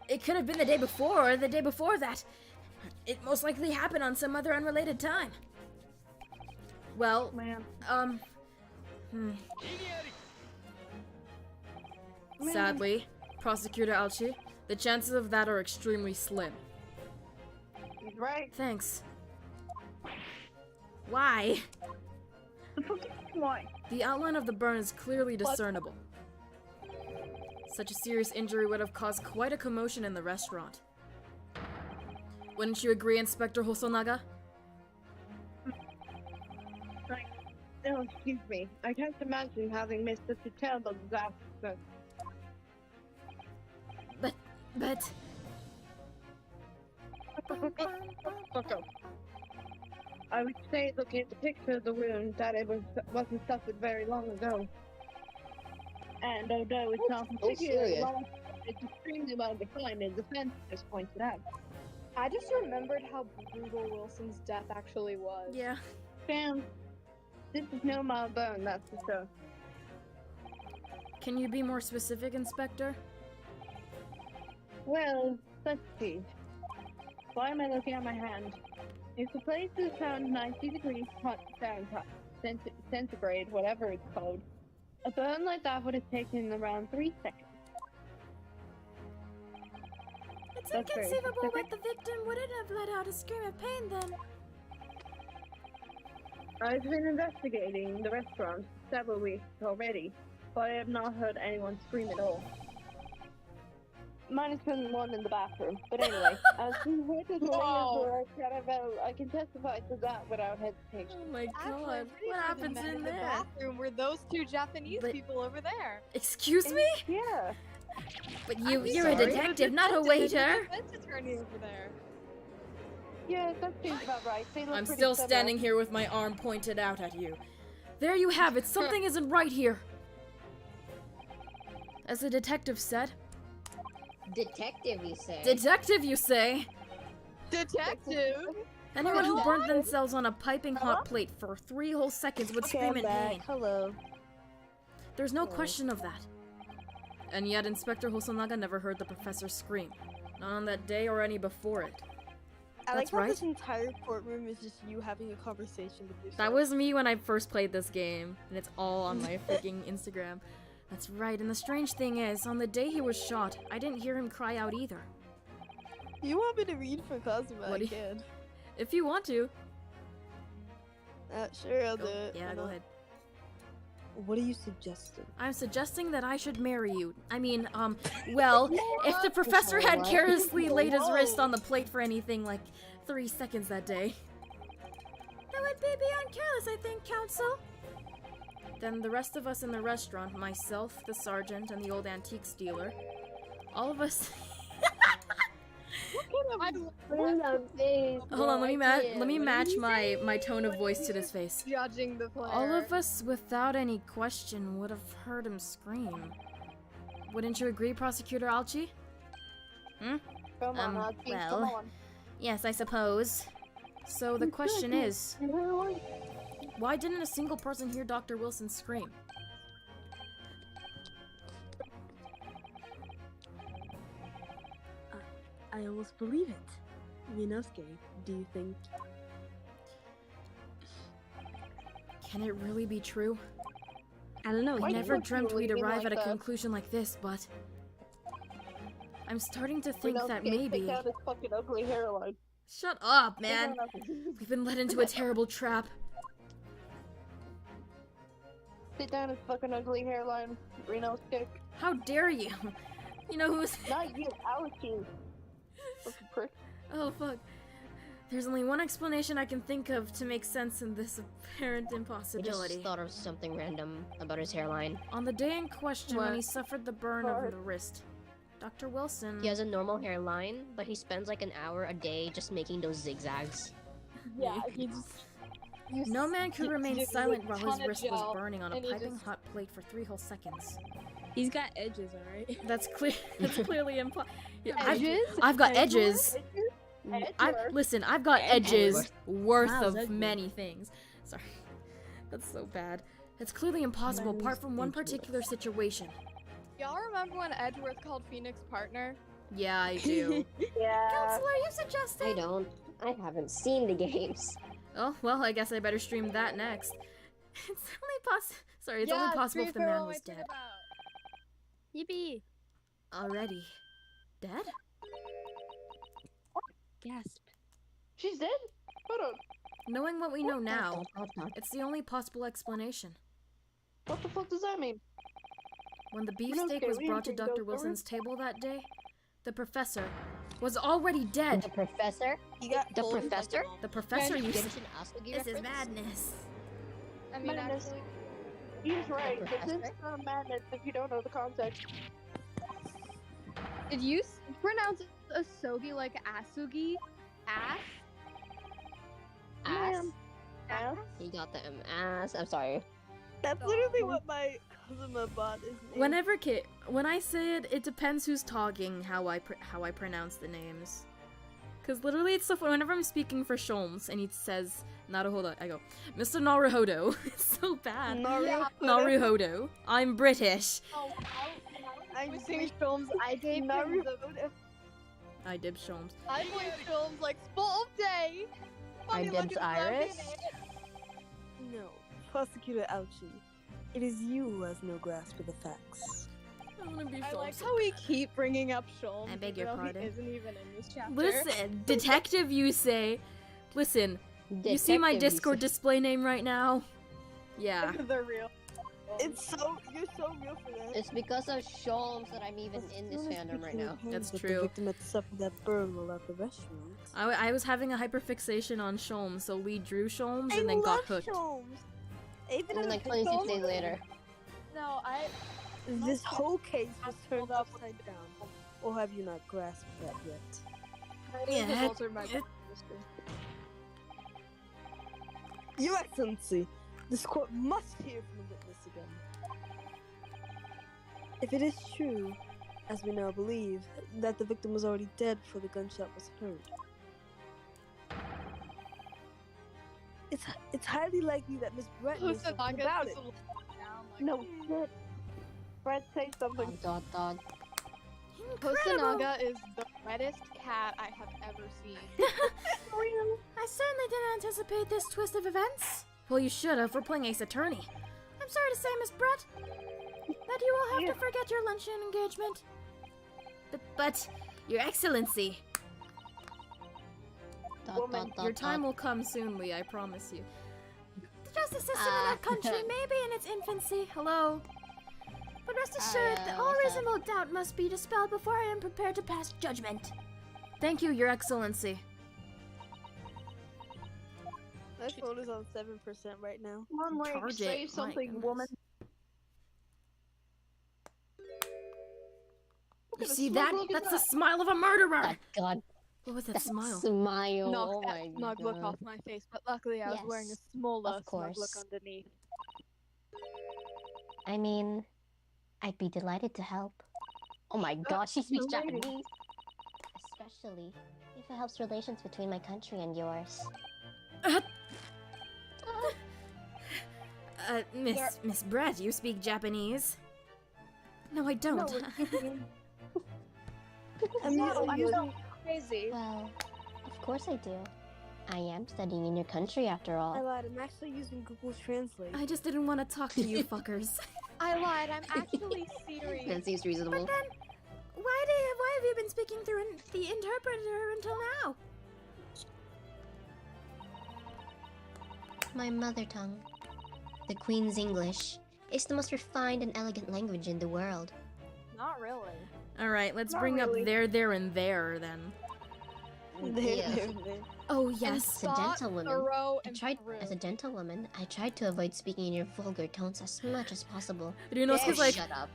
It could have been the day before or the day before that. It most likely happened on some other unrelated time. Well, Man. Sadly, Prosecutor Alchi, the chances of that are extremely slim. He's right. Thanks. Why? Why? The outline of the burn is clearly discernible. Such a serious injury would have caused quite a commotion in the restaurant. Wouldn't you agree, Inspector Hosonaga? Oh, excuse me. I can't imagine having missed such a terrible disaster. But... Okay. I would say, looking at the picture of the wound, that it wasn't suffered very long ago. And although it's not particularly long, it's extremely well defined, and defense just pointed out. I just remembered how brutal Wilson's death actually was. yeah. Sam, this is no mild burn, that's for sure. Can you be more specific, Inspector? Well, let's see. Why am I looking at my hand? If the place is around 90 degrees Fahrenheit, centigrade, whatever it's called, a burn like that would have taken around 3 seconds. It's That's very inconceivable specific. that the victim wouldn't have let out a scream of pain then. I've been investigating the restaurant for several weeks already, but I have not heard anyone scream at all. Minus one in the bathroom, but anyway, as we heard the Whoa. I can testify to that without hesitation. Oh my Actually, god, I'm pretty what sure the happens men in the there? bathroom were those two Japanese But- people over there. Excuse me? Yeah. But I'm you're a sorry, detective, the not a detective, waiter. the defense attorney over there. Yeah, that seems about right. They look I'm pretty still similar. standing here with my arm pointed out at you. There you have it, something isn't right here. As the detective said. Detective, you say? Detective, you say? Detective? Anyone who burnt themselves on a piping hot plate for 3 whole seconds would scream in pain. Hello. There's no question of that. And yet Inspector Hosonaga never heard the professor scream. Not on that day or any before it. I like That's how right. this entire courtroom is just you having a conversation with yourself. That was me when I first played this game, and it's all on my freaking Instagram. That's right, and the strange thing is, on the day he was shot, I didn't hear him cry out either. You want me to read for Kazuma What do you- again? If you want to. Sure, I'll do it. Yeah, Why go not? ahead. What are you suggesting? I'm suggesting that I should marry you. I mean, well, if the professor had carelessly laid his wrist on the plate for anything like 3 seconds that day. That would be beyond careless, I think, counsel. Then the rest of us in the restaurant, myself, the sergeant, and the old antiques dealer, all of us... Hold on, let me match my tone of voice to this face. Judging the player. All of us, without any question, would have heard him scream. Wouldn't you agree, Prosecutor Alchi? Come on, Archie, well- come on. Yes, I suppose. So the question is, why didn't a single person hear Dr. Wilson scream? I almost believe it. Ryunosuke, do you think? Can it really be true? I don't know. I Why never would you dreamt we'd believe arrive like at a that? conclusion like this, but... I'm starting to think that Take maybe... out his fucking ugly hairline. Shut up, man! We've been led into a terrible trap. Sit down his fucking ugly hairline, Reno stick. How dare you? You know who's... Not you, Alex. Fucking prick. Oh, fuck. There's only one explanation I can think of to make sense in this apparent I impossibility. just thought of something random about his hairline. On the day in question when What? he suffered the burn of the wrist, Dr. Wilson... He has a normal hairline, but he spends like an hour a day just making those zigzags. Yeah, he just. No man could remain just silent a while ton his of wrist was gel, burning on a and he piping just- hot plate for 3 whole seconds. He's got edges, alright? That's clear. That's clearly impossible. Edges? I've got edges. Edgeworth. Listen, I've got And edges worth Wow, of that's good. many things. Sorry, that's so bad. It's clearly impossible apart from one particular situation. Y'all remember when Edgeworth called Phoenix partner? Yeah, I do. Yeah. Counselor, you suggested? I don't. I haven't seen the games. Oh well, I guess I better stream that next. It's only possible if the man was dead. Yippee! Already dead? Gasp. She's dead? Hold on. Knowing what we know now, Dot, dot, dot. it's the only possible explanation. What the fuck does that mean? When the know, beefsteak was Carrie, brought to you think Dr. those Wilson's table that day, the professor was already The dead. professor? You got The pulled from professor? The professor Give used us an Asugi This is reference? madness. I mean, Madness. actually, He's right. This is professor? not madness if you don't know the context. did you pronounce Asogi like Asugi? Ash? Ass? Ass? He got the ass. I'm sorry. That's literally what my Kazuma bot is named. Whenever when I say it, it depends who's talking how I pronounce the names. Cause literally it's so funny whenever I'm speaking for Sholmes and he says Naruhodo, I go, Mr. Naruhodo. It's so bad. Naruhodo. I'm British. I'm saying films. I gave him the. I dib Sholmes. I played films like Sport Day. I dibs Iris. No, Prosecutor Ouchie. It is you who has no grasp of the facts. I wanna be I Sholmes. like how we keep bringing up Sholmes. I beg your even though pardon? He isn't even in this chapter. Listen, detective, you say. Listen, you see my Detective, Discord display name right now? Yeah. They're real. It's so you're so real for that. It's because of Sholmes that I'm even in this fandom right now. That's That true. The victim had suffered that burn while at the restaurant. I was having a hyperfixation on Sholmes, so we drew Sholmes I and then got love hooked. Sholmes. Even And then in like the 26 Sholmes- days later. No, I. This whole case was turned upside down. Or have you not grasped that yet? Yeah, Those are my it- Your Excellency, this court must hear from the witness again. If it is true, as we now believe, that the victim was already dead before the gunshot was heard, it's highly likely that Miss Brett knew something about it. No shit. Brett, say something. Dot, dot. Hosanaga is the wettest cat I have ever seen. I certainly didn't anticipate this twist of events. Well, you should have. We're playing Ace Attorney. I'm sorry to say, Miss Brett, that you will have to forget your luncheon engagement. But, Your Excellency, Dot, dot, dot, your time dot. will come soon, Lee, I promise you. The justice system in that country may be in its infancy. Hello? But rest assured that all what's up? reasonable doubt must be dispelled before I am prepared to pass judgment. Thank you, Your Excellency. My phone is on 7% right now. Come on, like, Charge say it. something, My woman. You see that? That's the smile of a murderer! Oh, God, What was that that smile? smile. Knock Oh that my smug look God. off my face, but luckily I was wearing a Yes, smaller of smug look course. underneath. I mean, I'd be delighted to help. Oh my God, she speaks delighted. Japanese. Especially if it helps relations between my country and yours. Miss Brett, you speak Japanese? No, I don't. I'm so Crazy. Well, of course I do. I am studying in your country after I all. lied, I'm actually using Google Translate. I just didn't want to talk to you fuckers. I lied, I'm actually serious. That seems reasonable. Why have you you been speaking through the interpreter until now? My mother tongue, the Queen's English, is the most refined and elegant language in the world. Not really. Alright, let's Not bring really. up there, and there then. Yeah. Oh, yes. As a gentlewoman, thorough, I and tried, through. as a gentlewoman, I tried to avoid speaking in your vulgar tones as much as possible. Ryunosuke's like, Shut up.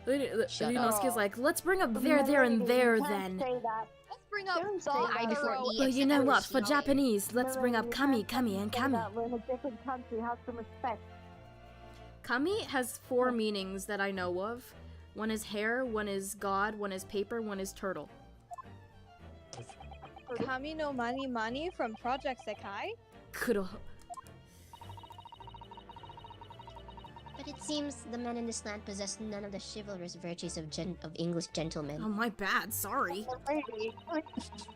Shut Ryunosuke's up. like, let's bring up there, and there You can't then. say that. Let's bring up Don't say thorough. that. I before E. Well, you know what? except For for Japanese, let's bring up kami, You kami, and say kami. that. We're in a different country. Have some respect. Kami has 4 meanings that I know of. One is hair, one is god, one is paper, one is turtle. Kami no Mani Mani from Project Sekai? Kuro. But it seems the men in this land possess none of the chivalrous virtues of English gentlemen. Oh, my bad. Sorry.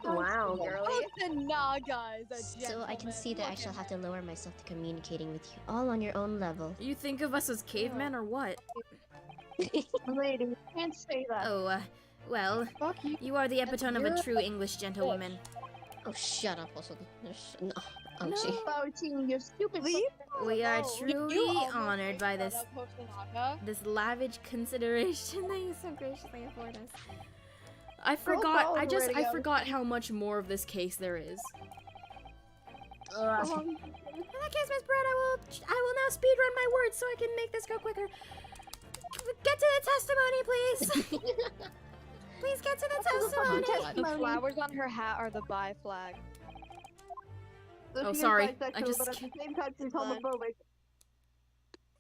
Wow, girlie. Oh, the Naga is a So I can gentleman. see that I Look shall at have to lower myself to communicating with you all on your own level. You think of us as cavemen or what? Lady, you can't say that. Oh, well, Fuck you. you are the epitome of a true English gentlewoman. Oh, shut up, also. No. Oh, gee. Fauci, you're stupid. Leave We are alone. truly You almost honored by shut this up, Hosonaga. this lavish consideration that you so graciously afford us. I forgot. I forgot how much more of this case there is. In that case, Miss Brett, I will now speed run my words so I can make this go quicker. Get to the testimony, please. Please get to the testimony. The flowers on her hat are the bi flag. Oh, sorry. I just- But at the same time, she's homophobic.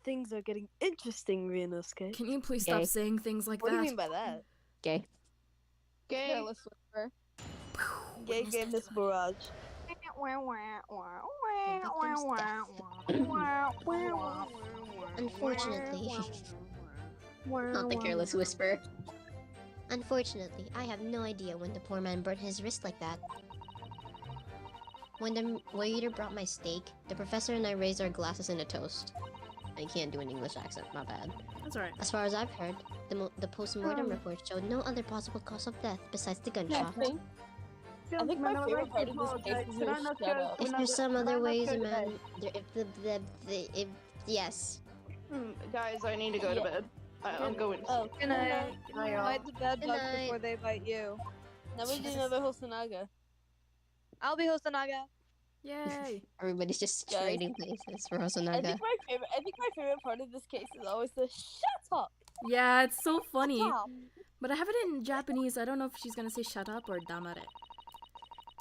Things are getting interesting, Ryunosuke. Can you please stop Gay. saying things like What do that? you mean by that? Gay. Gay. Careless whisper. Gay gave Miss Barrage. Unfortunately. Not the careless whisper. Unfortunately, I have no idea when the poor man burnt his wrist like that. When the waiter brought my steak, the professor and I raised our glasses in a toast. I can't do an English accent, my bad. That's alright. As far as I've heard, the post-mortem report showed no other possible cause of death besides the gunshot. I think my favorite part of this case is your shut up. If there's some other ways, a man, if yes. Guys, I need to go to bed. I'm going. Oh, Good night. Bye, y'all. Bite the bed Good bugs night. before they bite you. now we do another Hosonaga. I'll be Hosonaga. Yay. Everybody's just Guys. trading places for I Hosonaga. think my favorite part of this case is always the shut up. Yeah, it's so funny. Stop. But I have it in Japanese. I don't know if she's gonna say shut up or damare.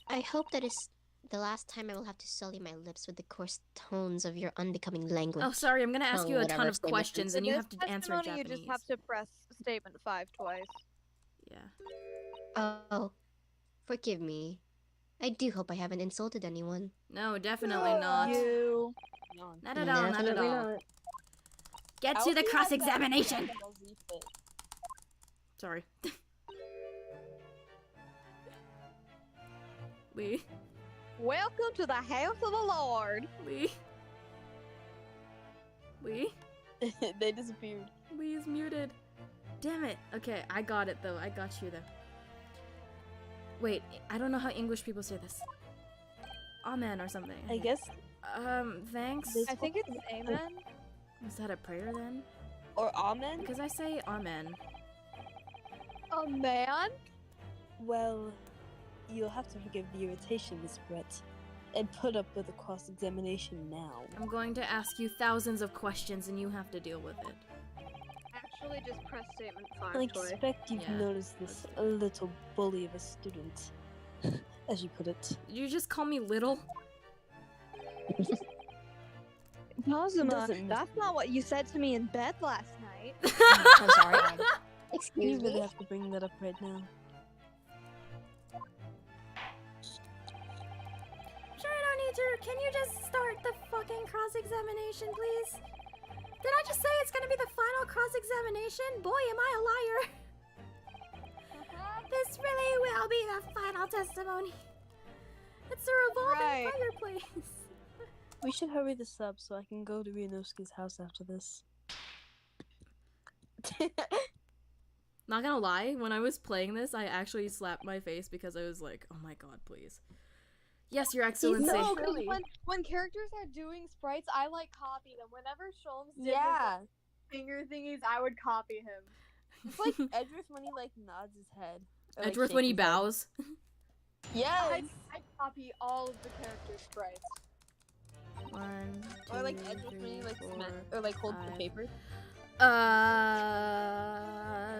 I hope that is the last time I will have to sully my lips with the coarse tones of your unbecoming language. Oh, sorry. I'm gonna ask Oh, you a whatever, ton of statement. questions, and you have to answer in testimony, Japanese. you just have to press statement 5 twice. Yeah. Oh, forgive me. I do hope I haven't insulted anyone. No, definitely not. You. Not at all. Not at Definitely all. not. Get to the cross-examination. Sorry. Lee. Welcome to the house of the Lord. Lee. Lee. They disappeared. Lee is muted. Damn it. Okay, I got it though. I got you though. Wait, I don't know how English people say this. Amen or something. I guess Thanks. This- I think it's amen. Is that a prayer then? Or amen? Because I say amen. A man? well, you'll have to forgive the irritation, Miss Brett, and put up with the cross-examination now. I'm going to ask you thousands of questions and you have to deal with it. Actually, just press statement 5 I twice. expect you've Yeah. noticed this little bully of a student, as you put it. Did you just call me little? Kazuma, Doesn't that's not what you said to me in bed last night. I'm sorry. You Excuse really me. have to bring that up right now. Sure, I don't need to. Can you just start the fucking cross-examination, please? Did I just say it's gonna be the final cross-examination? Boy, am I a liar. This really will be the final testimony. It's a revolving Right. fireplace. We should hurry this up so I can go to Ryunosuke's house after this. Not gonna lie, when I was playing this, I actually slapped my face because I was like, oh my god, please. Yes, Your Excellency. No, 'cause when characters are doing sprites, I like copy them. Whenever Sholmes did his Yeah. finger thingies, I would copy him. It's like Edgeworth when he like nods his head. Or, like, Edgeworth shakes when he his head. bows. Yes. I copy all of the character sprites. 1, 2, Or like Edgeworth when he 3, like 4, or like holds the 5. paper.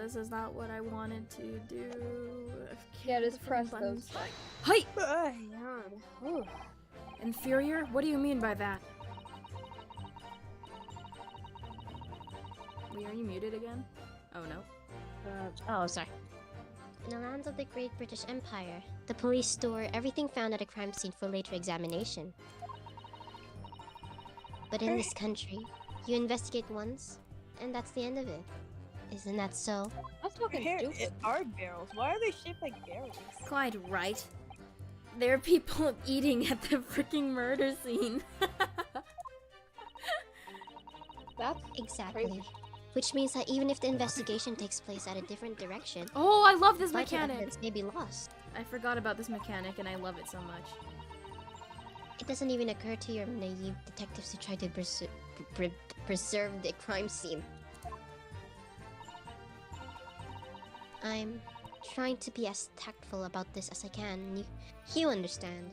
This is not what I wanted to do. Yeah, just The press buttons. those. Hey! Ooh. Inferior? What do you mean by that? Wait, are you muted again? Oh no. Oh, sorry. In the lands of the Great British Empire, the police store everything found at a crime scene for later examination. But in this country, you investigate once, and that's the end of it. Isn't that so? That's fucking stupid. It are barrels. Why are they shaped like barrels? Quite right. There are people eating at the freaking murder scene. That's Exactly. Crazy. Which means that even if the investigation takes place at a different direction, Oh, I love this vital mechanic! evidence may be lost. I forgot about this mechanic and I love it so much. It doesn't even occur to your naive detectives to try to preserve the crime scene. I'm trying to be as tactful about this as I can. You understand.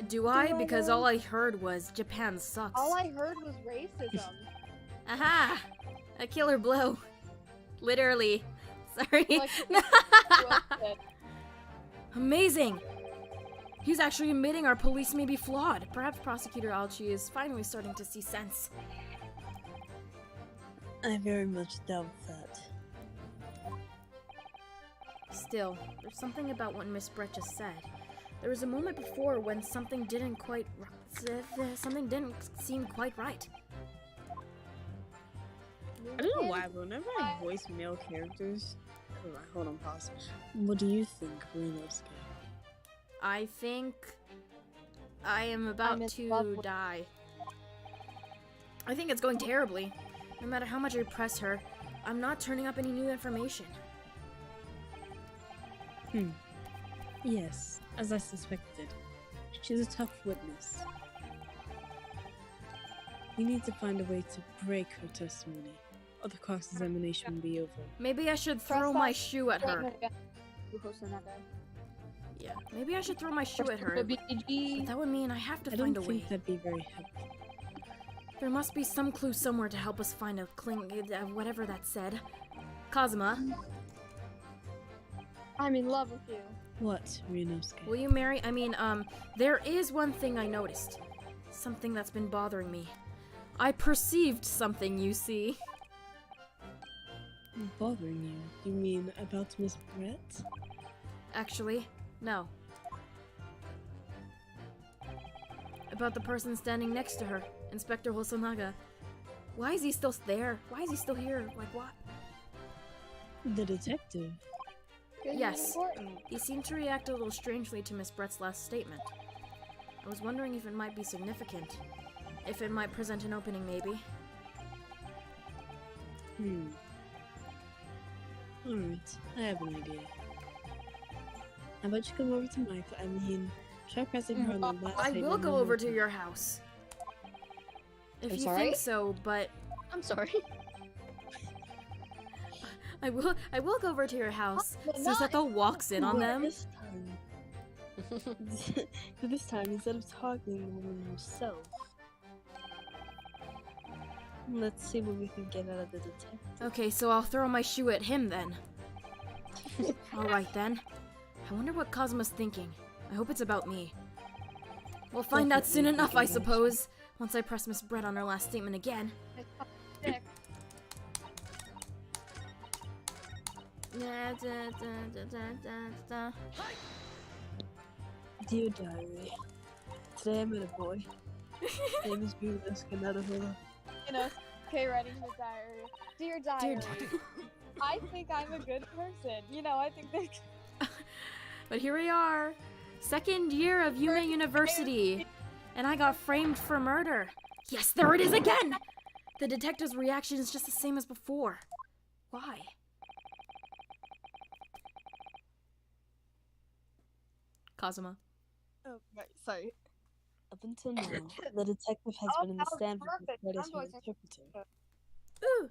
Do I? Because all I heard was Japan sucks. all I heard was racism. Aha! A killer blow. Literally. Sorry. Like, Amazing! He's actually admitting our police may be flawed. Perhaps Prosecutor Alchi is finally starting to see sense. I very much doubt that. Still, there's something about what Miss Brett just said. There was a moment before when something didn't seem quite right. I don't know why, but whenever I voice male characters, hold on, pause. What do you think, Renosuke? I think I am about in to love with- die. I think it's going terribly. No matter how much I press her, I'm not turning up any new information. Yes, as I suspected. She's a tough witness. We need to find a way to break her testimony, or the cross-examination will be over. Maybe I should Press throw my that shoe at her. button. Yeah, maybe I should throw my shoe at her. But that would mean I have to I find don't a think way. that'd be very helpful. There must be some clue somewhere to help us find a whatever that said. Kazuma, I'm in love with you. What, Renosuke? will you marry? There is one thing I noticed. Something that's been bothering me. I perceived something, you see. Bothering you? You mean about Miss Brett? Actually, no. About the person standing next to her, Inspector Hosonaga. Why is he still there? Why is he still here? Like what? The detective? Yes. Important. He seemed to react a little strangely to Miss Brett's last statement. I was wondering if it might be significant. If it might present an opening, maybe. Alright, I have an idea. How about you come over to my try pressing her on the last I will statement go one over more to time. your house. If I'm you sorry? think so, but I'm sorry. I will go over to your house. But Susato walks in on them. This time. This time, instead of talking to the woman herself, let's see what we can get out of the detective. Okay, so I'll throw my shoe at him then. Alright then. I wonder what Kazuma's thinking. I hope it's about me. We'll find out soon Definitely enough, I thinking about suppose. Once I press Miss Brett on her last statement again. Dear Diary, today I met a boy. His name is Renosuke Naruhodo. You know, okay, writing his diary. Dear diary, Dude. I think I'm a good person. You know, I think that. But here we are. Second year of Yume University. And I got framed for murder. Yes, there it is again! The detective's reaction is just the same as before. Why? Kazuma. Oh, right. Sorry. Up until now, the detective has been in the that was stand with the perfect. credits I'm from the voicing- interpreter. Ooh.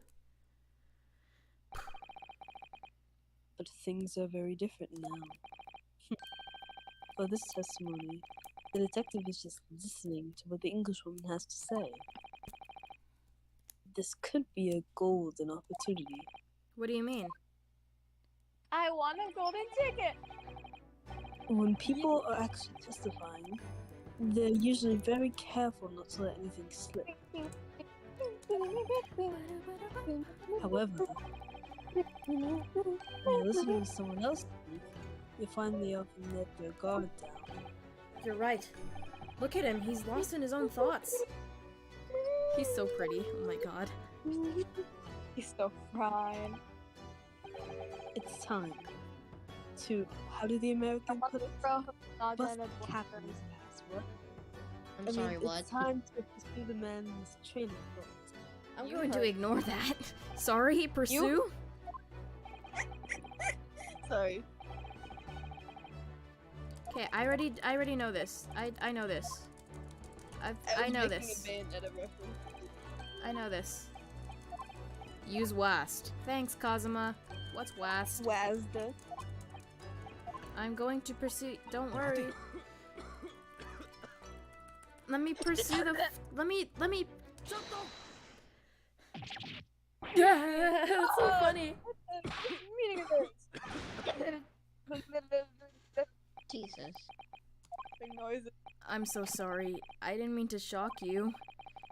But things are very different now. For this testimony, the detective is just listening to what the Englishwoman has to say. This could be a golden opportunity. What do you mean? I want a golden ticket. When people are actually testifying, they're usually very careful not to let anything slip. However, when you're listening to someone else speak, you find they often let their guard down. You're right. Look at him. He's lost in his own thoughts. He's so pretty. Oh my god. He's still crying. It's time to, how do the American put it? Bro, Bust Captain's password. I'm sorry, what? It's time to pursue the man's training thought. I'm You going to heard- ignore that. Sorry, pursue? Sorry. Okay, I already know this. I know this. I know this. I know this. Use WAST. Thanks, Kazuma. What's WAST? WASD. I'm going to pursue. Don't worry. Let me pursue the. Let me. Yeah, that's so funny. meaning of this. Jesus. I'm so sorry. I didn't mean to shock you.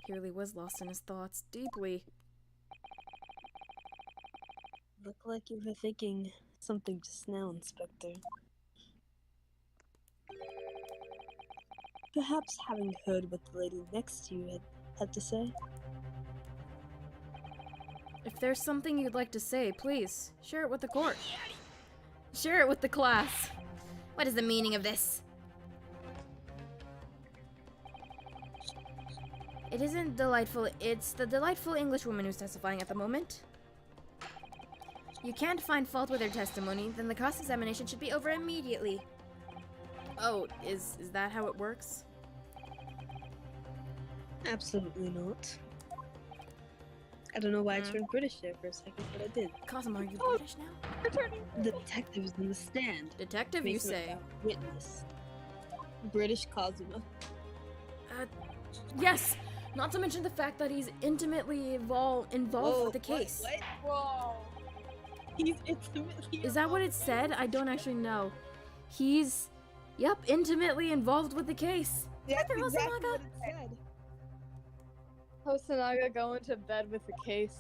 He really was lost in his thoughts deeply. Look like you were thinking something just now, Inspector. Perhaps having heard what the lady next to you had to say? If there's something you'd like to say, please share it with the court. Share it with the class. What is the meaning of this? It isn't delightful. It's the delightful Englishwoman who's testifying at the moment. You can't find fault with her testimony, then the cross-examination should be over immediately. Oh, is that how it works? Absolutely not. I don't know why I turned British there for a second, but I did. Kazuma, are you British now? The detective is in the stand. Detective, you Making say? a witness. British Kazuma. Yes! Not to mention the fact that he's intimately involved with the case. Whoa. He's intimately Is that what it said? I don't actually know. He's, yep, intimately involved with the case. That's Arthur exactly Hosonaga. what it said. Hosonaga going to bed with the case.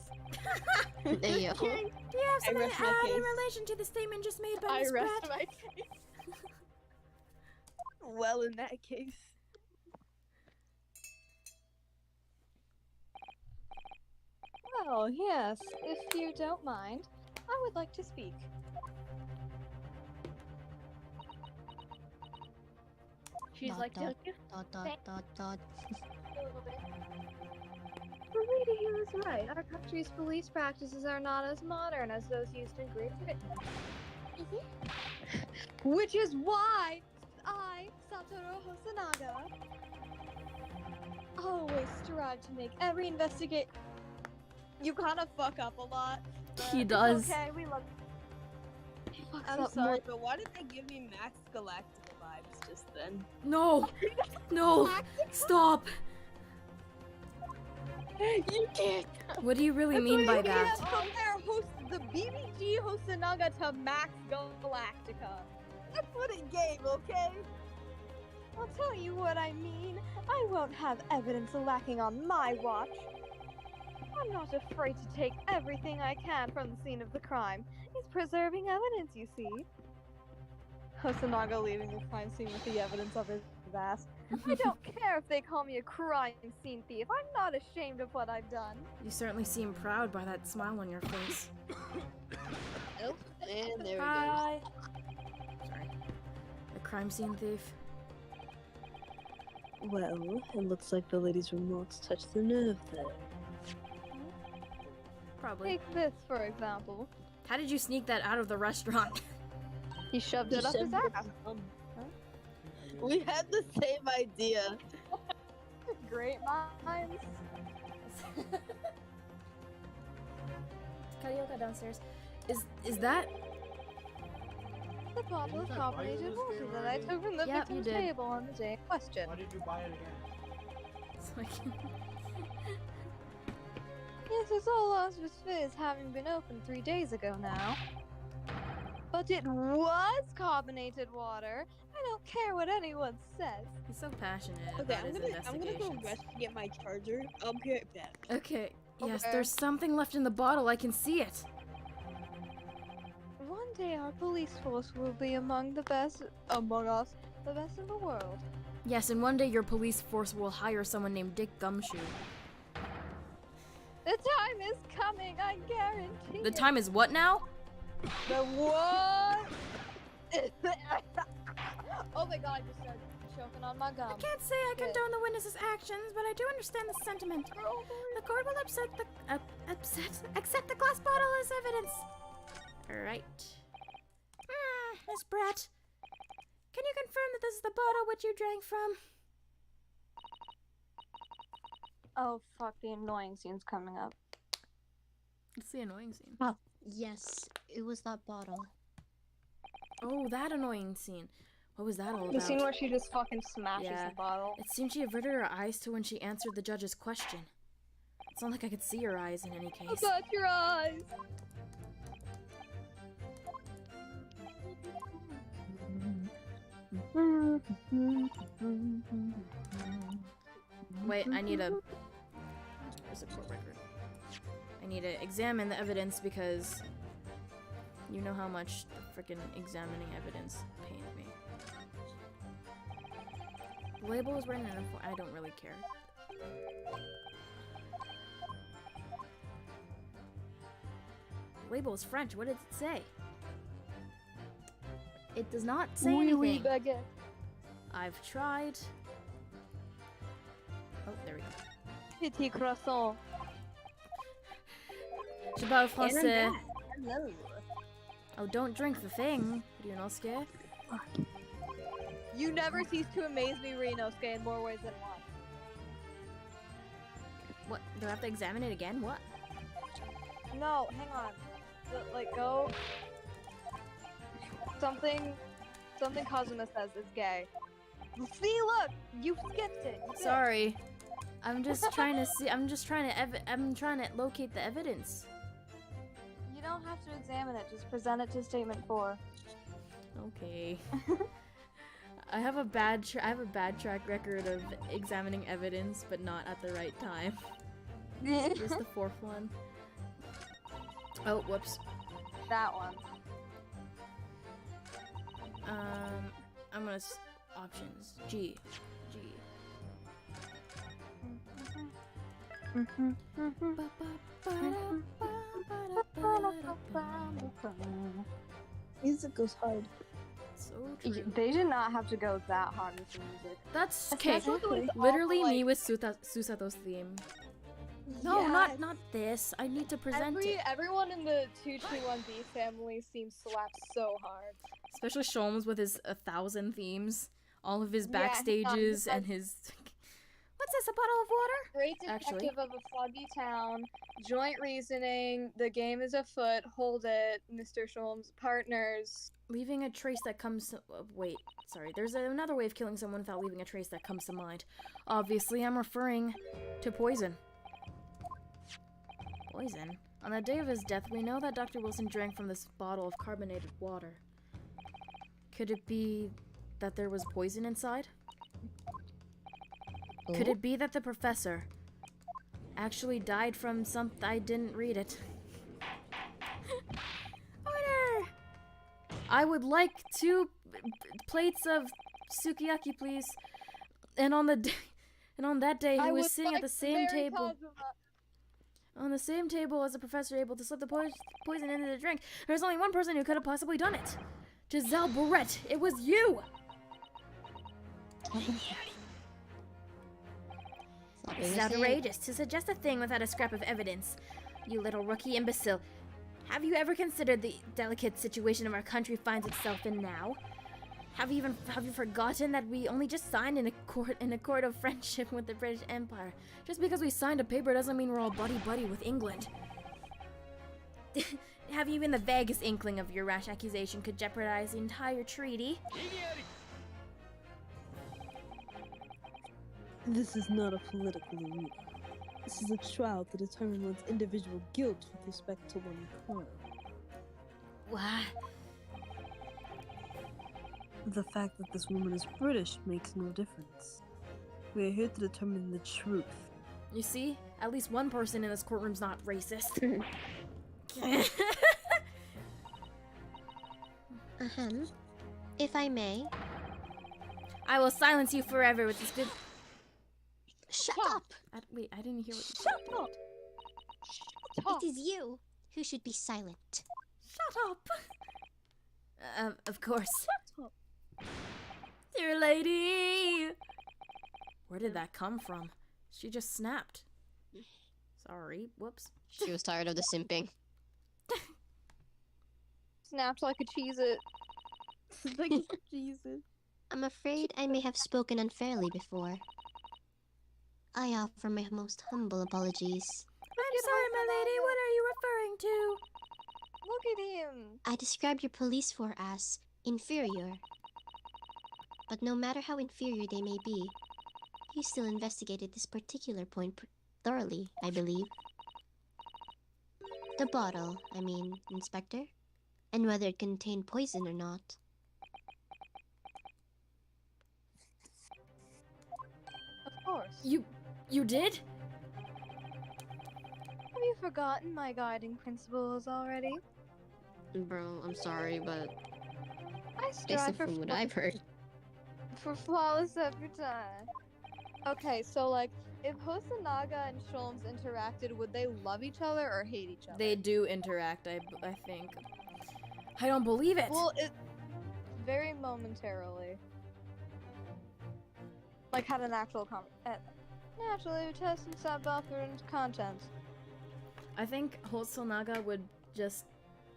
There you go. Do you have something rest to my add in case. relation to the statement just made by I Miss rest Pratt? my case. Well, in that case. Well, yes, if you don't mind, I would like to speak. She's Dot, like, dot. "Don't you Dot, dot, dot, dot. a little bit?" The lady here is right. Our country's police practices are not as modern as those used in Great Britain. Which is why I, Satoru Hosonaga, always strive to make every investigate. You kind of fuck up a lot. but He it's does. Okay, we love. He fucks I'm up sorry, but why did they give me Max Galactica vibes just then? No! No! Stop! You can't. What do you really mean by that? Compare the BBG Hosonaga to Max Galactica. That's what it gave, okay? I'll tell you what I mean. I won't have evidence lacking on my watch. I'm not afraid to take everything I can from the scene of the crime. It's preserving evidence, you see. Hosonaga leaving the crime scene with the evidence of his ass. I don't care if they call me a crime scene thief. I'm not ashamed of what I've done. You certainly seem proud by that smile on your face. Oh, and there we go. Hi! Sorry. The crime scene thief. Well, it looks like the lady's remarks touched the nerve there. Probably. Take this, for example. How did you sneak that out of the restaurant? He shoved it up his ass. We had the same idea. Great minds. Carioca downstairs. Is that? The bottle of carbonated water that I took from the Yep, you victim's did. table on the day in question. Why did you buy it again? So I can... Yes, it's all lost with fizz, having been opened 3 days ago now. But it was carbonated water. I don't care what anyone says. He's so passionate Okay, about his I'm gonna investigations. go rest to get my charger. I'll be right back. Okay. Yes, Okay. there's something left in the bottle. I can see it. One day our police force will be among the best among us, the best in the world. Yes, and one day your police force will hire someone named Dick Gumshoe. The time is coming, I guarantee. The time is what now? The what? Oh my god, I just started choking on my gum. I can't say I condone the witness's actions, but I do understand the sentiment. The court will accept the glass bottle as evidence. Right. Miss Brett, can you confirm that this is the bottle which you drank from? Oh fuck, the annoying scene's coming up. It's the annoying scene. Oh, yes, it was that bottle. Oh, that annoying scene. What was that all about? The scene where she just fucking smashes Yeah. the bottle. It seemed she averted her eyes to when she answered the judge's question. It's not like I could see her eyes in any case. Shut your eyes. Wait, I need a... Where's the court record? I need to examine the evidence because you know how much the frickin' examining evidence pained me. The label is written in a... I don't really care. The label is French. What did it say? It does not say anything. baguette. I've tried. Oh, there we go. Petit croissant. Je parle français. Hello. Oh, don't drink the thing, Ryunosuke. You never cease to amaze me, Ryunosuke, in more ways than one. What? Do I have to examine it again? What? No, hang on. Like, go. Something Kazuma says is gay. See, look! You skipped it! You did. Sorry. I'm just trying to see. I'm just trying to. I'm trying to locate the evidence. You don't have to examine it, just present it to statement 4. Okay. I have a bad. I have a bad track record of examining evidence, but not at the right time. Just the 4th one. Oh, whoops. That one. I'm gonna options. G. Music goes hard. So true. They did not have to go that hard with the music. That's okay. Especially with all Literally the, me with Susato's theme. No, Yes. not this. I need to present it. Everyone in the 221B family seems slapped so hard. Especially Sholmes with his 1,000 themes. All of his Yeah, backstages and his... What's this, a bottle of water? Great Actually. detective of a foggy town, joint reasoning, the game is afoot, hold it, Mr. Sholmes, partners. Leaving a trace that comes to... wait, sorry. There's another way of killing someone without leaving a trace that comes to mind. Obviously, I'm referring to poison. Poison? On the day of his death, we know that Dr. Wilson drank from this bottle of carbonated water. Could it be that there was poison inside? Could it be that the professor actually died from something? I didn't read it. Order! I would like 2 plates of sukiyaki, please. And on that day, he was sitting at the same table. On the same table as the professor, able to slip the poison into the drink. There's only one person who could have possibly done it. Giselle Barrett, it was you! It's outrageous to suggest a thing without a scrap of evidence. You little rookie imbecile. Have you ever considered the delicate situation our country finds itself in now? Have you forgotten that we only just signed an accord of friendship with the British Empire? Just because we signed a paper doesn't mean we're all buddy-buddy with England. Have you even the vaguest inkling of your rash accusation could jeopardize the entire treaty? This is not a political arena. This is a trial to determine one's individual guilt with respect to one crime. What? The fact that this woman is British makes no difference. We are here to determine the truth. You see? At least one person in this courtroom's not racist. If I may. I will silence you forever with this good... Shut up! Wait, I didn't hear what you Shut up! It is you who should be silent. Shut up! Of course. Shut up! Dear lady! Where did that come from? She just snapped. Sorry, whoops. She was tired of the simping. Snapped like a Cheez-It. Like a Cheez-It. I'm afraid I may have spoken unfairly before. I offer my most humble apologies. I'm sorry, my lady. What are you referring to? Look at him. I described your police force as inferior. But no matter how inferior they may be, you still investigated this particular point thoroughly, I believe. The bottle, I mean, Inspector, and whether it contained poison or not. Of course. You did? Have you forgotten my guiding principles already? Bro, I'm sorry, but I strive for from what I've heard. For flawless every time. Okay, so like, if Hosonaga and Sholmes interacted, would they love each other or hate each other? They do interact, I think. I don't believe it. Well, it very momentarily. Like had an actual naturally test and sub buffer and content. I think Hosonaga would just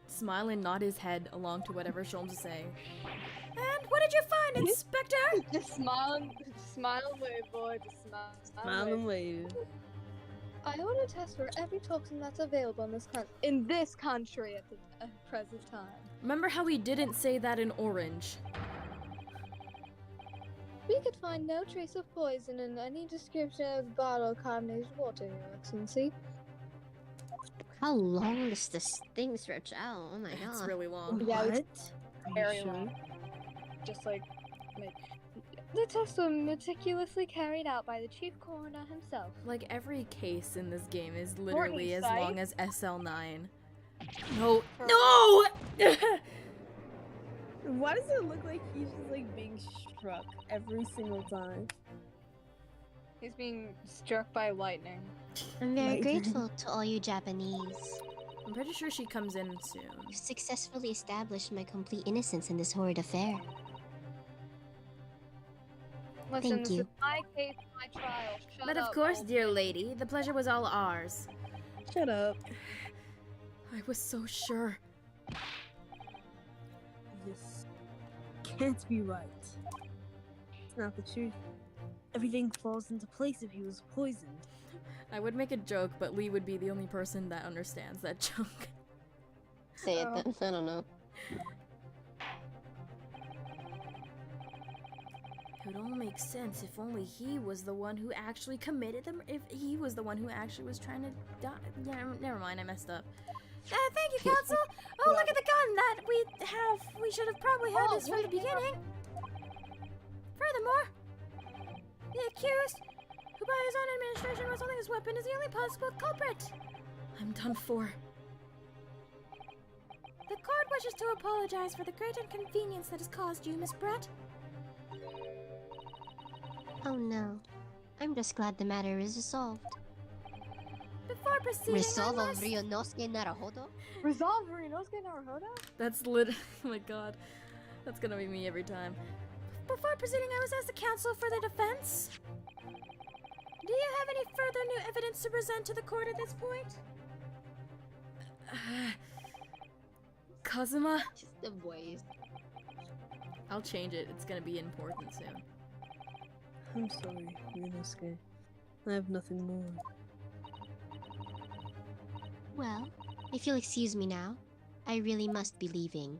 smile and nod his head along to whatever Sholmes is saying. And what did you find, Inspector? Just smile and wave, boy. Just Smile and wave. I want to test for every toxin that's available in this country at the present time. Remember how we didn't say that in Orange? We could find no trace of poison in any description of the bottle of carbonated water, Your Excellency. How long does this thing stretch out? Oh my god. It's really long. Yeah, What? very long. Just like the tests were meticulously carried out by the chief coroner himself. Like every case in this game is literally as Fortnite. long as SL9. No. No! Why does it look like he's just like being struck every single time? He's being struck by lightning. I'm very Lightning. grateful to all you Japanese. I'm pretty sure she comes in soon. You successfully established my complete innocence in this horrid affair. Listen, Thank this you. is my case, my trial. Shut But up, of course, old dear man. lady, the pleasure was all ours. Shut up. I was so sure. This can't be right. It's not the truth. Everything falls into place if he was poisoned. I would make a joke, but Lee would be the only person that understands that joke. Say it then. I don't know. It would all make sense if only he was the one who actually committed them. If he was the one who actually was trying to die. Yeah, never mind, I messed up. Thank you, Counsel. Oh, look at the gun that we have. We should have probably had this from the beginning. Furthermore, the accused, who by his own administration was holding his weapon, is the only possible culprit. I'm done for. The court wishes to apologize for the great inconvenience that has caused you, Miss Brett. Oh no. I'm just glad the matter is resolved. Before proceeding, Resolve I of must... Ryunosuke Naruhodo? Resolve Ryunosuke Naruhodo? That's lit. Oh my god. That's gonna be me every time. Before proceeding, I was asked the counsel for the defense. Do you have any further new evidence to present to the court at this point? Kazuma? Just the voice. I'll change it. It's gonna be important soon. I'm sorry, Ryunosuke. I have nothing more. Well, if you'll excuse me now, I really must be leaving.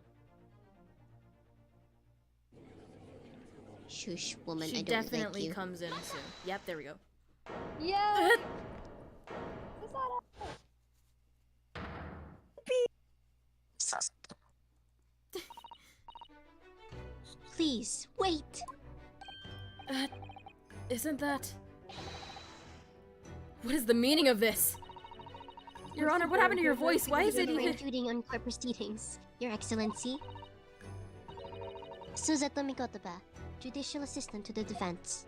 Shush, woman, She I don't definitely like you. comes in soon. Yep, there we go. Yeah. Please, wait! Isn't that... What is the meaning of this? Your Honor, what happened to your voice? Why is it For even... intruding on court proceedings, Your Excellency. Suzato Mikotaba, Judicial Assistant to the Defense.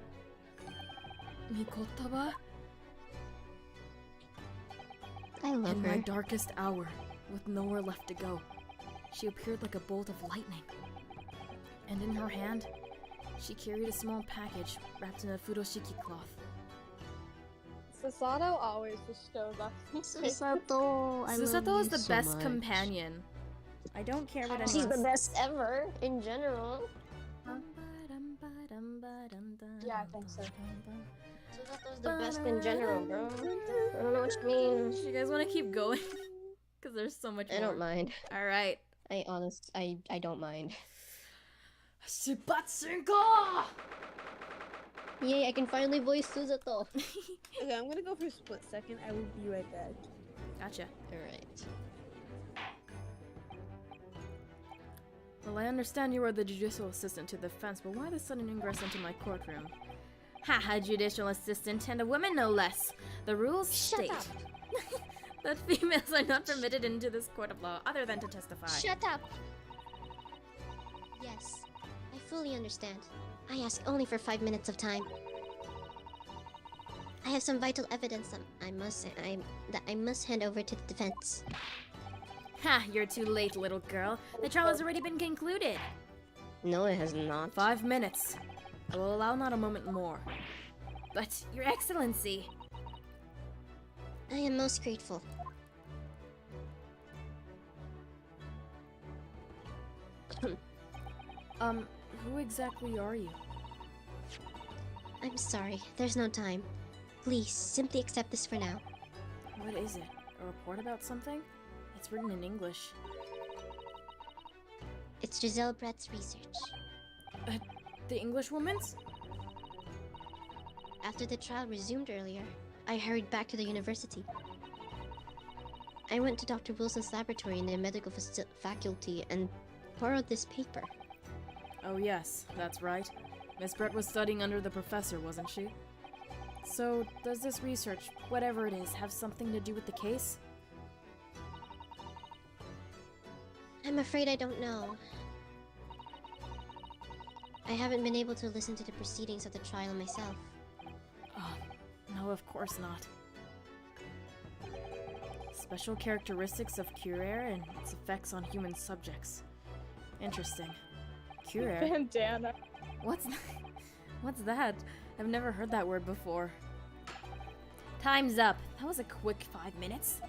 Mikotaba? I love In her. my darkest hour, with nowhere left to go, she appeared like a bolt of lightning. And in her hand, she carried a small package wrapped in a furoshiki cloth. Susato always just shows up. Susato, I love Susato is you the so best much. companion. I don't care what anyone She's the best ever, in general. Yeah, I think so. Susato's the best in general, bro. I don't know what you mean. You guys want to keep going? Because there's so much more. I don't mind. Alright. I don't mind. Shibatsunko! Yay, I can finally voice Susato. Okay, I'm gonna go for a split second. I will be right back. Gotcha. Alright. Well, I understand you are the judicial assistant to the defense, but why the sudden ingress into my courtroom? Haha, judicial assistant, and a woman no less. The rules Shut state up! that females are not permitted into this court of law other than to testify. Shut up! Yes, I fully understand. I ask only for 5 minutes of time. I have some vital evidence that I must hand over to the defense. Ha, you're too late, little girl. The trial has already been concluded. No, it has not. 5 minutes. I will allow not a moment more. But, Your Excellency... I am most grateful. Who exactly are you? I'm sorry, there's no time. Please, simply accept this for now. What is it? A report about something? It's written in English. It's Giselle Brett's research. The English woman's? After the trial resumed earlier, I hurried back to the university. I went to Dr. Wilson's laboratory in the medical faculty and borrowed this paper. Oh yes, that's right. Miss Brett was studying under the professor, wasn't she? So, does this research, whatever it is, have something to do with the case? I'm afraid I don't know. I haven't been able to listen to the proceedings of the trial myself. Oh, no, of course not. Special characteristics of Cuiraire and its effects on human subjects. Interesting. Cuiraire? Bandana. What's that? What's that? I've never heard that word before. Time's up. That was a quick 5 minutes.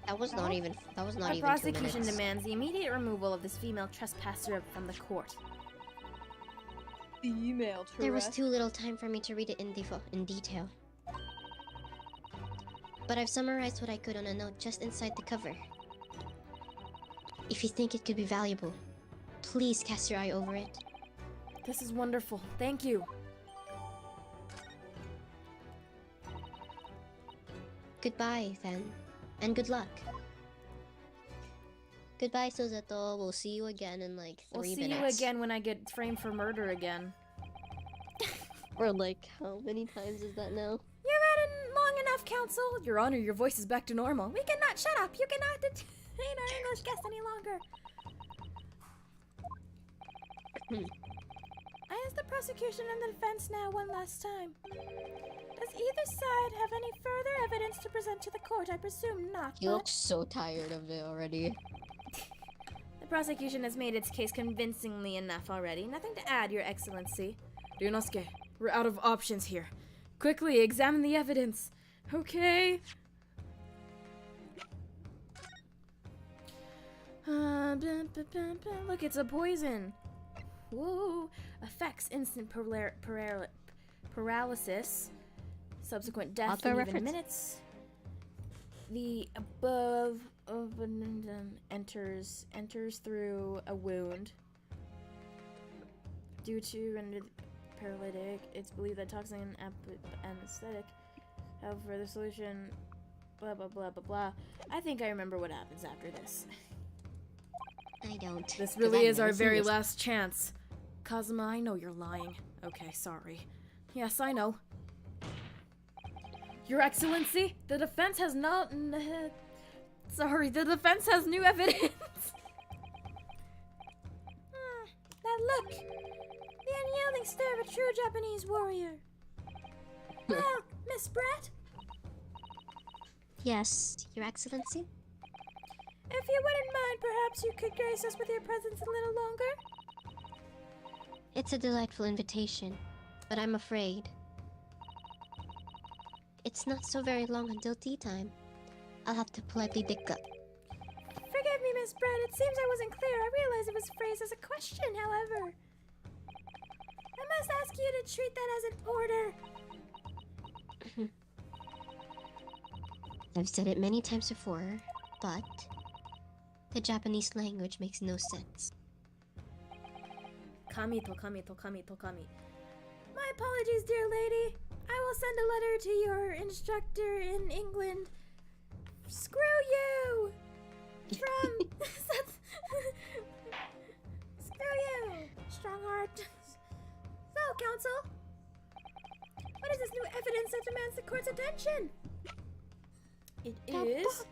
That was not even. That was not The even 2 prosecution minutes. demands the immediate removal of this female trespasser from the court. Female There was too little time for me to read it in detail. But I've summarized what I could on a note just inside the cover. If you think it could be valuable, please cast your eye over it. This is wonderful. Thank you. Goodbye, then. And good luck. Goodbye, Suzato. We'll see you again in like 3 We'll see minutes. you again when I get framed for murder again. Or like, how many times is that now? You've had it long enough, Counsel. Your Honor, your voice is back to normal. We cannot shut up. You cannot detain our English guest any longer. I ask the prosecution and the defense now one last time. Does either side have any further evidence to present to the court? I presume not. You but- look so tired of it already. The prosecution has made its case convincingly enough already. Nothing to add, Your Excellency. Ryunosuke, we're out of options here. Quickly, examine the evidence. Okay. Look, it's a poison. Woo! Effects: instant paralysis, subsequent death Auto in even reference. minutes. The above enters through a wound. Due to rendered paralytic, it's believed that toxin and anesthetic have further solution. Blah blah blah blah blah. I think I remember what happens after this. I don't. This 'cause really I've is our never seen very this. last chance. Kazuma, I know you're lying. Okay, sorry. Yes, I know. Your Excellency, the defense has not. Sorry, the defense has new evidence. That look! The unyielding stare of a true Japanese warrior. Well, Miss Brett, Yes, Your Excellency? if you wouldn't mind, perhaps you could grace us with your presence a little longer? It's a delightful invitation, but I'm afraid it's not so very long until tea time. I'll have to politely decline. Forgive me, Miss Brett. It seems I wasn't clear. I realize it was phrased as a question, however. I must ask you to treat that as an order. I've said it many times before, but the Japanese language makes no sense. Kami to kami to kami to kami. My apologies, dear lady. I will send a letter to your instructor in England. Screw you! From... Screw you! Strongheart. So, Council, what is this new evidence that demands the court's attention? It is...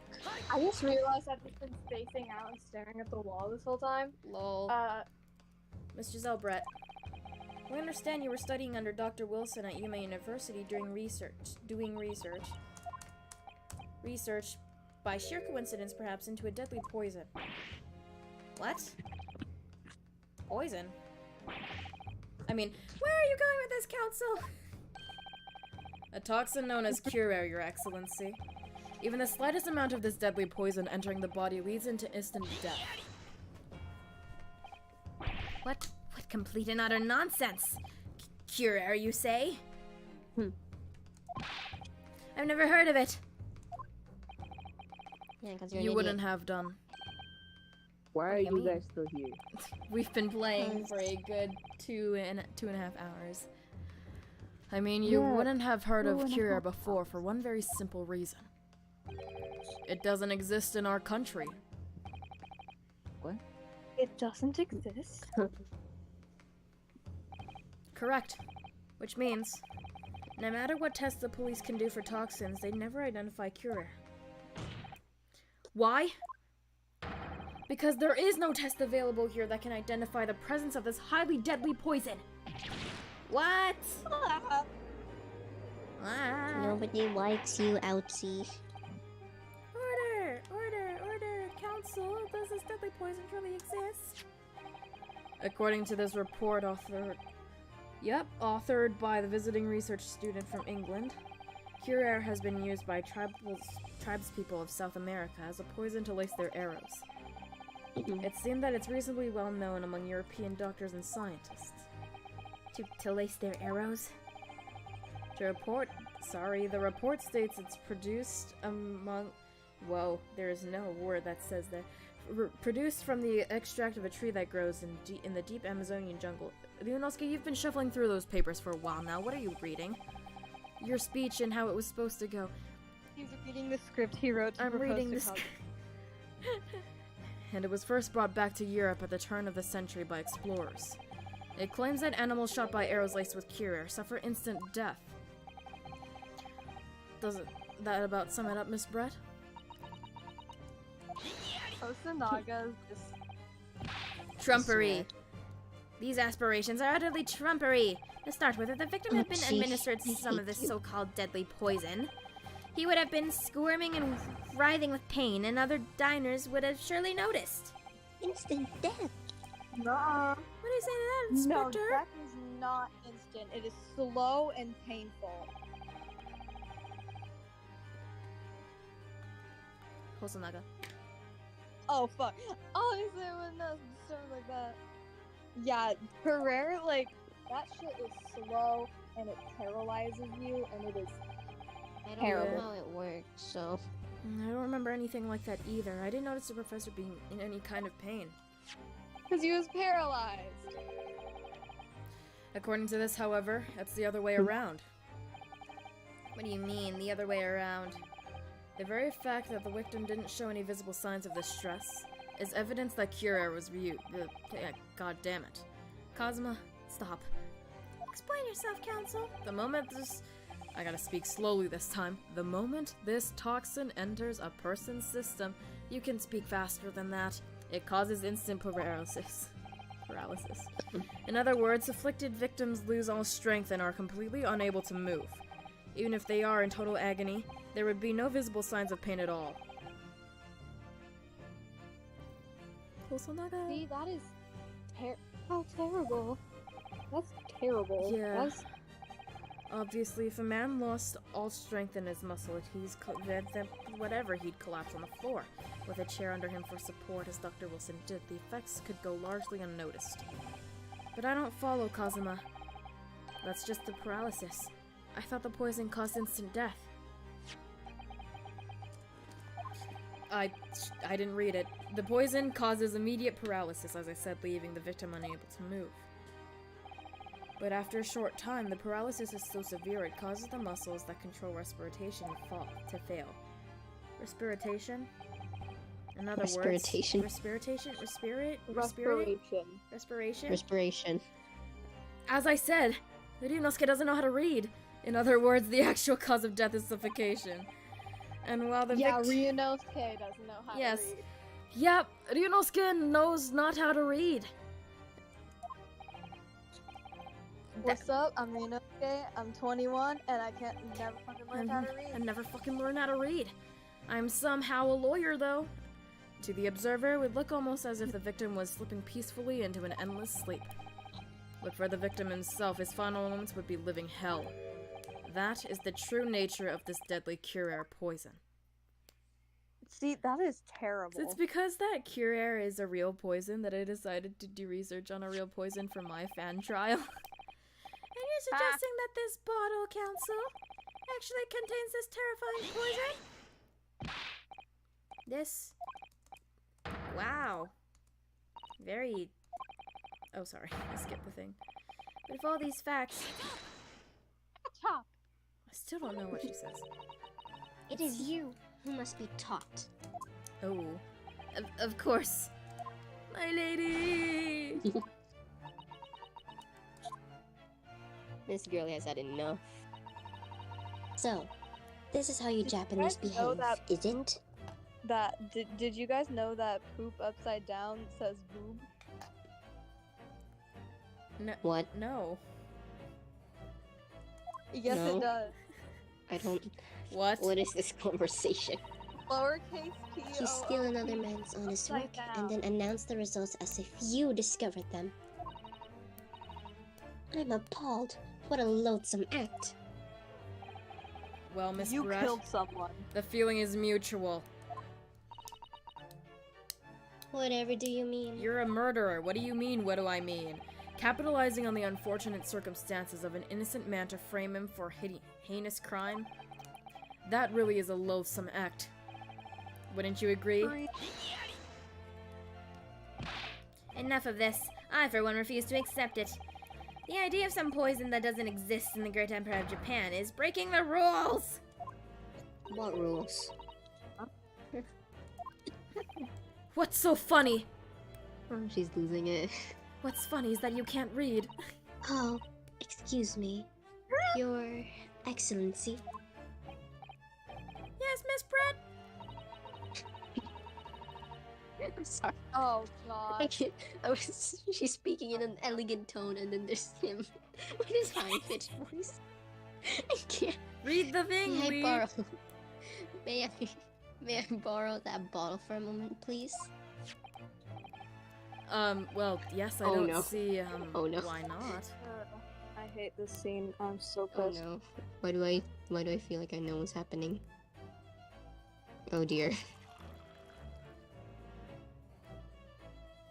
I just realized I've just been spacing out and staring at the wall this whole time. Lol. Miss Giselle Brett, we understand you were studying under Dr. Wilson at Yuma University doing research by sheer coincidence perhaps into a deadly poison. What? Poison? I mean, where are you going with this, Council? A toxin known as Curare, Your Excellency. Even the slightest amount of this deadly poison entering the body leads into instant death. What complete and utter nonsense? Curare, you say? I've never heard of it. Yeah, 'cause you're You an wouldn't idiot. have done. Why are What do you you guys still here? We've been playing for a good two and a half hours. I mean, you Yeah, wouldn't have heard of 2.5 Curare before for one very simple reason. It doesn't exist in our country. What? It doesn't exist. Correct. Which means, no matter what tests the police can do for toxins, they never identify Curare. Why? Because there is no test available here that can identify the presence of this highly deadly poison. What? Nobody likes you, Outsy. Order! Order! Order! Council, does this deadly poison truly exist? According to this report authored by the visiting research student from England, Curare has been used by tribespeople of South America as a poison to lace their arrows. It seemed that it's reasonably well known among European doctors and scientists. To lace their arrows? The report states it's produced among... Whoa, there is no word that says that. Produced from the extract of a tree that grows in the deep Amazonian jungle. Ryunosuke, you've been shuffling through those papers for a while now. What are you reading? Your speech and how it was supposed to go. He's reading the script he wrote to I'm propose reading to this. Kazu. And it was first brought back to Europe at the turn of the century by explorers. It claims that animals shot by arrows laced with Curare suffer instant death. Doesn't that about sum it up, Miss Brett? Osanaga's just Trumpery. These aspirations are utterly trumpery. To start with, if the victim had been Oopsie. administered I some of hate this you. so-called deadly poison, he would have been squirming and writhing with pain, and other diners would have surely noticed. Instant death. nah. What do you say to that, No, Inspector? that is not instant. It is slow and painful. Hosonaga. Oh fuck. Obviously I wouldn't know something like that. Yeah, Pereira, like, that shit is slow and it paralyzes you and it is I don't terrible. know how it works, so. I don't remember anything like that either. I didn't notice the professor being in any kind of pain. Because he was paralyzed. According to this, however, it's the other way around. What do you mean, the other way around? The very fact that the victim didn't show any visible signs of distress is evidence that cure error was God damn it. Kazuma, stop. Explain yourself, Counsel. The moment this... I gotta speak slowly this time. The moment this toxin enters a person's system, you can speak faster than that. It causes instant paralysis. In other words, afflicted victims lose all strength and are completely unable to move. Even if they are in total agony, there would be no visible signs of pain at all. Kosonaga. See, that is how terrible. That's terrible. Yeah. That's Obviously, if a man lost all strength in his muscle, then whatever, he'd collapse on the floor. With a chair under him for support, as Dr. Wilson did, the effects could go largely unnoticed. But I don't follow, Kazuma. That's just the paralysis. I thought the poison caused instant death. I didn't read it. The poison causes immediate paralysis, as I said, leaving the victim unable to move. But after a short time, the paralysis is so severe it causes the muscles that control respiration to fail. Respiration? In other Respiration. words, respiration. Respiration. As I said, Ryunosuke doesn't know how to read. In other words, the actual cause of death is suffocation. And while the Ryunosuke doesn't know how to read. Yep, Ryunosuke knows not how to read. What's up? I'm Ryunosuke. I'm 21 and I can't never fucking learn how to read. I never fucking learned how to read. I'm somehow a lawyer, though. To the observer, it would look almost as if the victim was slipping peacefully into an endless sleep. But for the victim himself, his final moments would be living hell. That is the true nature of this deadly Cure poison. See, that is terrible. It's because that Cure is a real poison that I decided to do research on a real poison for my fan trial. And you're suggesting that this bottle, Counsel, actually contains this terrifying poison? This... Wow. Very... Oh, sorry. I skipped the thing. But if all these facts... I still don't know what she says. It is you who must be taught. Oh. Of course. My lady! This girl has had enough. So, this is how you Japanese guys know behave, isn't? Did you guys know that poop upside down says boob? No. What? No. Yes, No. it does. I don't. What? What is this conversation? Lowercase p. You steal another man's honest Upside work down. and then announce the results as if you discovered them. I'm appalled. What a loathsome act. Well, Miss You Brett, killed someone. the feeling is mutual. Whatever do you mean? You're a murderer. What do you mean, what do I mean? Capitalizing on the unfortunate circumstances of an innocent man to frame him for heinous crime? That really is a loathsome act. Wouldn't you agree? Enough of this. I, for one, refuse to accept it. The idea of some poison that doesn't exist in the Great Empire of Japan is breaking the rules! What rules? What's so funny? Oh, she's losing it. What's funny is that you can't read. Oh, excuse me. Your Excellency. Yes, Miss Brett? I'm sorry. Oh I god. can't. She's speaking in an elegant tone, and then there's him with his high-pitched voice. I can't. Read the thing, May I Lee. borrow? May I borrow that bottle for a moment, please? Well, yes, I Oh, don't no. see, Oh, no. why not? I hate this scene. I'm so Oh pissed. no. Why do I feel like I know what's happening? Oh dear.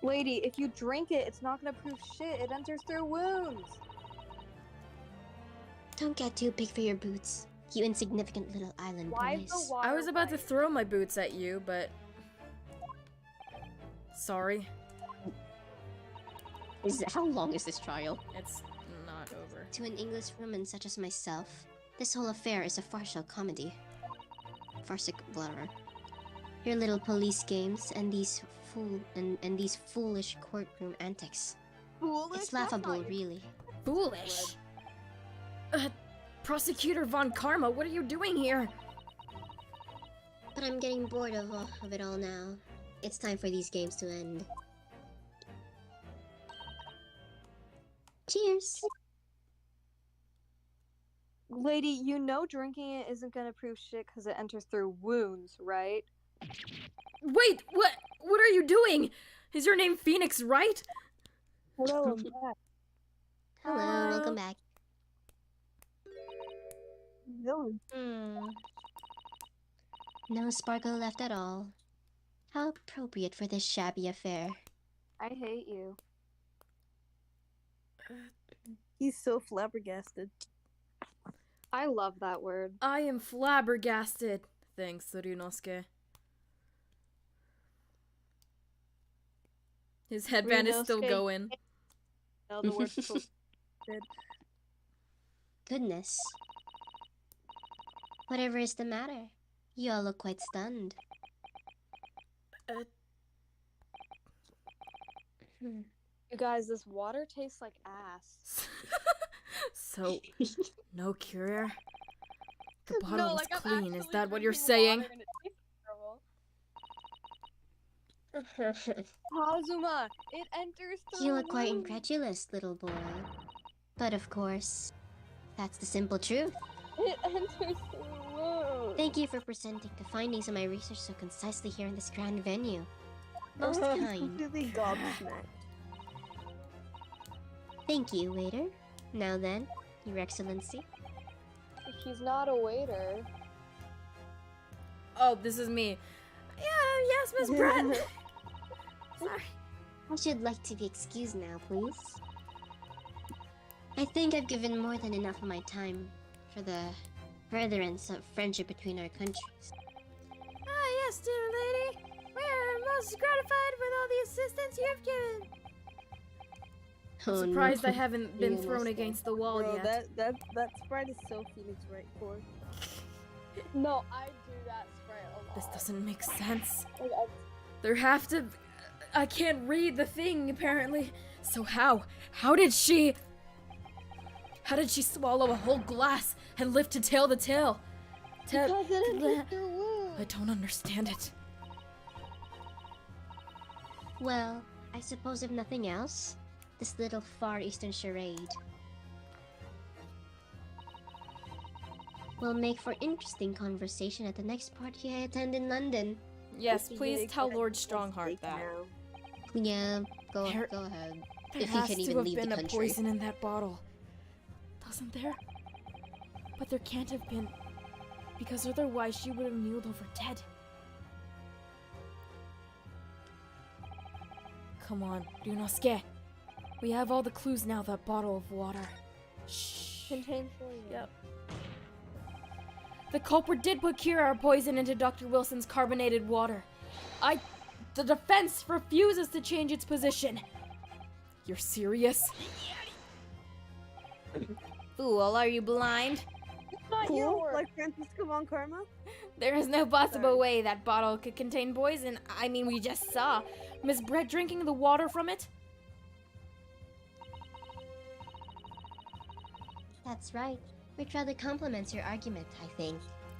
Lady, if you drink it, it's not gonna prove shit. It enters through wounds. Don't get too big for your boots, you insignificant little island Why boys. the water I was about to white? throw my boots at you, but sorry, How long is this trial? it's not over. To an Englishwoman such as myself, this whole affair is a farcical comedy. Farcical. Your little police games and these foolish courtroom antics. Foolish? It's That's laughable, not- really. Foolish. Prosecutor Von Karma, what are you doing here? But I'm getting bored of it all now. It's time for these games to end. Cheers! Lady, you know drinking it isn't gonna prove shit because it enters through wounds, right? Wait, what are you doing? Is your name Phoenix, right? Hello, I'm back. Hello, welcome back. Villain. No sparkle left at all. How appropriate for this shabby affair. I hate you. He's so flabbergasted. I love that word. I am flabbergasted. Thanks, Ryunosuke. His headband is still Ryunosuke. going. Now the word Goodness. Whatever is the matter? You all look quite stunned. You guys, this water tastes like ass. So, no cure? The bottle No, is like, I'm clean, is actually that what you're drinking saying? water and it tastes terrible. Kazuma, it enters through You look quite wounds. incredulous, little boy. But of course, that's the simple truth. It enters through wounds. Thank you for presenting the findings of my research so concisely here in this grand venue. Most kind. completely gobsmacked. Thank you, waiter. Now then, Your Excellency. He's not a waiter. Oh, this is me. Yeah, yes, Miss Brett. Sorry. I should like to be excused now, please. I think I've given more than enough of my time for the furtherance of friendship between our countries. Ah, yes, dear lady. We are most gratified with all the assistance you have given. I'm Oh, surprised no. I haven't been You thrown must- against the wall Bro, yet. that sprite is so Phoenix right for. No, I do that spray a lot. This doesn't make sense. Like, There have to... I can't read the thing, apparently. So how? How did she swallow a whole glass and live to tell the tale? because it enters through wounds. I don't understand it. Well, I suppose if nothing else, this little Far Eastern charade will make for interesting conversation at the next party I attend in London. Yes, please tell Lord Strongheart that. Yeah, go There- ahead. There If he has can to even have leave been the a country. poison in that bottle. Doesn't there? But there can't have been, because otherwise she would have kneeled over dead. Come on, Ryunosuke. We have all the clues now. That bottle of water. Shh. Contains poison. Yep. The culprit did put Kira poison into Dr. Wilson's carbonated water. The defense refuses to change its position. You're serious? Fool, are you blind? Not Cool, yours. like Francisco Von Karma. There is no possible Sorry. way that bottle could contain poison. I mean, we just saw Miss Brett drinking the water from it. That's right. Which rather complements your argument, I think.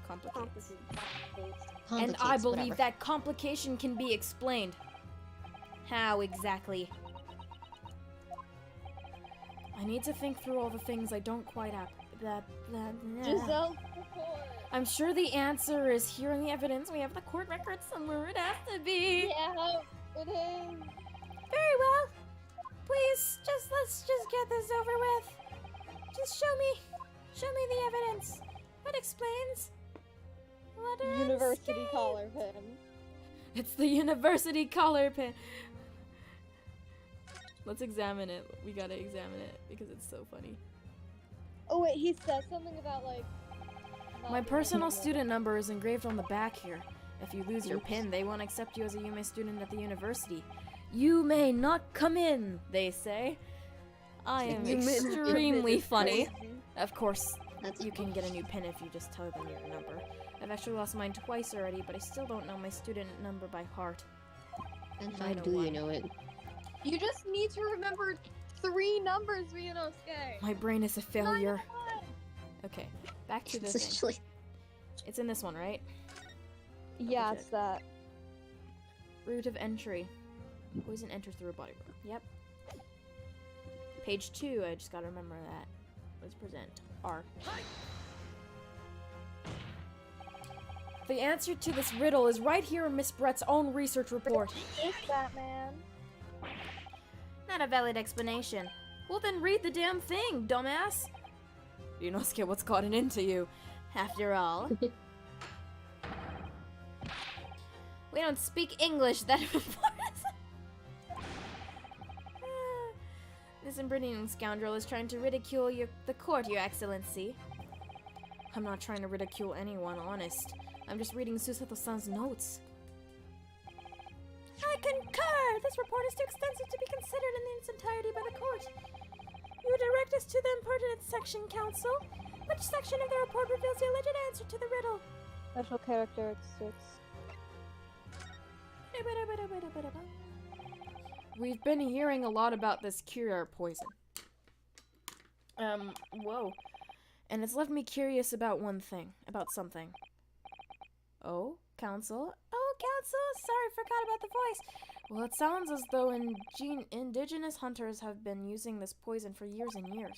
Complicates. And Complicates, I believe whatever. that complication can be explained. How exactly? I need to think through all the things I don't quite have. Giselle's report. I'm sure the answer is here in the evidence. We have the court record somewhere. It has to be. Yeah, it is. Very well. Please, let's just get this over with. Just show me the evidence. What explains? What University escaped? collar pin. It's the university collar pin. Let's examine it. We gotta examine it because it's so funny. Oh wait, he says something about like. not My being personal able to- student number is engraved on the back here. If you lose your pin, they won't accept you as a Yume student at the university. You may not come in, they say. I am extremely funny. Of course, you can get a new pin if you just tell them your number. I've actually lost mine twice already, but I still don't know my student number by heart. And how do you know it? You just need to remember 3 numbers, Ryunosuke. My brain is a failure. Okay, back to this It's thing. actually It's in this one, right? Yeah, check. it's that. Route of entry. Poison enters through a body. Yep. Page 2, I just gotta remember that. Let's present. R. The answer to this riddle is right here in Miss Brett's own research report. It's Batman. Not a valid explanation. Well then read the damn thing, dumbass! Yunosuke, what's gotten into you? After all. We don't speak English, that report is... This imprisoning scoundrel is trying to ridicule the court, your excellency. I'm not trying to ridicule anyone, honest. I'm just reading Susato-san's notes. I concur! This report is too extensive to be considered in its entirety by the court. You direct us to the impertinent section, counsel. Which section of the report reveals the alleged answer to the riddle? Special characteristics. We've been hearing a lot about this cure poison. Whoa. And it's left me curious about one thing. About something. Oh, counsel? Oh, counsel? Sorry, forgot about the voice. Well, it sounds as though indigenous hunters have been using this poison for years and years.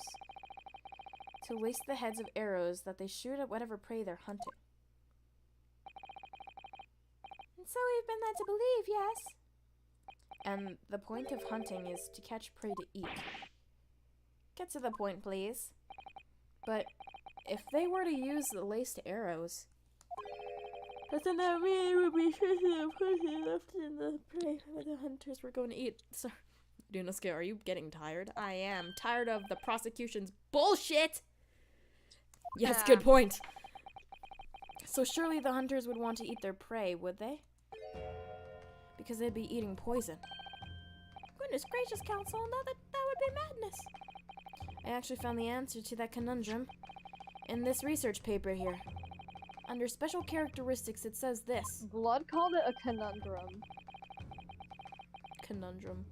To lace the heads of arrows that they shoot at whatever prey they're hunting. And so we've been led to believe, yes? And the point of hunting is to catch prey to eat. Get to the point, please. But if they were to use the laced arrows, doesn't that mean it would be the poison left in the prey that the hunters were going to eat? Sorry. Yunosuke, are you getting tired? I am. Tired of the prosecution's bullshit! Yes, good point. So surely the hunters would want to eat their prey, would they? Because they'd be eating poison. Goodness gracious, counsel, no, that would be madness. I actually found the answer to that conundrum in this research paper here. Under special characteristics, it says this. Blood called it a conundrum. Conundrum.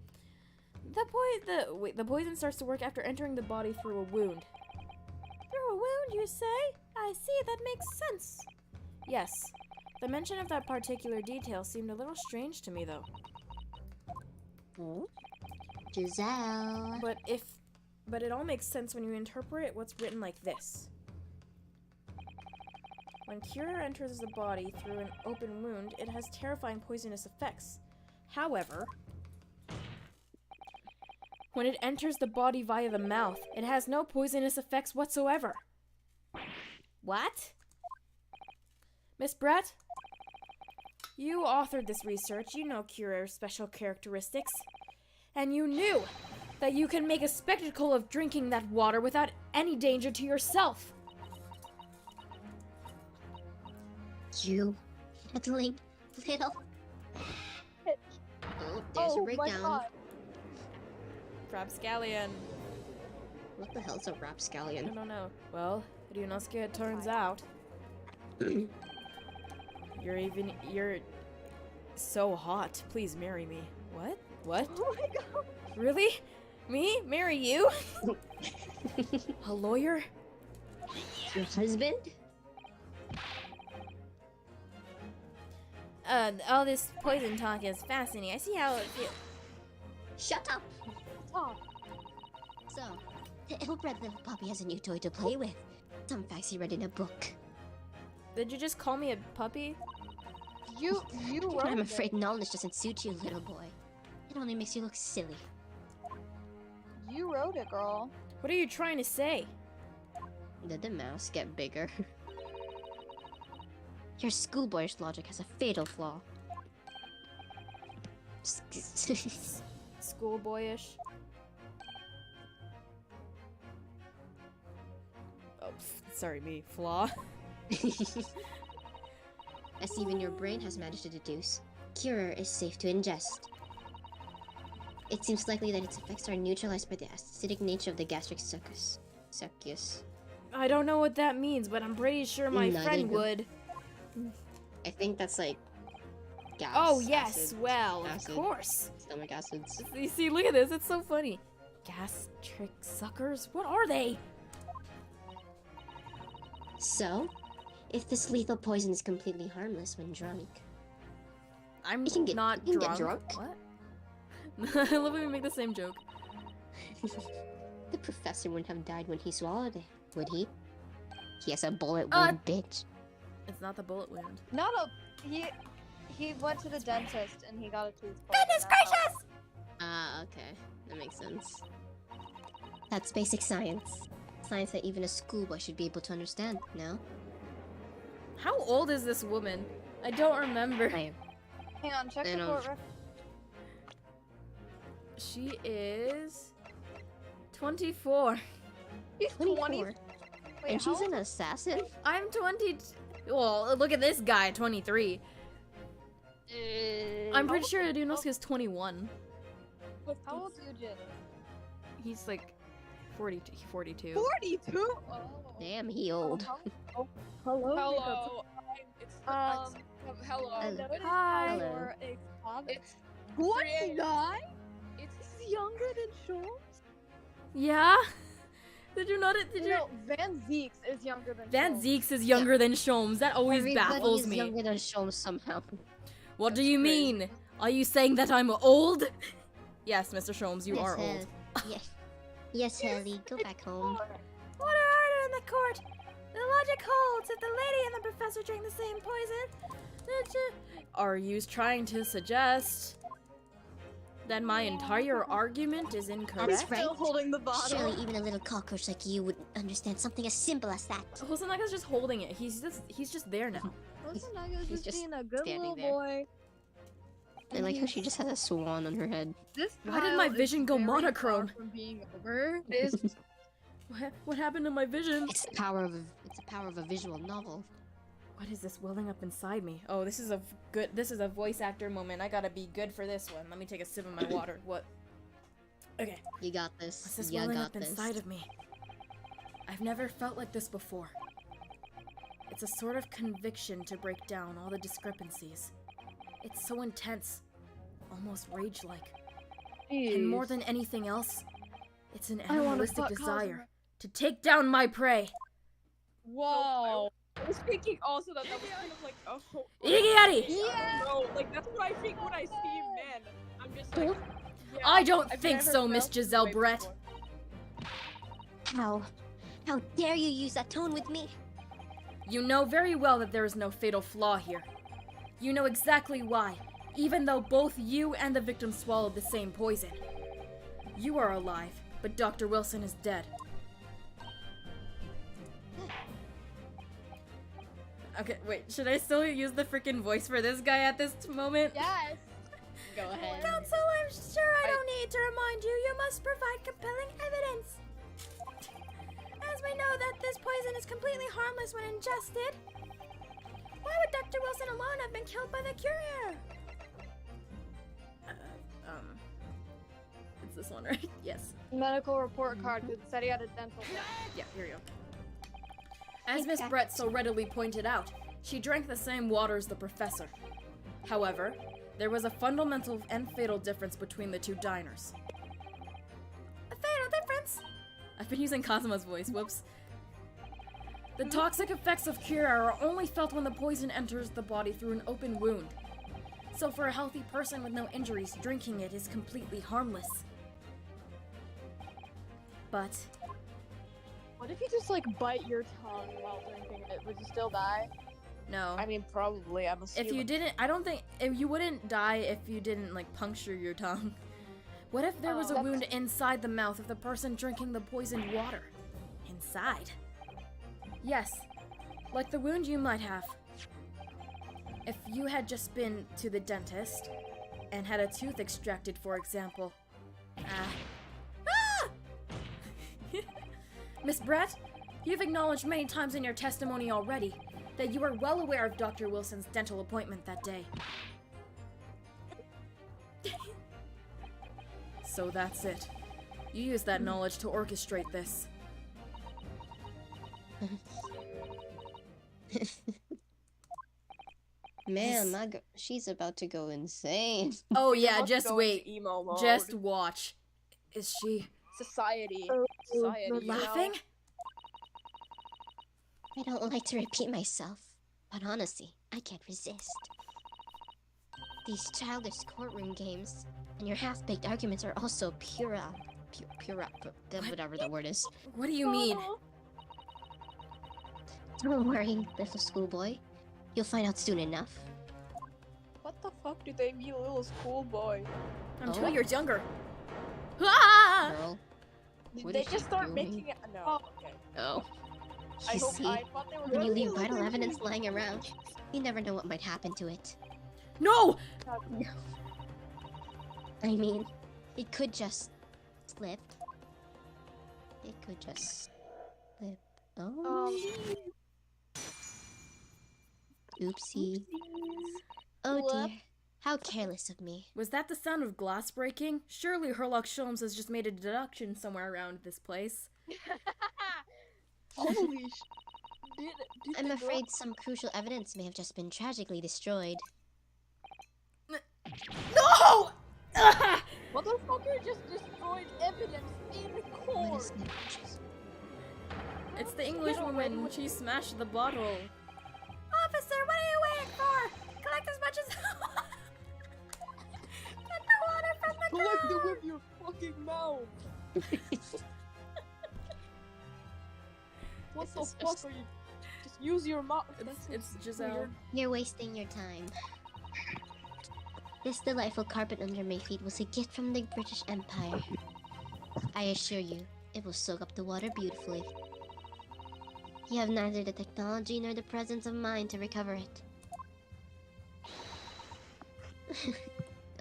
The poison starts to work after entering the body through a wound. Through a wound, you say? I see, that makes sense. Yes. The mention of that particular detail seemed a little strange to me, though. Oh, Giselle. But it all makes sense when you interpret what's written like this. When cure enters the body through an open wound, it has terrifying poisonous effects. However, when it enters the body via the mouth, it has no poisonous effects whatsoever. What? Miss Brett? You authored this research, you know Cure's special characteristics. And you knew that you can make a spectacle of drinking that water without any danger to yourself. You meddling little... Oh, there's a breakdown. God. Rapscallion. What the hell's a rapscallion? I don't know. Well, Ryunosuke, it turns out. You're so hot. Please marry me. What? What? Oh my god. Really? Me? Marry you? A lawyer? Your husband? All this poison talk is fascinating. I see how it feels. Shut up! Talk. So, the ill-bred little puppy has a new toy to play with. Some facts he read in a book. Did you just call me a puppy? You wrote I'm it. afraid knowledge doesn't suit you, little boy. It only makes you look silly. You wrote it, girl. What are you trying to say? Did the mouse get bigger? Your schoolboyish logic has a fatal flaw. Schoolboyish? sorry, me, flaw. As even your brain has managed to deduce, Cure is safe to ingest. It seems likely that its effects are neutralized by the acidic nature of the gastric succus. I don't know what that means, but I'm pretty sure my Neither friend do- would. I think that's like gas. Oh, yes, acid, well, acid, of course. Stomach acids. You see, look at this, it's so funny. Gastric suckers? What are they? So, if this lethal poison is completely harmless when drunk, I'm You can get- not you can get drunk. drunk. What? I love when we make the same joke. the professor wouldn't have died when he swallowed it, would he? He has a bullet Uh, wound, bitch. It's not the bullet wound. Not a he went to the dentist and he got a tooth pulled. Goodness gracious! Ah, okay. That makes sense. That's basic science. Science that even a schoolboy should be able to understand, no? How old is this woman? I don't remember. I Hang on, check I the know. court record. She is 24. He's 24. 20. Wait, And how she's an assassin? I'm 20. Well, look at this guy, 23. I'm pretty sure Adunosuke is 21. How old's Eugene? He's like 42. 42. 42. Oh. Damn, he old. Hello. Hello. It's Um, hello. Hello. Hi. Hello. It's 29. It's Younger than Schultz? Yeah? Did you not? Did you? No, Van Zeeks is younger than Van Schultz. Zeeks is younger than Sholmes. That always Everybody baffles is me. younger than Sholmes somehow. What do you mean? Are you saying that I'm old? Yes, Mr. Sholmes, you are old. Yes. Yes, Helly, go back home. Order, order in the court. The logic holds. If the lady and the professor drink the same poison, are you trying to suggest that my entire argument is incorrect? That's right. Still holding the bottle. Surely even a little cockroach like you would understand something as simple as that. Hosanaga's just holding it. He's just there now. Hosanaga's He's just just being a good standing little there. boy. I like how she just has a swan on her head. This Why did my pile is vision go very monochrome? far from being over. This What happened to my vision? It's the power of a visual novel. What is this welling up inside me? Oh, this is a voice actor moment. I gotta be good for this one. Let me take a sip of my water. What? Okay. You got this. What's this You welling got up this. inside of me? I've never felt like this before. It's a sort of conviction to break down all the discrepancies. It's so intense, almost rage-like. And more than anything else, it's an I wanna animalistic fuck desire to take down my prey. whoa. I was thinking also that was kind of like a whole. Iggy! Yeah. Bro, like that's what I think when I see men. I'm just like. Yeah, I don't I've think never so, Miss felt this Giselle way Brett. before. How dare you use that tone with me? You know very well that there is no fatal flaw here. You know exactly why, even though both you and the victim swallowed the same poison. You are alive, but Dr. Wilson is dead. Okay, wait, should I still use the freaking voice for this guy at this moment? yes. Go ahead. Counsel, I'm sure I don't need to remind you, you must provide compelling evidence. As we know that this poison is completely harmless when ingested, why would Dr. Wilson alone have been killed by the courier? It's this one, right? Yes. Medical report card because it said he had a dental. Yeah, here you go. As Miss Brett so readily pointed out, she drank the same water as the professor. However, there was a fundamental and fatal difference between the two diners. A fatal difference? I've been using Kazuma's voice, whoops. The toxic effects of Cura are only felt when the poison enters the body through an open wound. So for a healthy person with no injuries, drinking it is completely harmless. But What if you just like bite your tongue while drinking it? Would you still die? no. I mean, probably. I'm assuming. If you didn't, I don't think, if you wouldn't die if you didn't, like, puncture your tongue. What if there was a wound inside the mouth of the person drinking the poisoned water? Inside? Yes, like the wound you might have. If you had just been to the dentist and had a tooth extracted, for example. Ah! Miss Brett, You've acknowledged many times in your testimony already that you were well aware of Dr. Wilson's dental appointment that day. So that's it. You used that knowledge to orchestrate this. Man, my she's about to go insane. Oh She's yeah, about to just go wait. into emo mode. Just watch. Is she Society. Oh, Society. you know? laughing? I don't like to repeat myself, but honestly, I can't resist. These childish courtroom games and your half-baked arguments are also pure, whatever the word is. What do you mean? Don't worry, little schoolboy. You'll find out soon enough. What the fuck do they mean, little schoolboy? I'm Oh. 2 years younger. Ah! Girl. Did What they is just she start doing? making it? No. Okay. Oh. I You hope. see, I thought they were when you gonna leave be vital like- evidence lying around, you never know what might happen to it. No! I mean, it could just slip. It could just slip. Oh. Oopsie. Oh Whoop. dear. How careless of me. Was that the sound of glass breaking? Surely Herlock Sholmes has just made a deduction somewhere around this place. Holy sh! Did I'm the afraid some crucial evidence may have just been tragically destroyed. No! Ah! Motherfucker just destroyed evidence in What court. is this? It's the English woman. She smashed the bottle. Officer, what are you waiting for? Collect as much as... Get the water from the Collect it ground! with your fucking mouth. What the This is fuck are you? Just use your mouth. It's Giselle. You're wasting your time. This delightful carpet under my feet was a gift from the British Empire. I assure you, it will soak up the water beautifully. You have neither the technology nor the presence of mind to recover it.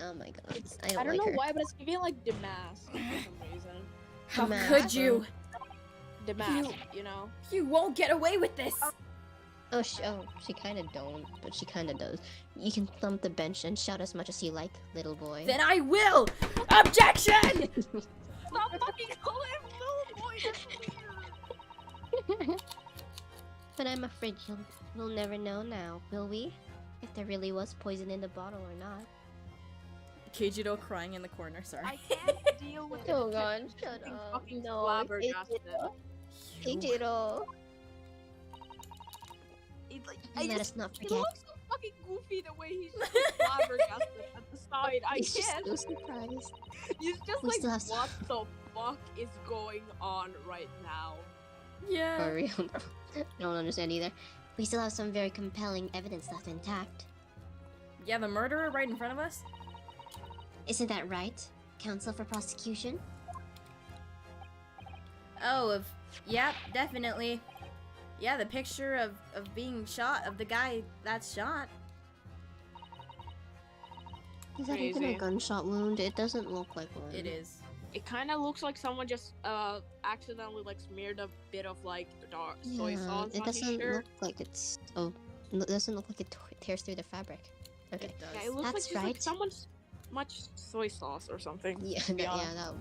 Oh my god, I don't, I don't like know her. why, but it's giving like Damask for some reason. How Damask. could you? Damask, you know. You won't get away with this! Oh, she kind of don't, but she kind of does. You can thump the bench and shout as much as you like, little boy. Then I will! Objection! Stop fucking calling him little boy. That's weird. But I'm afraid we'll never know now, will we? If there really was poison in the bottle or not. Keijiro crying in the corner, sorry. I can't deal with Oh it. god, shut Fucking up. fucking No, flabbergasted. Keijiro. He's like, Let us not He forget. looks so fucking goofy the way he's just flabbergasted at the side. I He's just can't. so surprised. He's just We like, still have what the fuck is going on right now? Yeah. For real, bro. I don't understand either. We still have some very compelling evidence left intact. Yeah, the murderer right in front of us? Isn't that right? Counsel for prosecution? Oh, yep, definitely. Yeah, the picture of being shot, of the guy that's shot. Is that even a Crazy. gunshot wound? It doesn't look like one. It is. It kind of looks like someone just accidentally like smeared a bit of like dark soy Yeah, sauce it on his doesn't shirt. look like it's. Oh, it doesn't look like it tears through the fabric. Okay. It does. Yeah, it looks That's like just right. like someone's much soy sauce or something. Yeah, to be honest.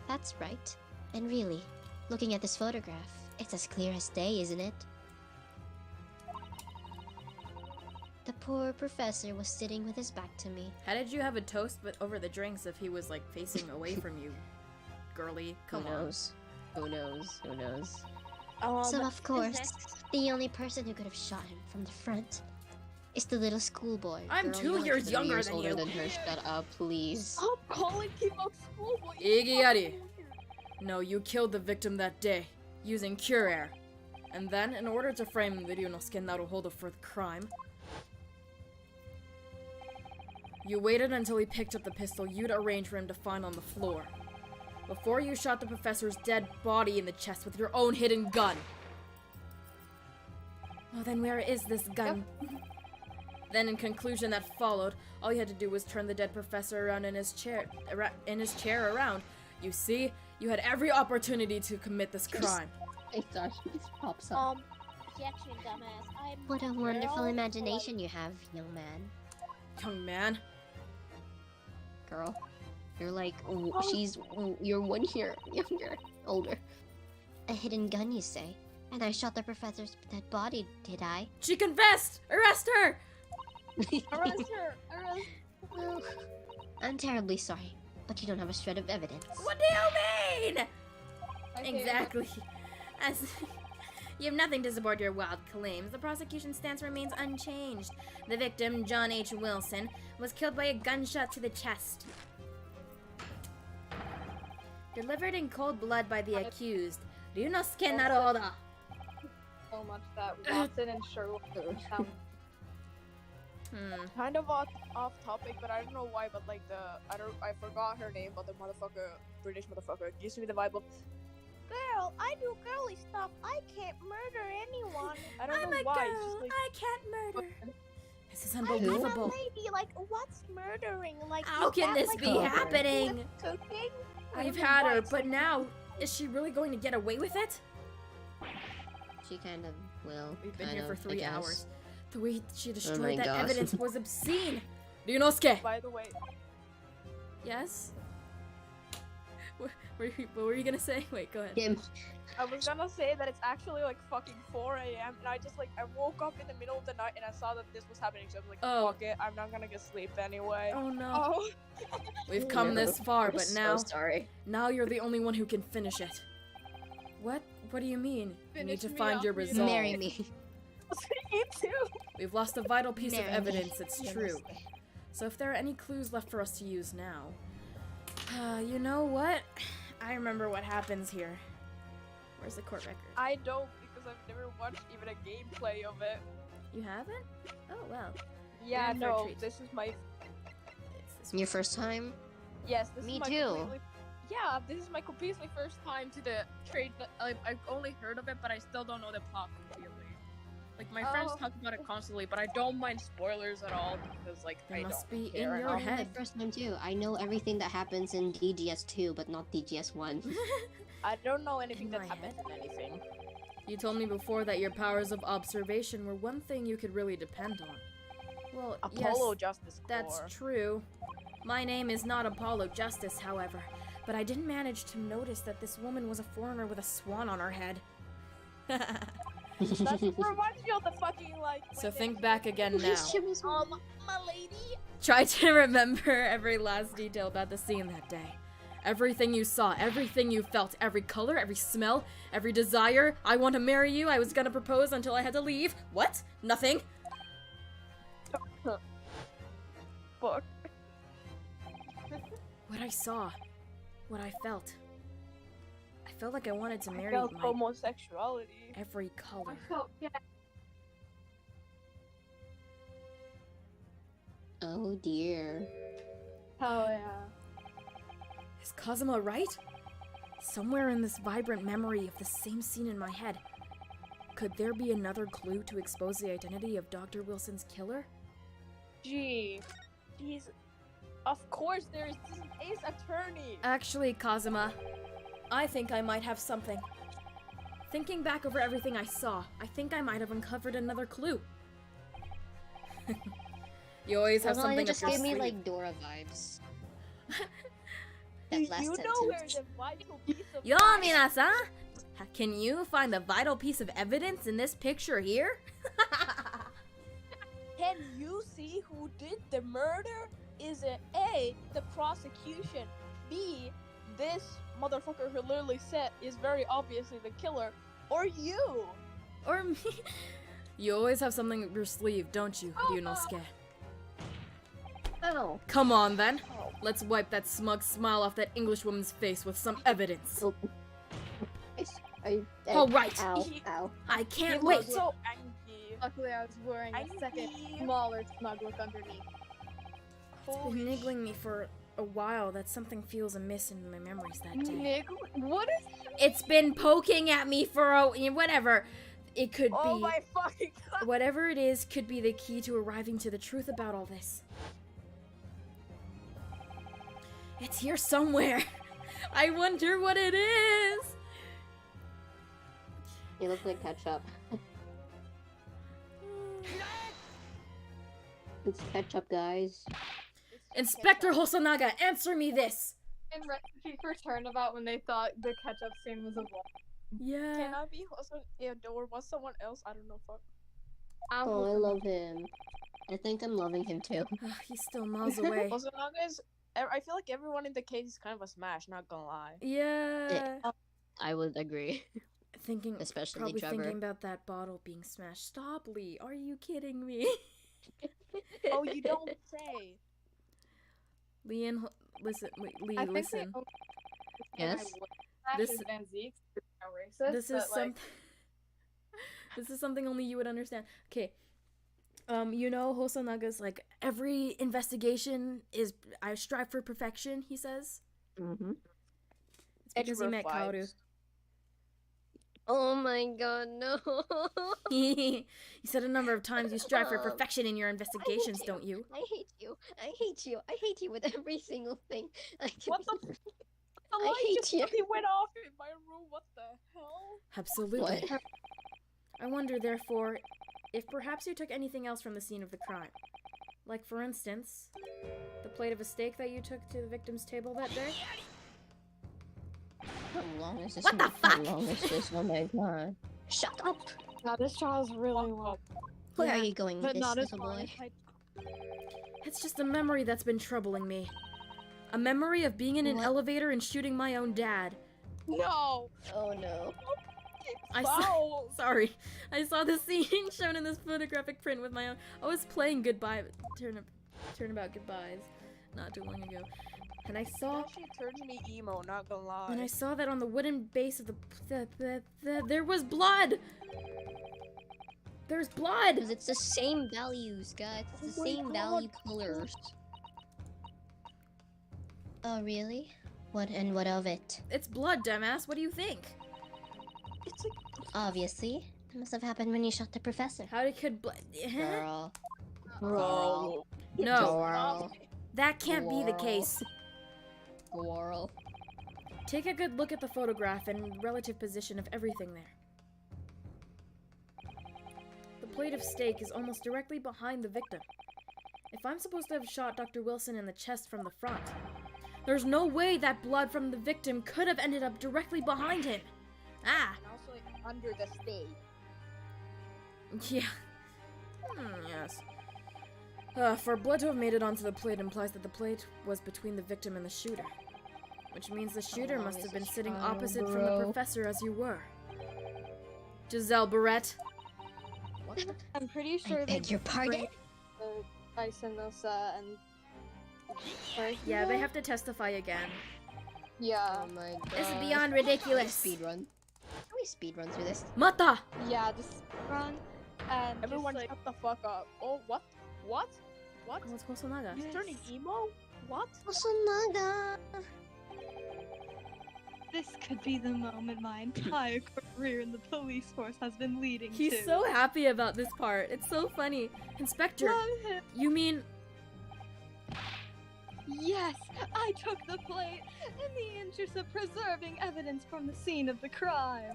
That's right. And really, looking at this photograph, it's as clear as day, isn't it? The poor professor was sitting with his back to me. How did you have a toast but over the drinks if he was like facing away from you? Girly, come Who on. knows? Who knows? Who knows? Um, So of course, the only person who could have shot him from the front is the little schoolboy. I'm Girl, 2 you're like years 3 younger years than older you. than her. Shut up, please. Stop calling people schoolboy. Iggyari. No, you killed the victim that day, using cure air. And then, in order to frame Ryunosuke Naruhodo for the crime, you waited until he picked up the pistol you'd arranged for him to find on the floor, before you shot the professor's dead body in the chest with your own hidden gun. Well, then where is this gun? Then, in conclusion that followed, all you had to do was turn the dead professor around in his chair around. You see, you had every opportunity to commit this crime. sorry, she just pops up. Objection, dumbass. I'm What a girl, wonderful so, imagination you have, young man. Young man. Girl. You're like, you're 1 year younger, older. A hidden gun, you say? And I shot the professor's dead body, did I? She confessed! Arrest her! Arrest her! Arrest Well, I'm terribly sorry, but you don't have a shred of evidence. What do you mean? Exactly. As you have nothing to support your wild claims, the prosecution's stance remains unchanged. The victim, John H. Wilson, was killed by a gunshot to the chest. Delivered in cold blood by the accused, Ryunosuke Naruhodo. So much that Watson and Sherlock sound Kind of off topic, but I don't know why. But like I forgot her name, but the British motherfucker used to be the vibe of, girl, I do girly stuff. I can't murder anyone. I don't know why. It's just like, I can't murder. This is I'm unbelievable. a lady. Like, what's murdering? Like, How is can that, this like, be happening? Cooking? We've had her, but now, is she really going to get away with it? She kind of will. We've been kind here for of, 3 I guess. hours. The way she my destroyed that gosh. evidence was obscene. Ryunosuke! By the way, Yes? What were you gonna say? Wait, go ahead. Him. I was gonna say that it's actually like fucking 4 a.m. and I woke up in the middle of the night and I saw that this was happening, so I was like, Oh. fuck it, I'm not gonna get sleep anyway. Oh no. Oh. We've come this far, but now, sorry. now you're the only one who can finish it. What? What do you mean? You need Finish to me find off, your Ryunosuke. resolve. Marry me. Me too. We've lost a vital piece of Marry me. evidence, it's true. Ryunosuke. So if there are any clues left for us to use now... you know what? I remember what happens here. Where's the court record? I don't, because I've never watched even a gameplay of it. You haven't? Oh, well. Yeah, in for a no, treat. this is my It's this Your first time? yes. This Me is my too. completely- Yeah, this is my completely first time to the trade. I've only heard of it, but I still don't know the plot completely. Like my friends Oh. talk about it constantly, but I don't mind spoilers at all because like They I must don't be care in at your all. My head. first time too. I know everything that happens in DGS2, but not DGS1. I don't know anything In that my happens in anything. You told me before that your powers of observation were one thing you could really depend on. Well, Apollo yes, Justice that's Corps. true. My name is not Apollo Justice, however, but I didn't manage to notice that this woman was a foreigner with a swan on her head. That reminds me of the fucking like. So think back again now. My lady. Try to remember every last detail about the scene that day. Everything you saw, everything you felt, every color, every smell, every desire. I want to marry you. I was gonna propose until I had to leave. What? Nothing? Fuck. What I saw. What I felt. I felt like I wanted to I marry felt my homosexuality. every color. Oh dear. Oh yeah. Is Kazuma right? Somewhere in this vibrant memory of the same scene in my head. Could there be another clue to expose the identity of Dr. Wilson's killer? Gee. Jeez. Of course there is this Ace Attorney. Actually, Kazuma, I think I might have something. Thinking back over everything I saw, I think I might have uncovered another clue. You always have Well, no, something it just up your gave me sleeve. like Dora vibes. Do That last you know sentence. where the vital piece of Yo, Minasa! Can you find the vital piece of evidence in this picture here? Can you see who did the murder? Is it A, the prosecution, B, this motherfucker who literally said is very obviously the killer, or you? Or me? You always have something up your sleeve, don't you, Ryunosuke? Oh. Come on, then. Let's wipe that smug smile off that Englishwoman's face with some evidence. All right. Ow. Ow. I can't He wait. looks so angry. Luckily, I was wearing a second Angry. smaller smug look underneath. It's been niggling me for a while that something feels amiss in my memories that day. Nick, what is? It's been poking at me for whatever. It could Oh be. my fucking god. Whatever it is could be the key to arriving to the truth about all this. It's here somewhere. I wonder what it is. You look like ketchup. It's ketchup, guys. Inspector Hosonaga, answer me this! And Recipe Return about when they thought the ketchup scene was a vlog. Yeah. Can I be also or was someone else? I don't know. Fuck. Oh, I love him. I think I'm loving him too. He's still miles away. Also, guys, I feel like everyone in the case is kind of a smash. Not gonna lie. Yeah. I would agree. Thinking, Especially probably Trevor. thinking about that bottle being smashed. Stop, Lee. Are you kidding me? Oh, you don't say. Lee and listen, wait, Lee, I think listen. Yes? This- This Van Zeke's racist. This is but, some. This is something only you would understand. Okay. You know, Hosanaga's like every investigation is I strive for perfection. He says. Mm-hmm. It's because he met Kaoru. Oh my god, no. He said a number of times you strive for perfection in your investigations, don't you? I hate you. I hate you. I hate you with every single thing. What the? The I light hate just you. fucking went off in my room. What the hell? Absolutely. What? I wonder, therefore, if perhaps you took anything else from the scene of the crime. Like, for instance, the plate of a steak that you took to the victim's table that day? How long is this? What the How fuck? long is this? Oh my god. Shut up! Now this child's really low. Where Yeah, are you going with But this, not as little far boy? as It's just a memory that's been troubling me. A memory of being in an What? elevator and shooting my own dad. No. Oh no. I saw. Sorry, I saw the scene shown in this photographic print with my own. I was playing Goodbye, Turnabout Goodbyes, not too long ago, and I saw. She turned me emo. Not gonna lie. And I saw that on the wooden base of there was blood. There's blood. Because it's the same values, guys. It's the same value colors. Oh really? What and what of it? It's blood, dumbass. What do you think? It's like Obviously, it must have happened when you shot the professor. How could blood? Girl. Girl. No, Girl. that can't be the Girl. case. Girl. Take a good look at the photograph and relative position of everything there. The plate of steak is almost directly behind the victim. If I'm supposed to have shot Dr. Wilson in the chest from the front, there's no way that blood from the victim could have ended up directly behind him. Ah, And also like, under the steak. yeah. Yes. For blood to have made it onto the plate implies that the plate was between the victim and the shooter. Which means the shooter long must is have been this sitting trial, opposite from the bro? professor as you were. Giselle Barrett. I'm pretty sure I beg your pardon? Isinosa and Yeah, they have to testify again. yeah, Oh my god. This is beyond ridiculous. Speed run. Can we speed run through this? Mata! yeah, this run and Everyone just, like, shut the fuck up. Oh, what? What? What? What's Hosonaga? He's turning emo? What? Hosonaga! This could be the moment my entire career in the police force has been leading to. He's so happy about this part. It's so funny. Inspector, Love him. you mean... Yes, I took the plate in the interest of preserving evidence from the scene of the crime.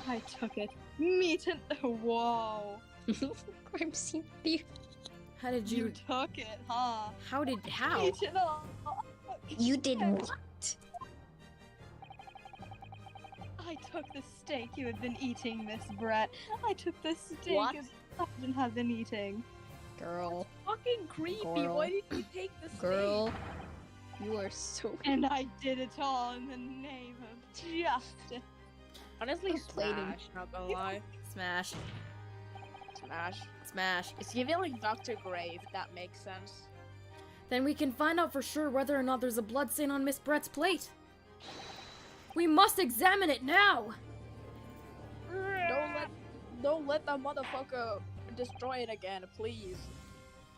I took it. Meet and whoa. Crime scene theory. How did You you... took it, huh? How? Meet and all. You did what? I took the steak you had been eating, Miss Brett. I took the steak What? you often have been eating. Girl. Fucking creepy. Girl. Why did you take the steak? Girl. You are so... And I did it all in the name of justice. Honestly, Plating. smash. Not gonna lie. Smash. Smash. Smash. It's giving like Dr. Grave. If that makes sense. Then we can find out for sure whether or not there's a blood stain on Miss Brett's plate. We must examine it now! Don't let that motherfucker destroy it again, please.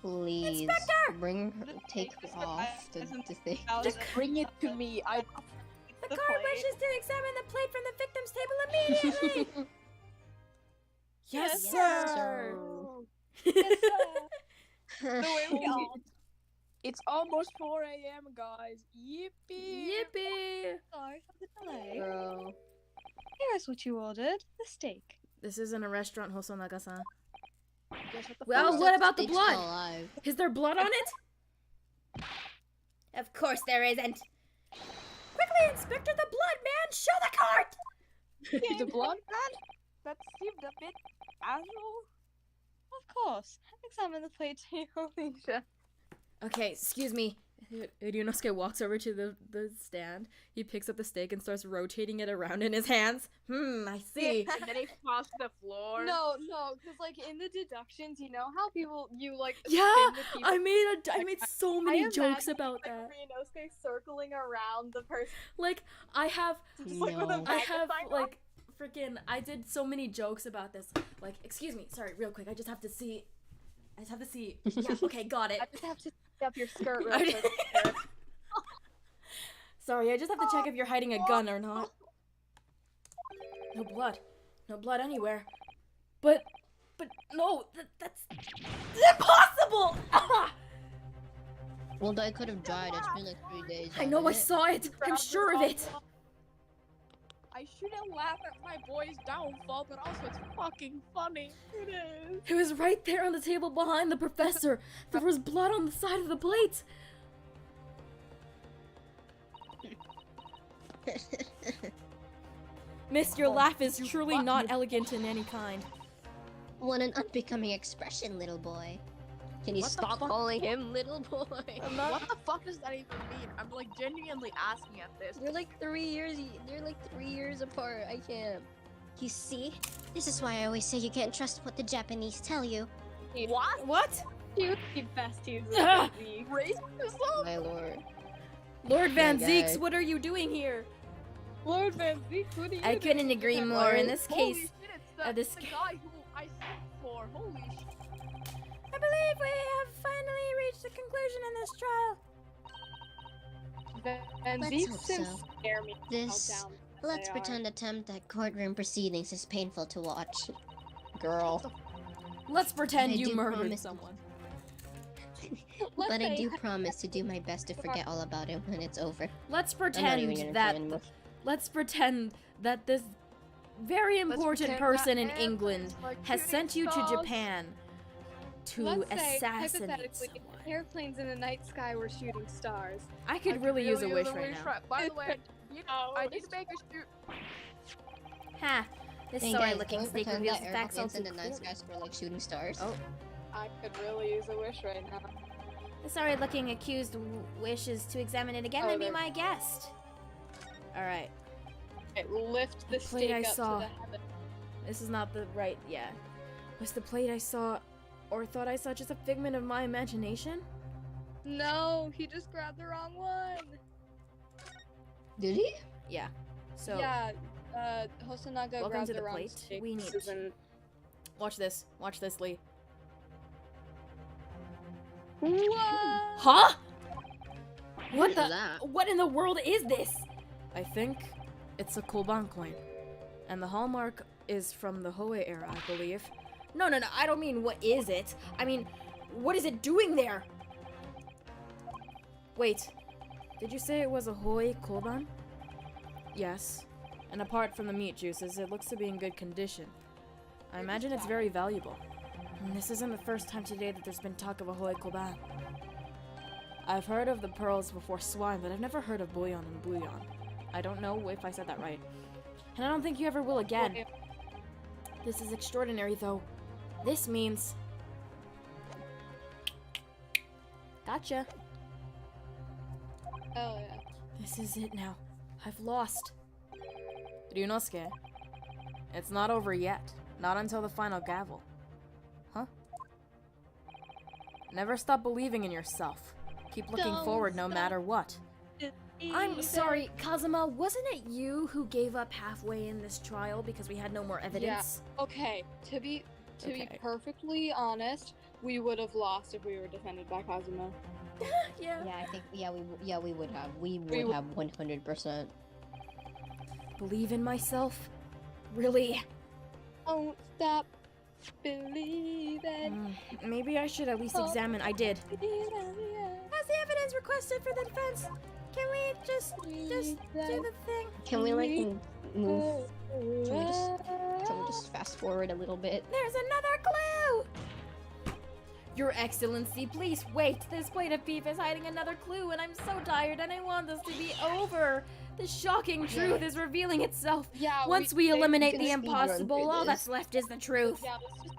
Please. Inspector! Bring her... Take off the thing. Just bring it to me. The court wishes to examine the plate from the victim's table immediately! Yes, sir! Yes, The way we all. It's almost 4 a.m., guys. Yippee! Yippee! Sorry for the delay. Girl. Here are Here's what you ordered: the steak. This isn't a restaurant, Hosonaga-san. Guess what the Well, fuck- what about the It's blood? still alive. Is there blood on it? Of course there isn't. Quickly, Inspector, the blood, man! Show the cart! The blood man? That seemed a bit casual. Of course. Examine the plate to your leisure. Okay, excuse me. Ryunosuke walks over to the stand. He picks up the steak and starts rotating it around in his hands. I see. And then he falls to the floor. No, because like in the deductions, you know how you like Yeah, spin the piece I made so many jokes imagine, about like, that. Ryunosuke circling around the person. Like, I have Like, with a No. I have magnifying like freaking I did so many jokes about this. Like, excuse me, sorry, real quick. I just have to see. Yeah, okay, got it. I just have to pick up your skirt real I- quick. Sorry, I just have to check if you're hiding a gun or not. No blood. No blood anywhere. But no, that's impossible! Well, I could have died. It's been like 3 days. I know, I hasn't it? saw it. I'm sure of it. I shouldn't laugh at my boy's downfall, but also it's fucking funny. It is. It was right there on the table behind the professor. There was blood on the side of the plate. Miss, your laugh is truly not elegant in any kind. What an unbecoming expression, little boy. Can you What the stop fuck? calling him little boy? What the fuck does that even mean? I'm like genuinely asking at this. They're like 3 years. They're like 3 years apart. I can't. You see, this is why I always say you can't trust what the Japanese tell you. What? What? You the besties. Ah! Racism? My lord. Lord Van My Zeeks, guy. what are you doing here? Lord Van Zeke, what are you I couldn't doing? agree more. In this Holy case, shit, it's this the ca- guy who I sent for. Holy shit. I believe we have finally reached a conclusion in this trial. Van Let's Zeke hope seems so. scare me. This, how down let's they are. pretend attempt at courtroom proceedings is painful to watch. Girl. Let's pretend I you do murdered promise- someone. But I say- do promise to do my best to forget all about it when it's over. Let's I'm not even pretend gonna that. try and move. Let's pretend that this very important pretend person that in England airplanes like has shooting sent you to stars. Japan to Let's say, assassinate hypothetically, someone. airplanes in the night sky were shooting stars. I could really use a wish right now. By the way, I need to make a shoot. Ha! This Hey sorry guys, looking don't snake pretend reveals that the facts all airplanes in too the night clearly. skies were like shooting stars. Oh. I could really use a wish right now. The sorry looking accused wishes to examine it again Oh, and be there- my guest. Alright. Okay, lift the plate stake I up saw. to the heaven. This is not the right, yeah. Was the plate I saw or thought I saw just a figment of my imagination? No, he just grabbed the wrong one. Did he? Yeah. So, Yeah, Hosonaga welcome grabbed to the the wrong plate. steak. We need- This isn't- watch this. Watch this, Lee. What? Huh? What What is the? that? What in the world is this? I think it's a Koban coin. And the hallmark is from the Hoei era, I believe. No, I don't mean what is it. I mean, what is it doing there? Wait, did you say it was a Hoei Koban? Yes. And apart from the meat juices, it looks to be in good condition. I imagine it's very valuable. And this isn't the first time today that there's been talk of a Hoei Koban. I've heard of the pearls before swine, but I've never heard of bouillon and bouillon. I don't know if I said that right. And I don't think you ever will again. This is extraordinary, though. This means... Gotcha. Oh yeah. This is it now. I've lost. Ryunosuke, it's not over yet. Not until the final gavel. Huh? Never stop believing in yourself. Keep looking Don't forward no stop matter what. I'm Either. sorry, Kazuma, wasn't it you who gave up halfway in this trial because we had no more evidence? Okay, to be Okay. perfectly honest, we would have lost if we were defended by Kazuma. Yeah. Yeah, I think we would have. We We would have 100%. Believe in myself? Really? Don't stop believing. Maybe I should at least examine. I did. As the evidence requested for the defense, Can we just do the thing? Can we like move? Can we just fast forward a little bit? There's another clue! Your Excellency, please wait. This plate of beef is hiding another clue, and I'm so tired, and I want this to be over. The shocking truth is revealing itself. Yeah. Once we eliminate can the speedrun impossible, through all this. that's left is the truth. Yeah, let's just.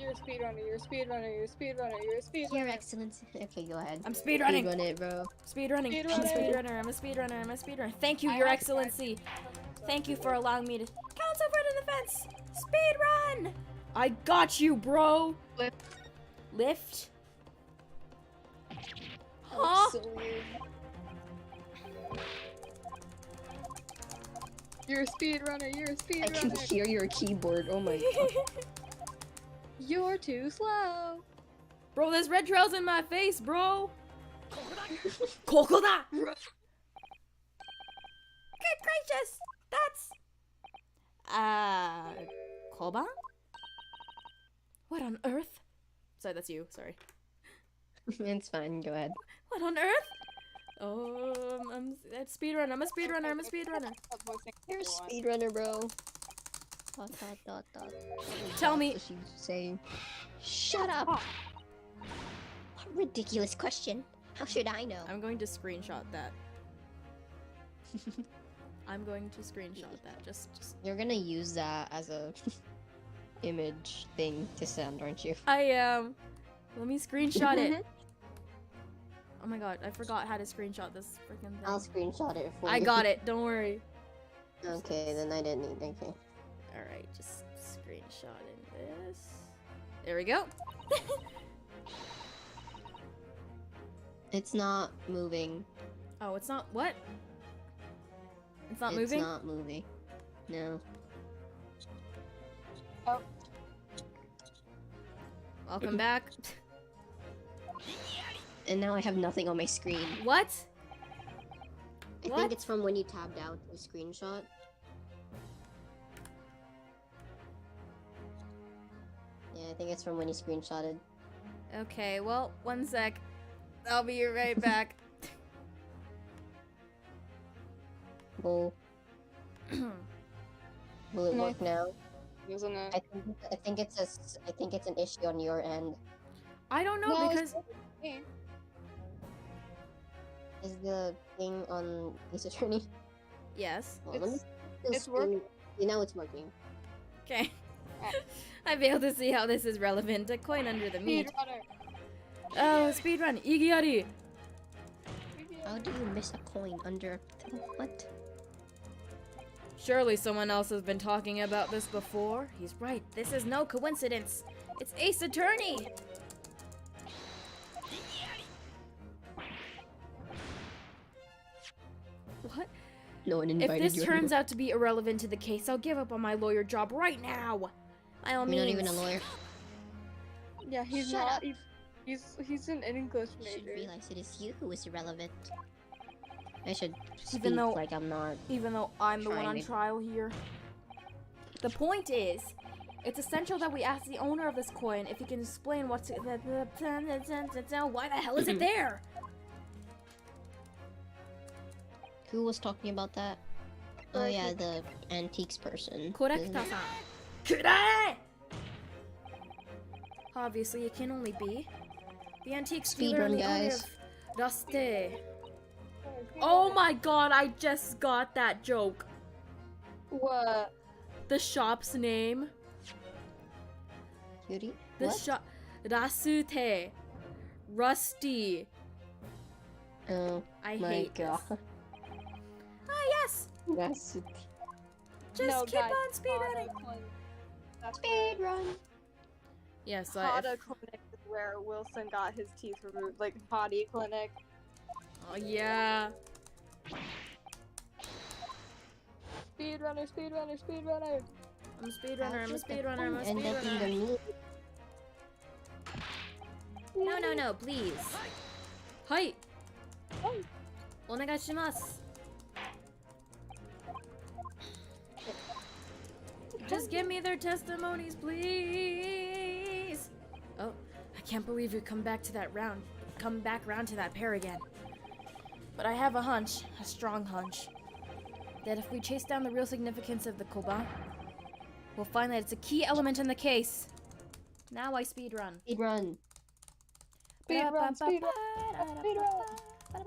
You're a speedrunner. You're a speedrunner. You're a speedrunner. You're a speedrunner. Your Excellency. Okay, go ahead. I'm speedrunning. Speedrun it, bro. Speedrunning. I'm a speedrunner. I'm a speedrunner. I'm a speedrunner. Thank you, Your Excellency. Thank you for allowing me to. Count over to the fence. Speedrun. I got you, bro. Lift. Huh? So weird. You're a speedrunner. You're a I can speedrunner. hear your keyboard. Oh my god. You're too slow. Bro, there's red trails in my face, bro. Kokoda. Good gracious. That's Koba? What on earth? Sorry, that's you. Sorry. It's fine. Go ahead. What on earth? Oh, I'm a speedrunner. I'm a speedrunner. I'm a speedrunner. You're a speedrunner, bro. Dot. Tell me. What she's saying. Shut up. What ridiculous question. How should I know? I'm going to screenshot that. I'm going to screenshot that. Just. You're gonna use that as a image thing to send, aren't you? I am. Let me screenshot it. Oh my god, I forgot how to screenshot this freaking thing. I'll screenshot it for you. I got it. Don't worry. Okay, then I didn't need. Okay. All right, just screenshotting this. There we go. It's not moving. Oh, it's not what? It's not moving? It's not moving. No. Oh. Welcome back. And now I have nothing on my screen. What? I What? think it's from when you tabbed out the screenshot. Yeah, I think it's from when you screenshotted. Okay, well, one sec. I'll be right back. Will it No. work now? Isn't it? I think it's an issue on your end. I don't know No, because Is the thing on Ace Attorney? yes. Hold on, let me it's working. You know it's working. Okay. I failed to see how this is relevant. A coin under the meat. Speedrunner. Oh, speedrun. Igiari. How do you miss a coin under? What? Surely someone else has been talking about this before. He's right. This is no coincidence. It's Ace Attorney. What? No one If invited this you. turns out to be irrelevant to the case, I'll give up on my lawyer job right now. By all You're means. not even a lawyer. Yeah, he's Shut not. up. He's an English You should major. realize it is you who is irrelevant. I should speak Even though- like I'm not. Even though I'm the one Trying on to. trial here. The point is, it's essential that we ask the owner of this coin if he can explain what's why the hell is it there? Who was talking about that? Oh yeah, the antiques person. Correcta-san. Kure! Obviously, it can only be the antique dealer and Speedrun, the owner guys. of Raste. Oh my god, I just got that joke. What? The shop's name. Cutie? The What? shop. Rasute. Rusty. Oh I my hate god. this. Ah, yes! That's Just No, keep guys, on speedrunning. speedrun. Yes, Hada Clinic is where Wilson got his teeth removed, like Hottie Clinic. Oh, yeah. Speedrunner, speedrunner, speedrunner. I'm a speedrunner, I'm a speedrunner, I'm a End up in the speedrunner. meat. No, please. Hi! Onegaishimasu. Just give me their testimonies, please. Oh, I can't believe you come back to that round. Come back round to that pair again. But I have a hunch, a strong hunch, that if we chase down the real significance of the Koban, we'll find that it's a key element in the case. Now I speedrun. Speedrun. Speedrun, speedrun, speedrun.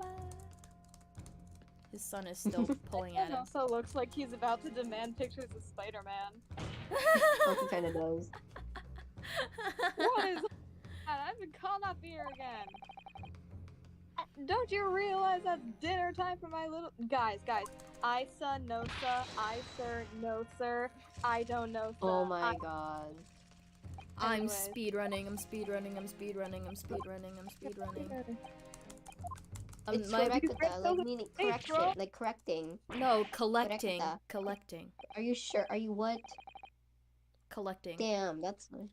His son is still pulling at It him. also looks like he's about to demand pictures of Spider-Man. Like he kinda does. What is that? I've been called up here again. Don't you realize that's dinner time for my little guys? Isa, no sir. I sir, no sir. I don't know sir. Oh my god. I'm Anyways. speedrunning, I'm speedrunning, I'm speedrunning, I'm speedrunning, I'm speedrunning. It's My- corrected though, like meaning correction, like correcting. No, collecting. Correcta. Collecting. Are you sure? Are you what? Collecting. Damn, that's nice.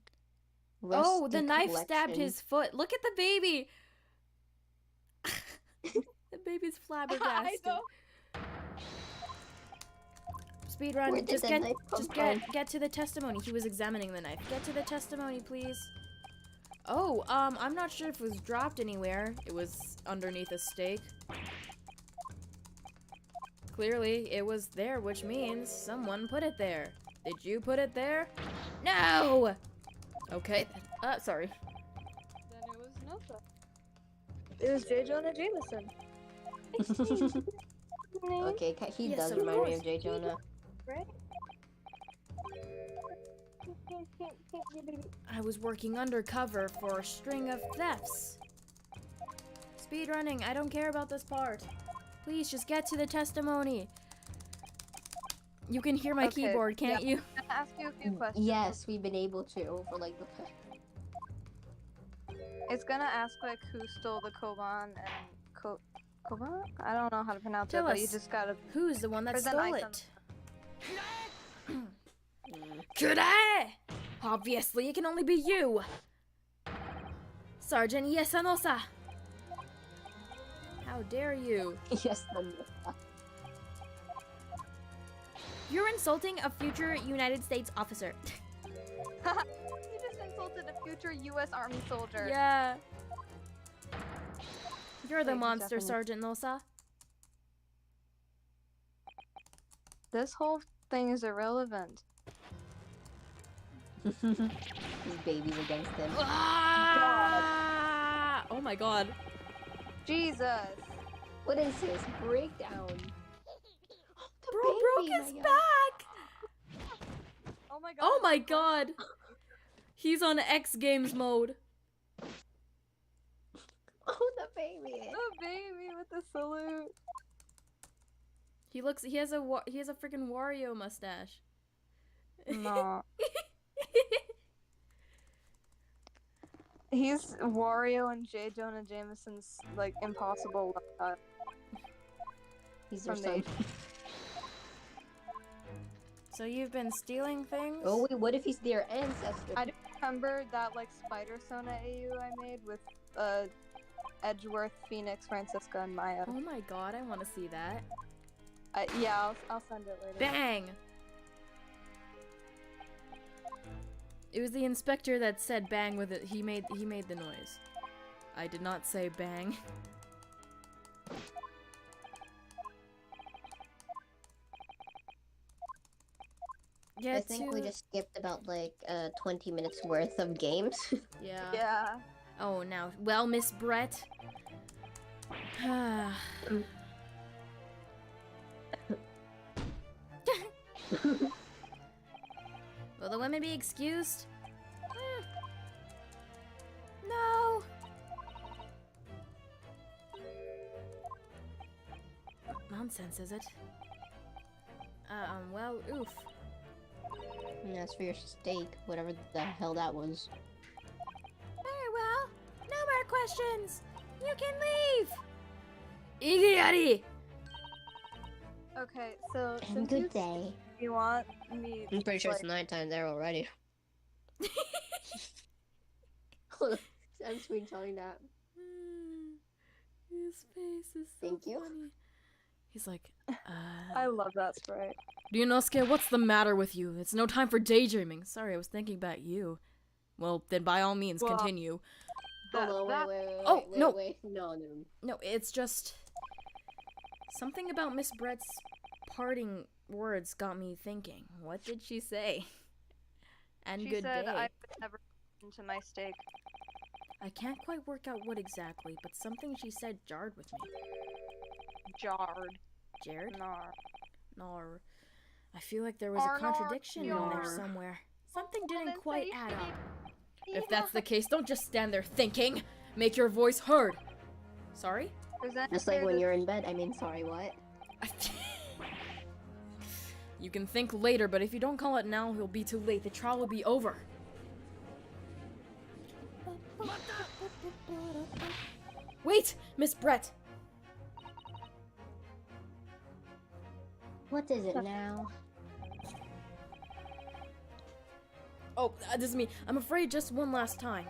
Oh, the Rusty knife stabbed collection. his foot. Look at the baby! The baby's flabbergasted. I know. Speedrun, Where did just the get knife come just from? get to the testimony. He was examining the knife. Get to the testimony, please. Oh, I'm not sure if it was dropped anywhere. It was underneath a stake. Clearly, it was there, which means someone put it there. Did you put it there? No! Okay. Sorry. Then it was no sir. It was J. Jonah Jameson. Okay, he Yes, does of remind me course. of J. Jonah. Right? I was working undercover for a string of thefts. Speedrunning, I don't care about this part. Please, just get to the testimony. You can hear my Okay, keyboard, can't you? I'm gonna ask you a few questions. Yes, we've been able to for like the It's gonna ask like who stole the Koban and Koban? I don't know how to pronounce Tell it, but you us. just gotta Who's the one that present stole ice it? Could I? Obviously, it can only be you. Sergeant Yesanosa. How dare you? yes, You're insulting a future United States officer. You just insulted a future U.S. Army soldier. Yeah. You're the Wait, monster, Japanese. Sergeant Nosa. This whole thing is irrelevant. These babies against him. Ah! Oh my god. Jesus. What is this breakdown? Bro broke his back! Oh my god. Oh my god! He's on X Games mode. Oh, the baby! The baby with the salute. He has a freaking Wario mustache. No. He's Wario and J. Jonah Jameson's like impossible. He's their from son. So you've been stealing things? Oh wait, what if he's their ancestor? I remember that like Spider Sona AU I made with Edgeworth, Phoenix, Francisca, and Maya. Oh my god, I want to see that. Yeah, I'll send it later. Bang! It was the inspector that said bang with it. He made the noise. I did not say bang. I think we just skipped about like 20 minutes worth of games. Yeah. Yeah. Oh, now, well, Miss Brett. Will the women be excused? No. Nonsense, is it? Well, oof. And as for your steak, whatever the hell that was. Very well. No more questions. You can leave. Iggyari. Okay, so And since good day. you want me, I'm pretty sure like, it's nighttime there already. I'm screenshotting that. His face is so Thank you. funny. He's like, I love that sprite. Ryunosuke, what's the matter with you? It's no time for daydreaming. Sorry, I was thinking about you. Well, then by all means, Well, continue. Hold on, wait, Oh, wait, no. wait. No. No, it's just... Something about Miss Brett's parting words got me thinking. What did she say? And She good said day. I would never into my steak. I can't quite work out what exactly, but something she said jarred with me. Jarred. Jared? Nar. Nor. I feel like there was a Arnar, contradiction in there yar. somewhere. Something Well, didn't then quite say add up. steak. If that's the case, don't just stand there thinking. Make your voice heard. Sorry? Just like when you're in bed. I mean, sorry, what? You can think later, but if you don't call it now, it'll be too late. The trial will be over. Wait, Miss Brett. What is it now? Oh, this is me. I'm afraid just one last time.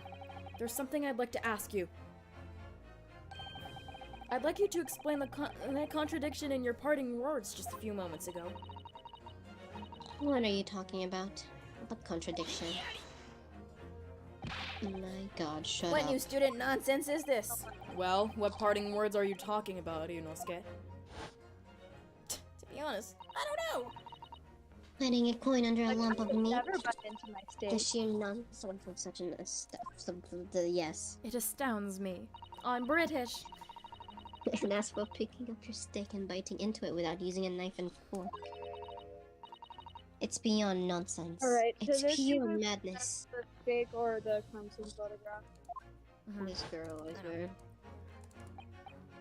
There's something I'd like to ask you. I'd like you to explain the contradiction in your parting words just a few moments ago. What are you talking about? What contradiction? My god, shut What up. new student nonsense is this? Well, what parting words are you talking about, Inosuke? To be honest, I don't know. Hiding a coin under a lump of meat? Never bite into my steak. The sheer nonsense of such an stuff. Yes. It astounds me. I'm British. And as for picking up your steak and biting into it without using a knife and fork. It's beyond nonsense. Alright, so It's this pure is madness. the steak or the crimson photograph. This girl is weird.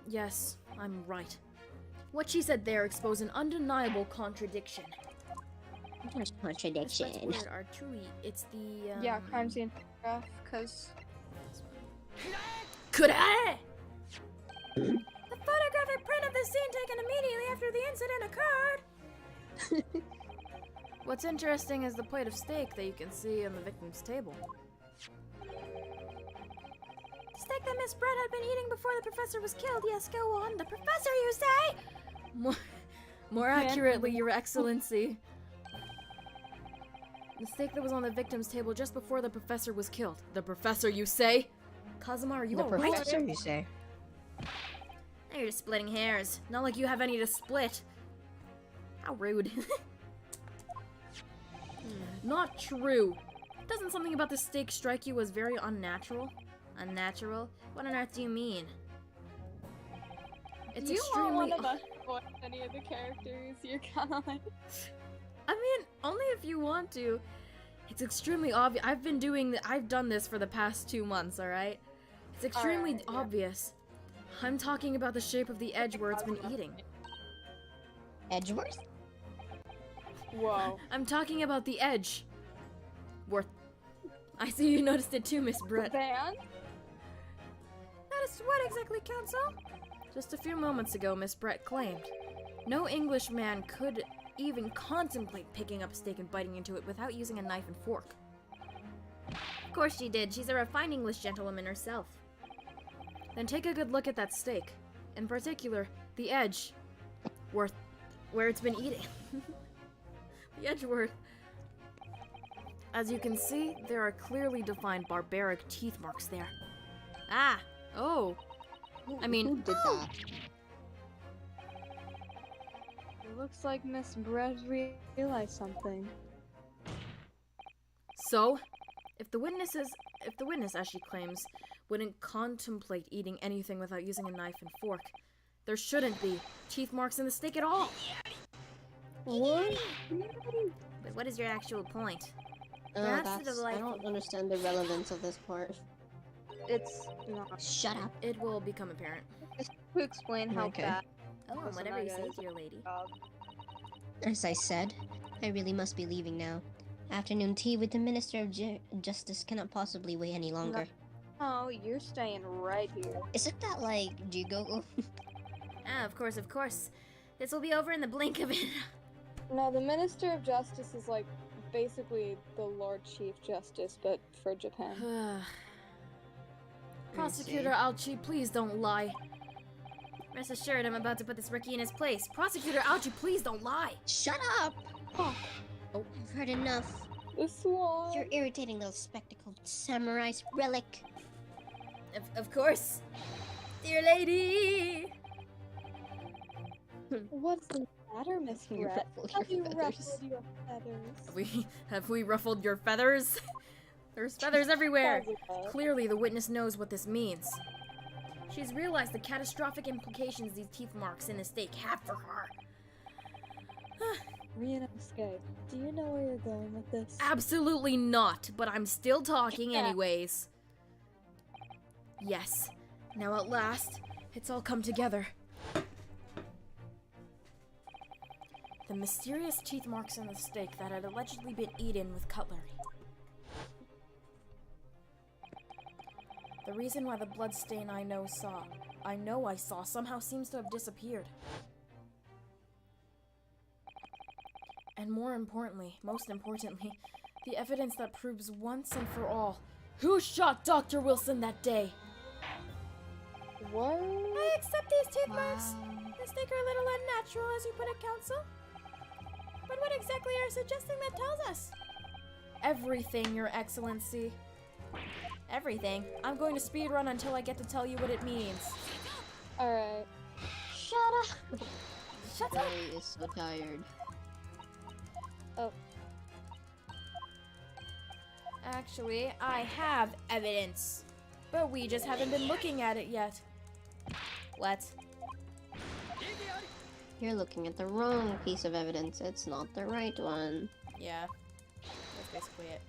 Yes, I'm right. What she said there exposed an undeniable contradiction. There's That's contradiction. where our truly, it's the Yeah, crime scene photograph, because Could I? The photographic print of the scene taken immediately after the incident occurred. What's interesting is the plate of steak that you can see on the victim's table. Steak that Miss Brett had been eating before the professor was killed. Yes, go on. The professor, you say? More accurately, Your Excellency. The steak that was on the victim's table just before the professor was killed. The professor, you say? Kazuma, are you The alright? professor, you say? Now you're just splitting hairs. Not like you have any to split. How rude. Not true. Doesn't something about the steak strike you as very unnatural? Unnatural? What on earth do you mean? It's do you extremely. want one of us to voice any of the characters? You're kind of like. I mean, only if you want to. It's extremely obvious. I've done this for the past 2 months, alright? It's extremely Alright, yeah. obvious. I'm talking about the shape of the edge where it's been eating. Edgeworth? Whoa. I'm talking about the edge. Worth. I see you noticed it too, Miss Brett. Band? That is what exactly, Counsel? Just a few moments ago, Miss Brett claimed no Englishman could even contemplate picking up a steak and biting into it without using a knife and fork. Of course she did. She's a refined English gentlewoman herself. Then take a good look at that steak. In particular, the edge. Where it's been eating. The edge word. As you can see, there are clearly defined barbaric teeth marks there. Ah! Oh! I mean, Who did that? It looks like Miss Brett realized something. so, if the witness, as she claims, wouldn't contemplate eating anything without using a knife and fork, there shouldn't be teeth marks in the steak at all. What? But what is your actual point? Oh, That's that's... I delightful. don't understand the relevance of this part. It's not. Shut up. It will become apparent. To explain how Okay. bad. Oh, Listen, whatever I you got say, it. dear lady. As I said, I really must be leaving now. Afternoon tea with the Minister of Justice cannot possibly wait any longer. Oh, you're staying right here. Isn't that like Jigogo? Ah, of course, of course. This will be over in the blink of it. No, the Minister of Justice is like basically the Lord Chief Justice, but for Japan. Prosecutor Alchi, please don't lie. Rest assured, I'm about to put this rookie in his place. Prosecutor Alchi, please don't lie. Shut up! Oh, I've heard enough. The swan. You're irritating little spectacled samurai's relic. Of course. Dear lady! What's the matter, Miss You Rat? ruffle Have your you feathers. ruffled your feathers? Have we ruffled your feathers? There's feathers everywhere. Fuzzy. Clearly, the witness knows what this means. She's realized the catastrophic implications these teeth marks in the stake have for her. Ryunosuke, do you know where you're going with this? Absolutely not, but I'm still talking Yeah. anyways. Yes. Now at last, it's all come together. The mysterious teeth marks in the steak that had allegedly been eaten with cutlery. The reason why the bloodstain I know I saw somehow seems to have disappeared. And most importantly, the evidence that proves once and for all who shot Dr. Wilson that day. What? I accept these teeth marks. This think are a little unnatural, as you put it, Counsel. But what exactly are you suggesting that tells us? Everything, Your Excellency. Everything. I'm going to speedrun until I get to tell you what it means. Alright. Shut up! Shut up! Riley is so tired. Oh. Actually, I have evidence. But we just haven't been looking at it yet. What? You're looking at the wrong piece of evidence. It's not the right one. Yeah. That's basically it.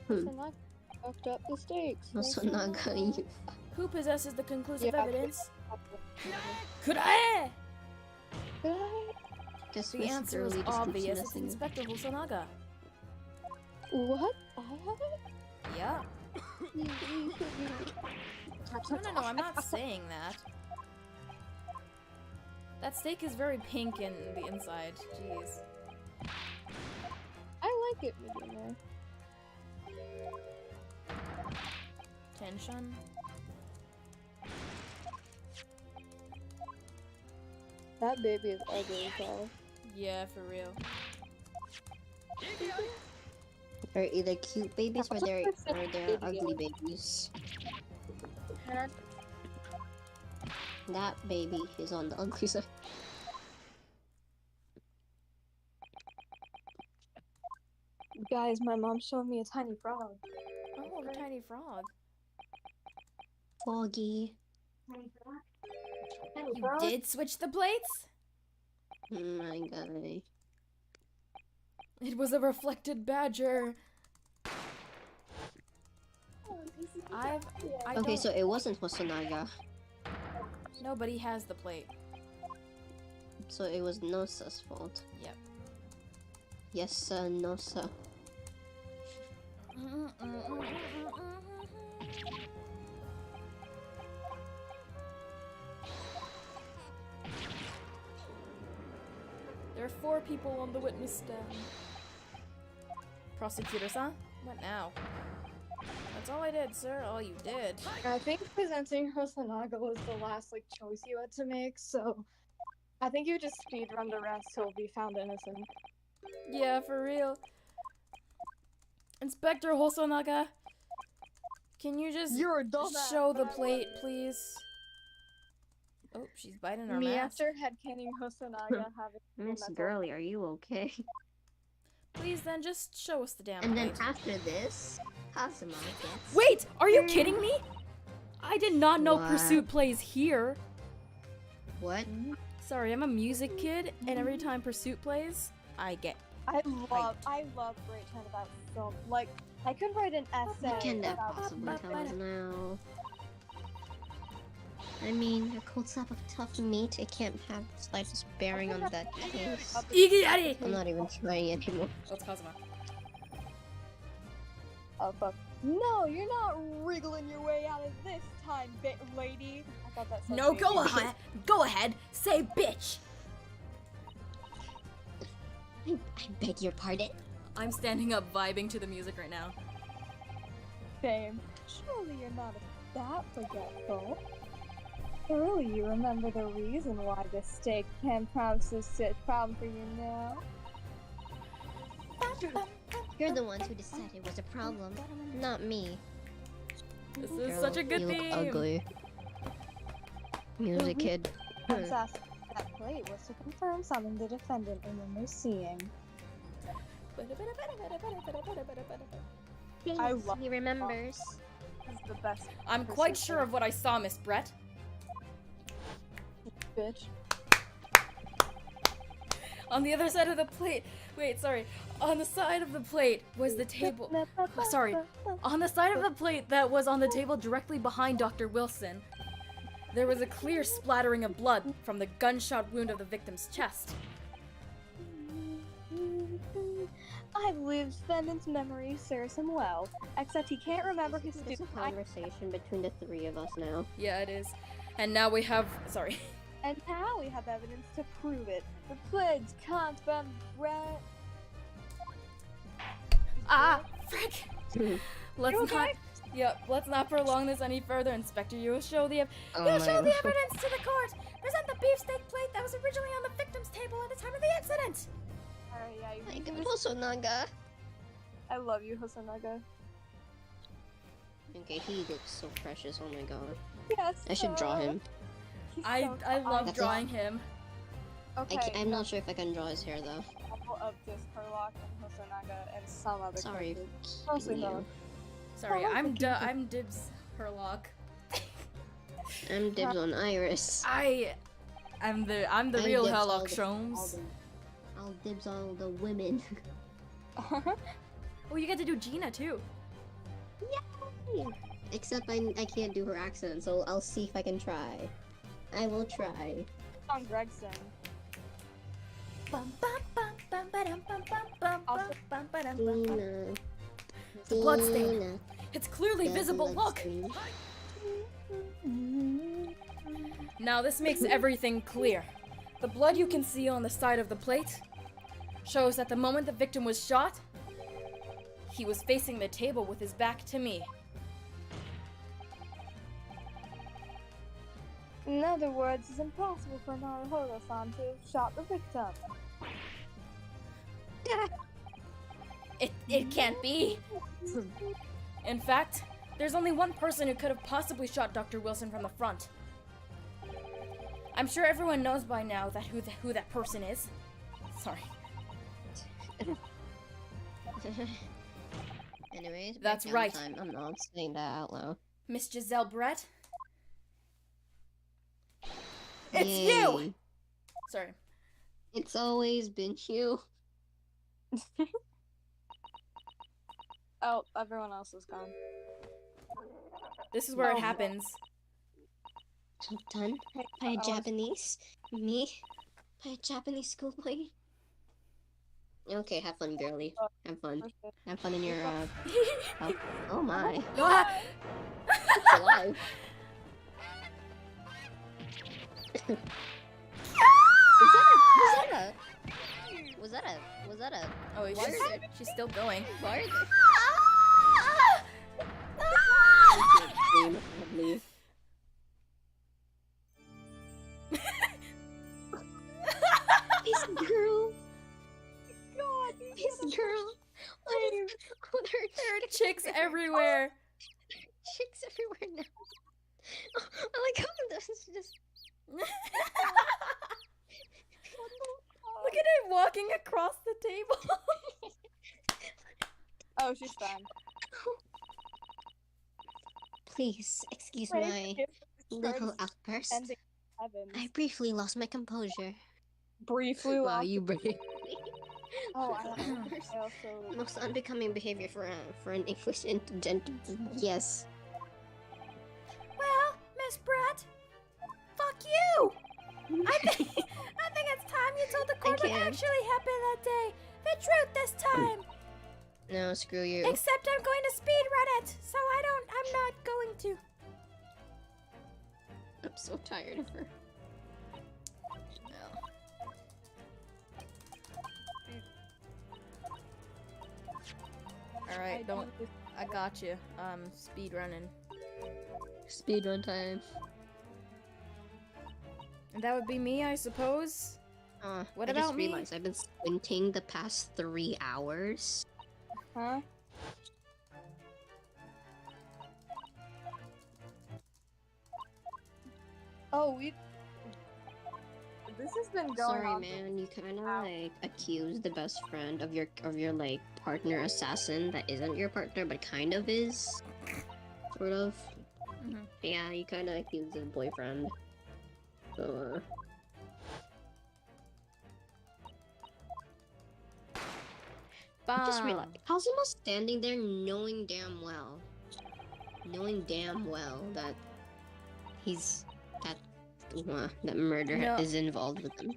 Hosonaga fucked up the stakes. Hosonaga, you. Who possesses the conclusive Yeah. evidence? Could I? Just The answer is literally just keeps obvious. It's messing. Inspector Hosonaga. What? I have it? Yeah. No, I'm not saying that. That steak is very pink in the inside. Jeez. I like it medium rare. Tension. That baby is ugly as hell. Yeah, for real. They're either cute babies or they're ugly babies. That baby is on the ugly side. Guys, my mom showed me a tiny frog. Oh, a tiny frog. Foggy. You did switch the plates? My guy. It was a reflected badger. I Okay, don't- so it wasn't Hosonaga. Nobody has the plate. So it was Nosa's fault. Yep. Yes, sir, Nosa. There are 4 people on the witness stand. Prosecutors, huh? What now? That's all I did, sir. All you did. I think presenting Hosonaga was the last choice you had to make, so I think you just speedrun the rest till be found innocent. Yeah, for real. Inspector Hosonaga, can you just You're a dumbass. show the plate, please? Oh, she's biting her Me mask. after headcaning Hosonaga having Miss Girly, are you okay? Please, then just show us the damn And then plate. after this, Kazuma gets. Wait, are you kidding me? I did not know What? Pursuit plays here. What? Sorry, I'm a music kid, and every time Pursuit plays, I get. I love Great Turnabout so like I could write an essay What can that about possibly tell us now? I mean, a cold slap of tough meat, it can't have the slightest bearing on that case. Iggy! I'm not even trying anymore. That's Kazuma. Oh fuck. No, you're not wriggling your way out of this time, lady. I thought that said No, baby. go ahead. Go ahead. Say bitch. I beg your pardon. I'm standing up, vibing to the music right now. Same. Surely you're not that forgetful. Surely you remember the reason why this steak can promise a problem for you now. You're the ones who decided it was a problem, not me. This is Girl, such a good you theme. look ugly. Music kid. I'm sassy. That plate was to confirm something the defendant remembers seeing. Yes, love he remembers. This is the best. I'm quite sure of what I saw, Miss Brett. Bitch. On the other side of the plate. Wait, sorry. On the side of the plate was the table. Oh, sorry. On the side of the plate that was on the table directly behind Dr. Wilson, there was a clear splattering of blood from the gunshot wound of the victim's chest. I believe defendant's memory serves him well, except he can't remember his It's a student. conversation between the three of us now. Yeah, it is. And now we have. Sorry. And now we have evidence to prove it. The plates can't be read. Ah, frick! Let's You okay? not. Yep, let's not prolong this any further, Inspector. You will show the Oh you'll my show the God. evidence to the court. Present the beefsteak plate that was originally on the victim's table at the time of the accident. Alright, yeah, you My can God, just- Hosonaga. I love you, Hosonaga. Okay, he looks so precious. Oh my god. Yes. I should draw him. I love That's drawing him. Okay. I'm not sure if I can draw his hair though. Couple of this Herlock and Hosonaga and some other Sorry. characters. Mostly you. Herlock. Sorry, I'm Dibs Herlock. I'm dibs on Iris. I'm the I real dibs all Herlock the- Sholmes. I'll dibs on all the women. Oh, you get to do Gina too. Except I can't do her accent, so I'll see if I can try. I will try. On Gregson. Bum, bum, bum, bum, ba-dum, bum, bum, bum, Also- bum, ba-dum, bum, bum. Tina. It's a bloodstain. Tina. It's clearly The visible. Look. bloodstain. Now this makes everything clear. The blood you can see on the side of the plate shows that the moment the victim was shot, he was facing the table with his back to me. In other words, it's impossible for Naruhodo-san to have shot the victim. It can't be. In fact, there's only one person who could have possibly shot Dr. Wilson from the front. I'm sure everyone knows by now that who that person is. Sorry. Anyways, That's breakdown right. Time. I'm not saying that out loud. Miss Giselle Brett? It's you! Yay. Sorry. It's always been you. Oh, everyone else is gone. This is where Oh. it happens. So done by a Japanese? Me? By a Japanese schoolboy? Okay, have fun, girly. Have fun. Have fun in your, oh my. Ah! Alive. Was that a Oh, wait, Why are there- she's still going. why are there probably. This girl. God, This girl. What is There are chicks everywhere. chicks everywhere now? I like how this is just Look at it walking across the table. Oh, she's done. Please excuse my little outburst. Ending heavens. I briefly lost my composure. Briefly Wow, lost. you briefly. Oh, I also. Most unbecoming behavior for an English gent. Yes. Well, Miss Brett, fuck you. I think it's time you told the court what can't. actually happened that day. The truth this time. No, screw you. Except I'm going to speed run it, so I'm not going to. I'm so tired of her. All right, I got you. Speed running. Speedrun time. And that would be me, I suppose. What I about just me? realized I've been squinting the past 3 hours. Huh? Oh, we. this has been going Sorry, on. man. You kind of like accuse the best friend of your like partner assassin that isn't your partner but kind of is, sort of. Yeah, you kind of accuse his boyfriend. So. I just realized Kazuma's standing there knowing damn well that that murder No. is involved with him.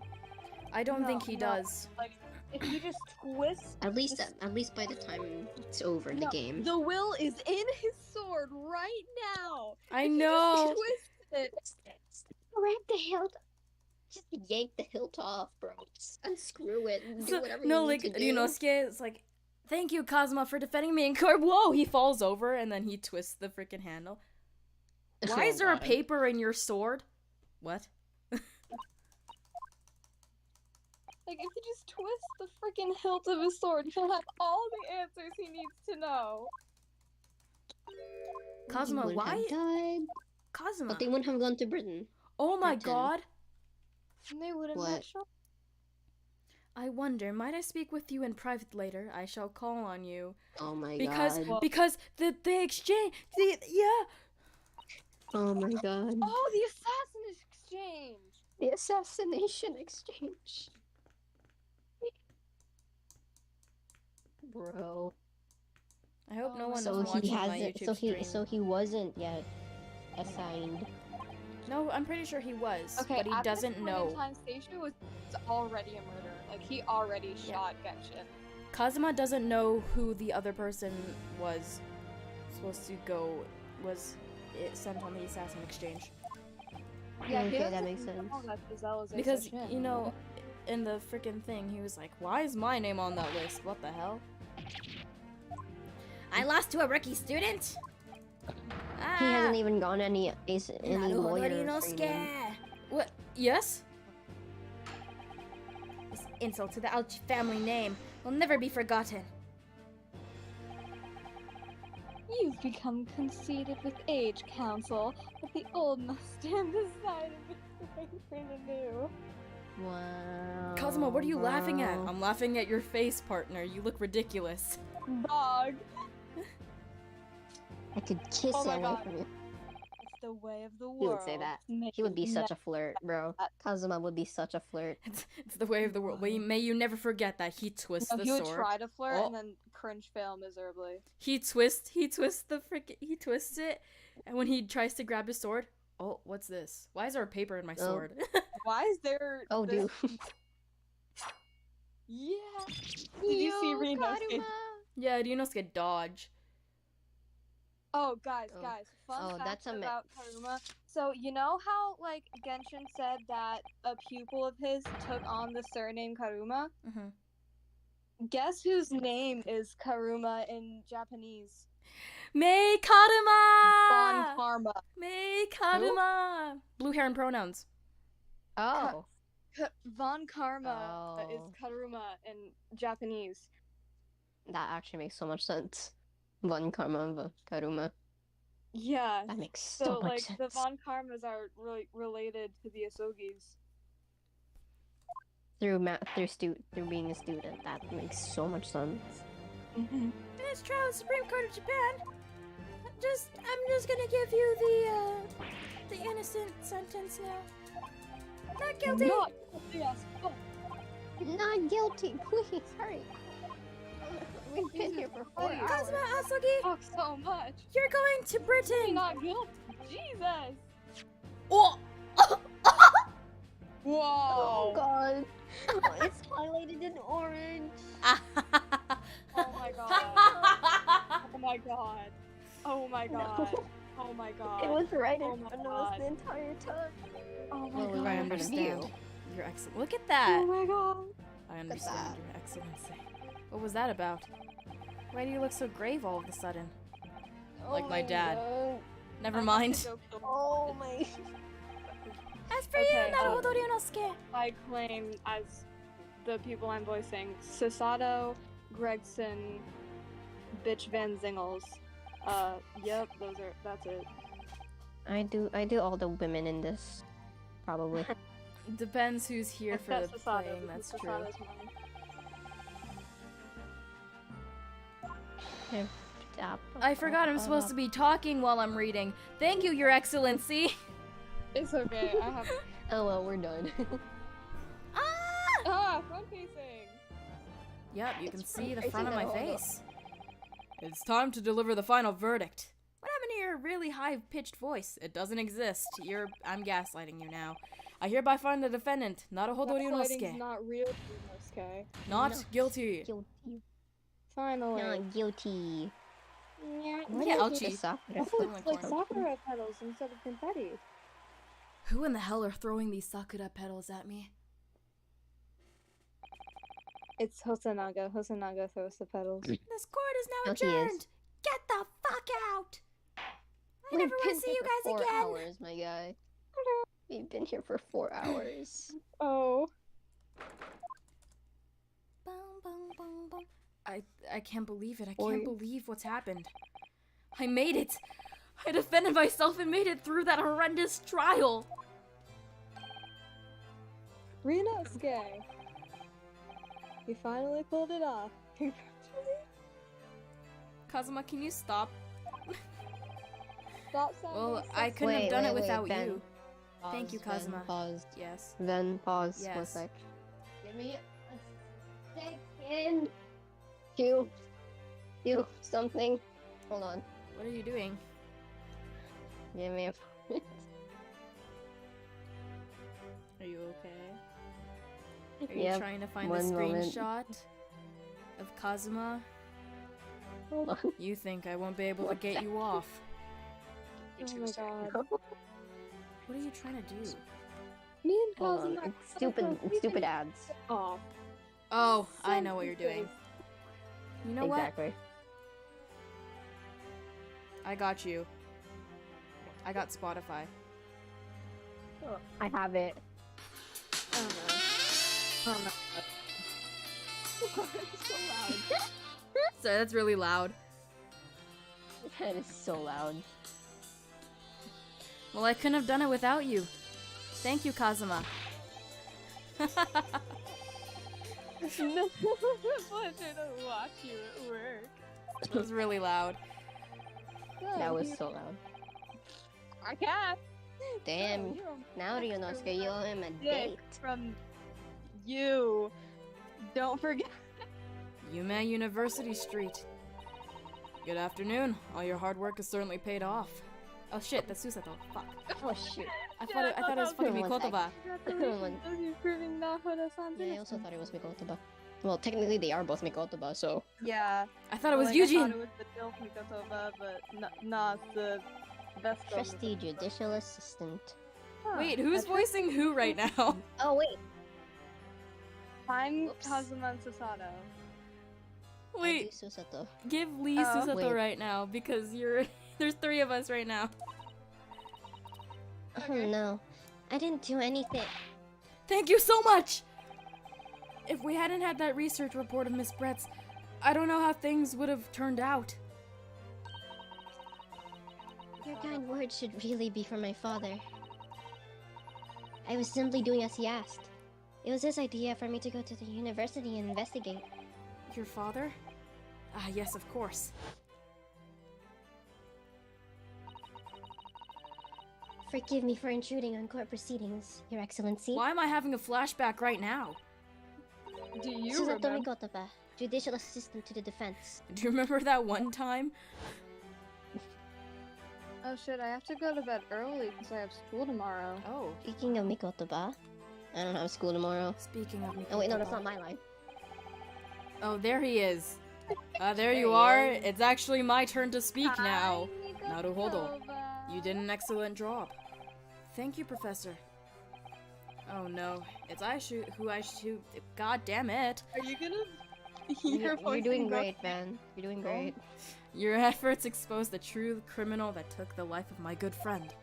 I don't think he does. Like, if you just twist. At least by the time it's over the game. The will is in his sword right now. I If you know. just twist it. Grab the hilt. Just yank the hilt off, bro. Just unscrew it and do So- whatever no, you like need to do. Ryunosuke is like, thank you, Kazuma, for defending me in court. Whoa, he falls over and then he twists the freaking handle. Why is there a God. paper in your sword? What? Like, if you just twist the freaking hilt of his sword, he'll have all the answers he needs to know. Kazuma, He would have why? died. Kazuma. But they wouldn't have gone to Britain. Oh my Britain. god. And they would have What? not shown. I wonder, might I speak with you in private later? I shall call on you. Oh my Because god. the exchange Oh my god. Oh, the assassin exchange! The assassination exchange. Bro. I hope no one is So watching he my hasn't. YouTube stream. So he wasn't yet assigned. No, I'm pretty sure he was, Okay, but he at doesn't this point know. in time, Seishu was already a murderer. Like, he already shot Genshin. Kazuma doesn't know who the other person was supposed to go sent on the assassin exchange. Yeah, he Okay, that doesn't makes know sense. that Giselle is a Because, Sachin. you know, in the freaking thing, he was like, why is my name on that list? What the hell? I lost to a rookie student? He hasn't even gone any Naruhodo lawyer Ryunosuke. training. What? Yes? This insult to the Alchi family name will never be forgotten. You've become conceited with age, Council, but the old must stand aside and be wait for the new. Wow. Kazuma, what are you laughing at? bro. I'm laughing at your face, partner. You look ridiculous. Dog! I could kiss Oh my it away God. from you. It's the way of the world. He would say that. He would be such a flirt, bro. Kazuma would be such a flirt. It's the way of the world. May you never forget that he twists No, the he would sword. try to flirt Oh. and then cringe fail miserably. He twists it, and when he tries to grab his sword, oh, what's this? Why is there a paper in my Oh. sword? Why is there? Oh, this- dude. Yeah. Did you see Reno? Yeah, Ryunosuke dodge. Oh, guys, Oh. guys, fun Oh, fact that's a myth. about Karuma. So, you know how, like, Genshin said that a pupil of his took on the surname Karuma? Mhm. Guess whose name is Karuma in Japanese? May Karuma! Von Karma. May Karuma! Blue hair and pronouns. Oh. Von Karma is Oh. Karuma in Japanese. That actually makes so much sense. Von Karma, Karuma. Yeah. That makes So, so much like, sense. the Von Karmas are related to the Asogis. Through being a student, that makes so much sense. Mm-hmm. It's trial of the Supreme Court of Japan. I'm just gonna give you the innocent sentence now. Not guilty. Not yes. Oh, Not guilty, please, hurry. We've been here for 4 hours. Kazuma Asogi, talk so much. you're going to Britain. Not guilty. Jesus. Oh. Whoa. Oh god. It's highlighted in orange. Oh my god. Oh my god. Oh my god. Oh my god. It was right Oh in my front of us God. the entire time. Oh my Well, god. I in front of understand. you. You're excellent. Look at that. Oh my god. I understand your excellency. What was that about? Why do you look so grave all of a sudden? Like my dad. God. Never mind. Oh my. As for Okay, you, Naruhodo Ryunosuke. I claim as the people I'm voicing Sasato, Gregson, Bitch Van Zingles. Yep, that's it. I do all the women in this, probably. Depends who's here for the playing, that's true. I forgot I'm supposed to be talking while I'm reading. Thank you, Your Excellency! It's okay, I have. Oh well, we're done. Ah! Front facing! Yep, you can see the front of my face. It's time to deliver the final verdict. What happened to your really high-pitched voice? It doesn't exist. I'm gaslighting you now. I hereby find the defendant, Naruhodo Ryunosuke, Not real Ryunosuke. not guilty. Guilty. Finally. Not guilty. Yeah, ouchie. It's like sakura petals instead of confetti. Who in the hell are throwing these sakura petals at me? It's Hosonaga. Hosonaga throws the petals. This court is now Oh, he is. adjourned! Get the fuck out! I We've never want been to see here you for guys 4 again! hours, my guy. We've been here for 4 hours. Oh. Bum, bum, bum, bum. I can't believe it. I can't believe what's happened. I made it! I defended myself and made it through that horrendous trial! Ryunosuke! You finally pulled it off. Congratulations. Kazuma, can you stop? Stop sounding Well, I so couldn't have done it wait, without Ben. you. Thank you, Pause, Kazuma. Ben, pause. Yes. Then pause for a Yes. sec. Give me a second. Do something. Hold on. What are you doing? Give me a moment. Are you okay? Are you Yep, trying to find the one moment. screenshot of Kazuma? Hold on. You think I won't be able to get you off? Oh my god. What are you trying to do? Me and Hold on. Kazuma. It's stupid ads. Oh. Oh, I know what you're doing. You know Exactly. what? I got you. I got Spotify. I have it. Oh no. Oh no. It's so loud. Sorry, that's really loud. That is so loud. Well, I couldn't have done it without you. Thank you, Kazuma. No pleasure to watch you at work. It was really loud. That was so loud. I can't. Damn. Now Ryunosuke, you owe him a date. From you. Don't forget. Yume University Street. Good afternoon. All your hard work has certainly paid off. Oh shit, that's Susato. Fuck. Oh shit. I thought it was fucking One sec. Mikotoba. Congratulations on you proving Nahoda-san's Yeah, I also thought it was Mikotoba. Well, technically they are both Mikotoba, so. Yeah. I thought it was like, Eugene. I thought it was the Dilf Mikotoba, but nah, it's the best girl Trusty judicial assistant. Huh, Wait, who's that's voicing who right now? Oh wait. I'm Whoops. Kazuma and Susato. Wait, I do Susato. give Lee Oh. Susato Wait. right now because you're. There's 3 of us right now. Oh no. I didn't do anything. Thank you so much! If we hadn't had that research report of Miss Brett's, I don't know how things would have turned out. Your kind words should really be for my father. I was simply doing as he asked. It was his idea for me to go to the university and investigate. Your father? Ah, yes, of course. Forgive me for intruding on court proceedings, Your Excellency. Why am I having a flashback right now? Do you Susato remember? Mikotoba, judicial assistant to the defense. Do you remember that one time? Oh shit, I have to go to bed early because I have school tomorrow. Oh. Speaking of Mikotoba, I don't have school tomorrow. Speaking of Mikotoba. Oh wait, no, that's not my line. Oh, there he is. There There you he are. is. It's actually my turn to speak now. Hi, Naruhodo. Mikotoba. You did an excellent job. Thank you, Professor. Oh no, it's who I shoot. God damn it. Are you gonna? You're doing great, man. You're doing great. Your efforts exposed the true criminal that took the life of my good friend.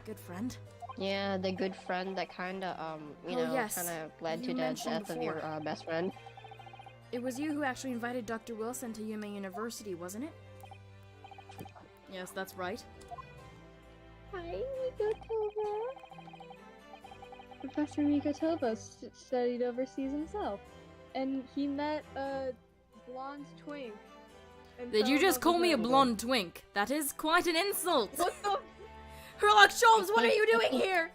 Good friend? Yeah, the good friend that kinda, you Oh, know, yes. kinda led You to the mentioned death of your before. best friend. It was you who actually invited Dr. Wilson to Yume University, wasn't it? Yes, that's right. Hi, Mikotoba. Professor Mikotova studied overseas himself, and he met a blonde twink. and Did fell you in just love call with me a her. blonde twink? That is quite an insult. What the? Herlock Sholmes, what are you doing here?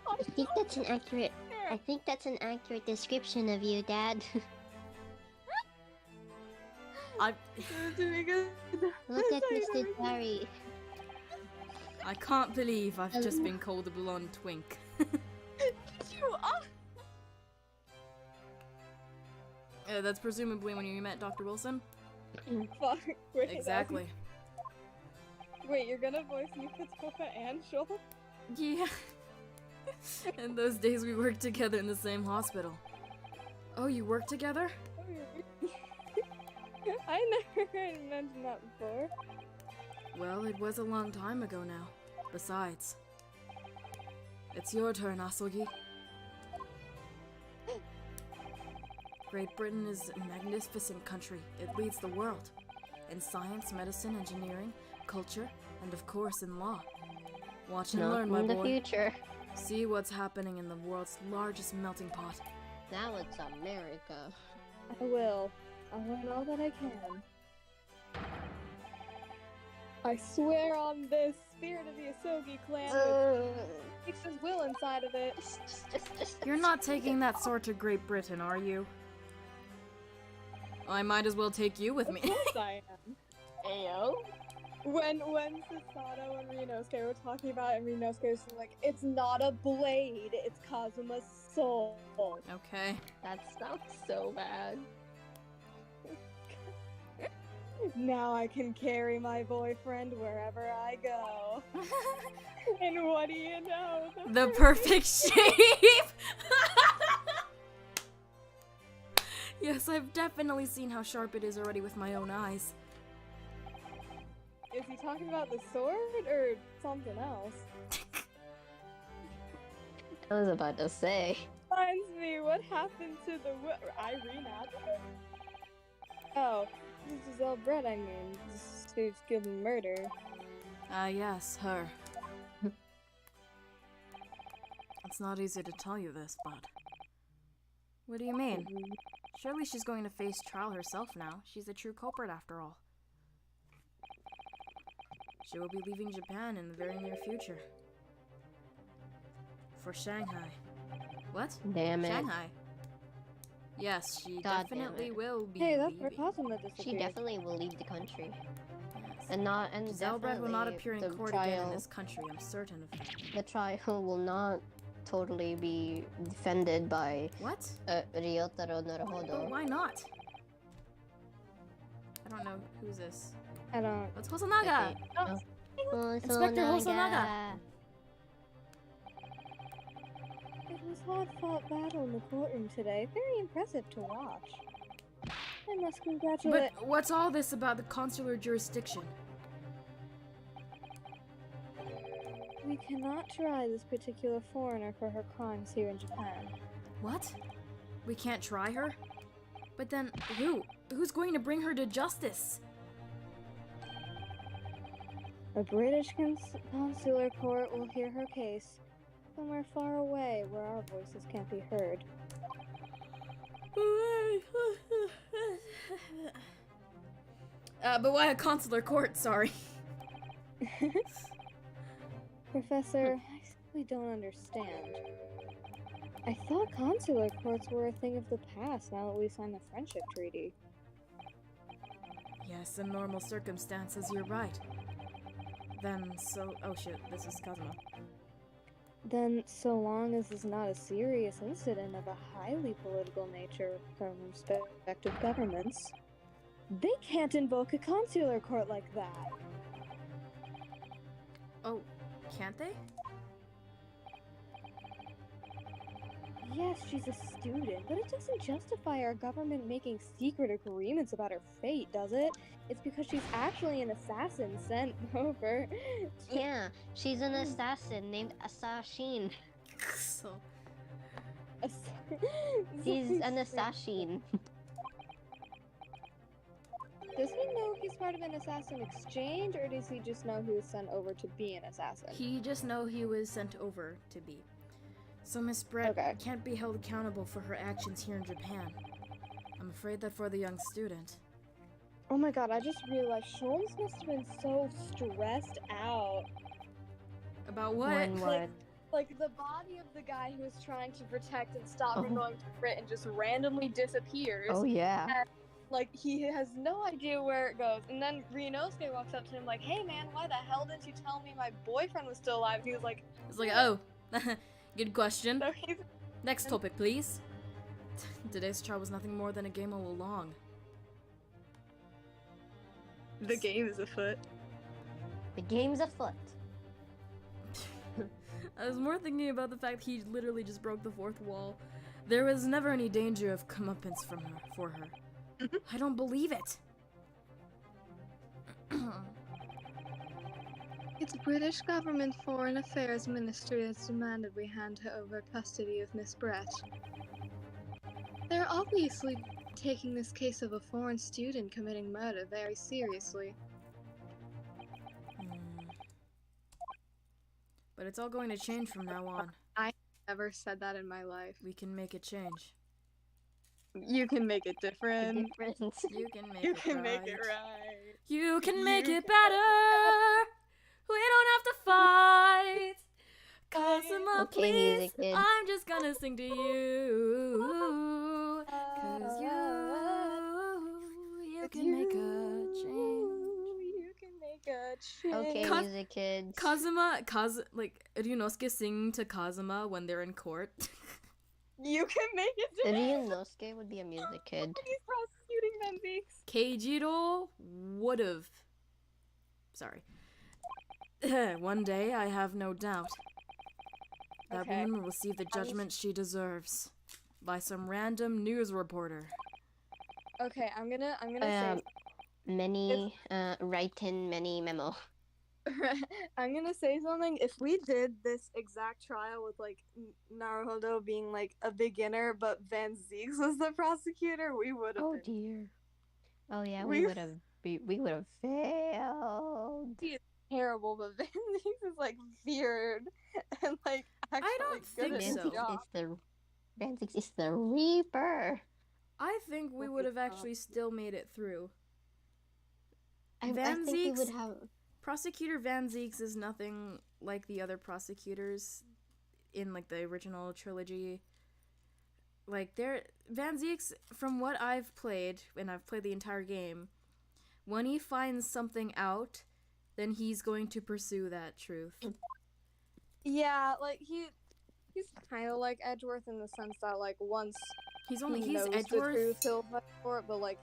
I think that's an accurate. I think that's an accurate description of you, Dad. I Look at Mr. Barry. I can't believe I've just been called a blonde twink. You are. That's presumably when you met Dr. Wilson? Fuck. Wait, Exactly. Wait, you're gonna voice Mikotova and Joel? Yeah. In those days we worked together in the same hospital. Oh, you work together? I never heard you mention that before. Well, it was a long time ago now. Besides. It's your turn, Asogi. Great Britain is a magnificent country. It leads the world. In science, medicine, engineering, culture, and of course in law. Watch and Not learn, my in the boy. future. See what's happening in the world's largest melting pot. Now it's America. I will. I'll learn all that I can. I swear on this, spirit of the Asogi clan makes his will inside of it. You're not taking that sword to Great Britain, are you? I might as well take you with me. Of course I am. Ayo. When Sasato and Ryunosuke were talking about it, and Ryunosuke was like, it's not a blade, it's Kazuma's soul. Okay. That sounds so bad. Now I can carry my boyfriend wherever I go. And what do you know? The perfect shape! Yes, I've definitely seen how sharp it is already with my own eyes. Is he talking about the sword or something else? I was about to say. Reminds me, what happened to the Irene Adler? Oh, this is Giselle Brett, I mean. Who's killed in murder. Yes, her. It's not easy to tell you this, but... What do you mean? Surely she's going to face trial herself now. She's a true culprit after all. She will be leaving Japan in the very near future. For Shanghai. What? Damn it. Shanghai. Yes, she God damn definitely it. will be Hey, that's where leaving. Kazuma disappeared. She definitely will leave the country. Yes. And not and Giselle Brett will not definitely appear in the court again in trial- this country, I'm certain of that. The trial will not totally be defended by What? Ryotaro But Naruhodo. why not? I don't know who's this. I don't. What's Hosonaga? Inspector Hosonaga. It was a hard-fought battle in the courtroom today. Very impressive to watch. I must congratulate. But what's all this about the consular jurisdiction? We cannot try this particular foreigner for her crimes here in Japan. What? We can't try her? But then, who? Who's going to bring her to justice? A British consular court will hear her case somewhere far away where our voices can't be heard. But why a consular court? Sorry. Professor, I simply don't understand. I thought consular courts were a thing of the past now that we signed the friendship treaty. Yes, in normal circumstances, you're right. Then, oh shit, this is Kazuma. Then, so long as it's not a serious incident of a highly political nature from respective governments, they can't invoke a consular court like that. Oh, can't they? Yes, she's a student, but it doesn't justify our government making secret agreements about her fate, does it? It's because she's actually an assassin sent over. Yeah, she's an assassin named Asashin. So, He's an assassin. Does he know he's part of an assassin exchange, or does he just know he was sent over to be an assassin? he just know he was sent over to be. So Miss Brett Okay. can't be held accountable for her actions here in Japan. I'm afraid that for the young student. Oh my god, I just realized Sholmes must have been so stressed out. About what? When what? Like the body of the guy who was trying to protect and stop her Oh. going to Britain just randomly disappears. Oh yeah. And, like, he has no idea where it goes. And then Ryunosuke walks up to him like, hey man, why the hell didn't you tell me my boyfriend was still alive? He was like, It's like, oh, good question. so he's Next topic, please. Today's trial was nothing more than a game all along. the game is afoot. The game's afoot. I was more thinking about the fact he literally just broke the fourth wall. There was never any danger of comeuppance for her. I don't believe it. It's British government Foreign Affairs Ministry has demanded we hand over custody of Miss Brett. They're obviously taking this case of a foreign student committing murder very seriously. But it's all going to change from now on. I never said that in my life. We can make it change. You can make it different. You can make You it can right. make it right. You can make it better. We don't have to fight. Cosima, Okay, please. music kid. I'm just gonna sing to you. Cause you can make a change. You can make a change. Okay, Cos- music kids. Like Ryunosuke singing to Kazuma when they're in court. You can make it different. Ryunosuke would be a music kid. He's prosecuting them, Beaks. Keijiro would've. Sorry. One day, I have no doubt. That Okay. woman will receive the judgment she deserves. By some random news reporter. Okay, I'm gonna say Many, write in many memo. I'm gonna say something. If we did this exact trial with like Naruhodo being like a beginner, but Van Zieks was the prosecutor, we would have. Oh been dear. Oh yeah, We- we would have failed. terrible, but Van Zieks is like feared and like actually don't good think at his so. job. Vanzix is the Reaper. I think we would have actually still made it through. I Van think we would Zieks- have. Prosecutor Van Zieks is nothing like the other prosecutors in like the original trilogy. Like Van Zieks, from what I've played, and I've played the entire game, when he finds something out, then he's going to pursue that truth. Yeah, like he's kind of like Edgeworth in the sense that like once He's he knows Edgeworth. the truth, he'll fight for it. But like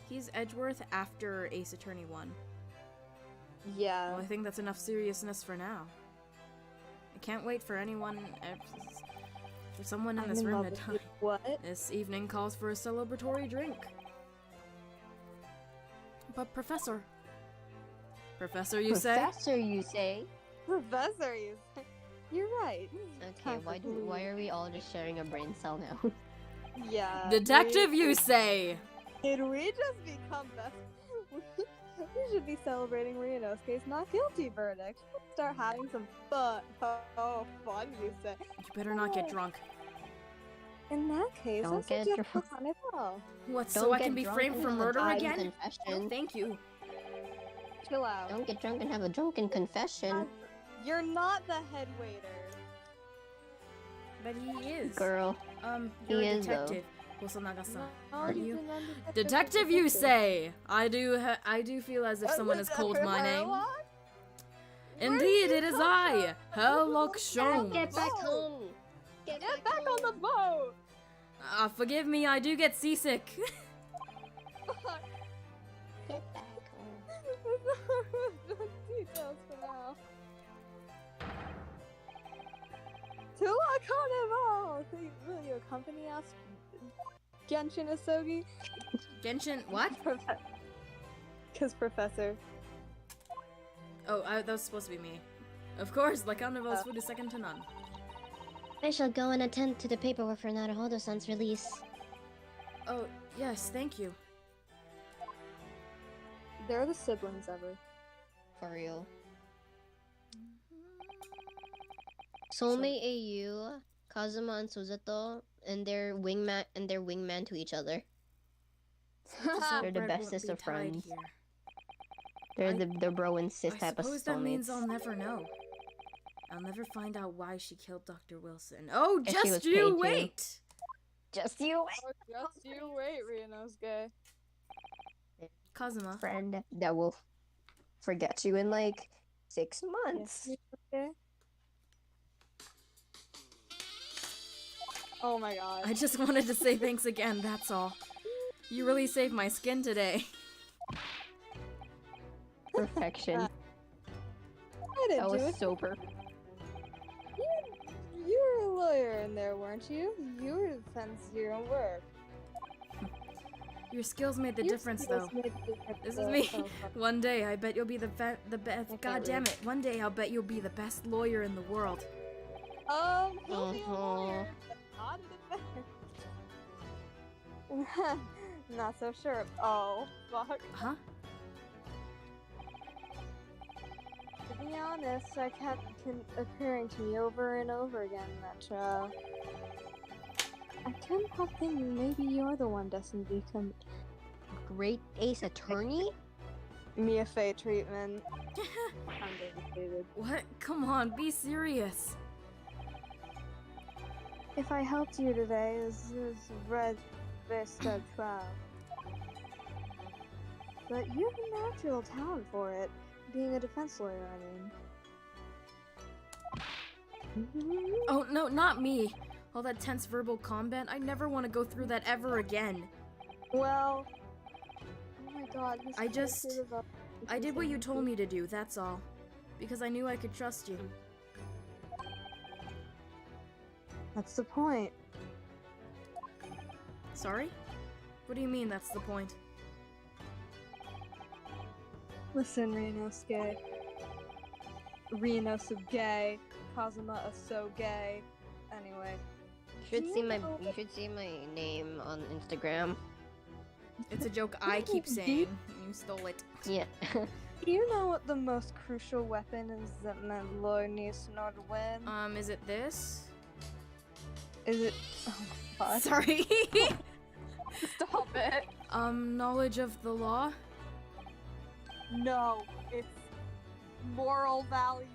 He's Edgeworth after Ace Attorney 1. yeah. Well, I think that's enough seriousness for now. I can't wait for for someone in I'm this in room love to with die. you. What? This evening calls for a celebratory drink. But Professor, you say? Professor, you say? Professor, you're right. Okay, why are we all just sharing a brain cell now? Yeah. Detective, you say? Did we just become best? We should be celebrating Ryunosuke's not guilty verdict. Start having some fun. Oh, fun, you say. You better not get drunk. In that case, Don't I get suggest drunk. Carnival. What, so Don't I get can be drunk framed and for have a murder drunken again? confession. No, thank you. Chill out. Don't get drunk and have a drunken confession. You're not the head waiter. But he is. Girl. You're He a is, though. detective. Hosonaga-san, No, aren't he's you? an undetectable Detective, you detective. say? I do feel as if someone has called my name. Indeed, it is I, Herlock Sholmes. Get back home. Get back on the boat. Forgive me, I do get seasick. Get back home. Details for now. To La Carnival! Will you accompany us, Genshin Asogi? Genshin, what? Because Professor. Oh, that was supposed to be me. Of course, like Carnival's food is second to none. I shall go and attend to the paperwork for Naruhodo-san's release. Oh, yes, thank you. They're the siblings ever. For real. Soulmate AU, Kazuma and Suzato, and their wingman to each other. They're the Bread won't bestest be of tied friends. here. They're the bro and sis I type of suppose that means I'll soulmates. never know. I'll never find out why she killed Dr. Wilson. Oh, If she was just you paid to. wait! Just you wait. Oh, just you wait, Ryunosuke. Kazuma. Friend that will forget you in like 6 months. Okay. Oh my god. I just wanted to say thanks again, that's all. You really saved my skin today. Perfection. I didn't That do was it. so perfect. You were a lawyer in there, weren't you? You were to defend your own work. Your skills made the Your difference, skills though. made the difference, This is though. me. Oh, fuck. One day, I bet you'll be the best. God damn it! One day, I'll bet you'll be the best lawyer in the world. He'll be a lawyer, but not a defender. Not so sure. Oh, fuck. Huh? To be honest, I kept occurring to me over and over again in that trial. I couldn't help thinking maybe you're the one destined to become Great ace attorney? Mia Fey treatment. I'm dedicated. What? Come on, be serious. If I helped you today, this is Red Vista trial. But you have a natural talent for it, being a defense lawyer, I mean. Oh no, not me. All that tense verbal combat. I never want to go through that ever again. Well, oh my god. this I whole just- shit about- I did what you told me to do. That's all. Because I knew I could trust you. That's the point. Sorry? What do you mean? That's the point? Listen, Ryunosuke. Ryunosuke. Kazuma is so gay. Anyway. You Do know- should see my name on Instagram. It's a joke I keep saying. You stole it. Yeah. Do you know what the most crucial weapon is that my lawyer needs in order to win? Is it this? Is it? Oh my god. Sorry. Stop it. Knowledge of the law? No, it's moral values.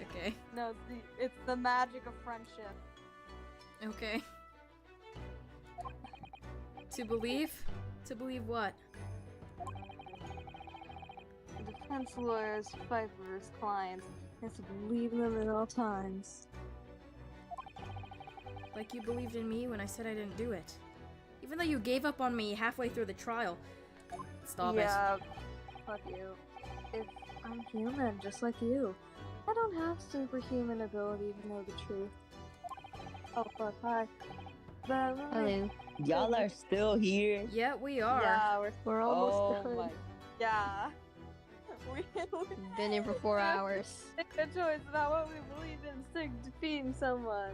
Okay. No, it's the magic of friendship. Okay. To believe? To believe what? A defense lawyers fight for his clients. He has to believe in them at all times. Like you believed in me when I said I didn't do it. Even though you gave up on me halfway through the trial. Stop it. Yeah, fuck you. If I'm human, just like you. I don't have superhuman ability to know the truth. Oh fuck, hi. But Hello. Y'all are still here. Yeah, we are. Yeah, we're almost Oh done. my. Yeah. We Been here for 4 hours. Make a choice about what we believe in instead of defeating someone.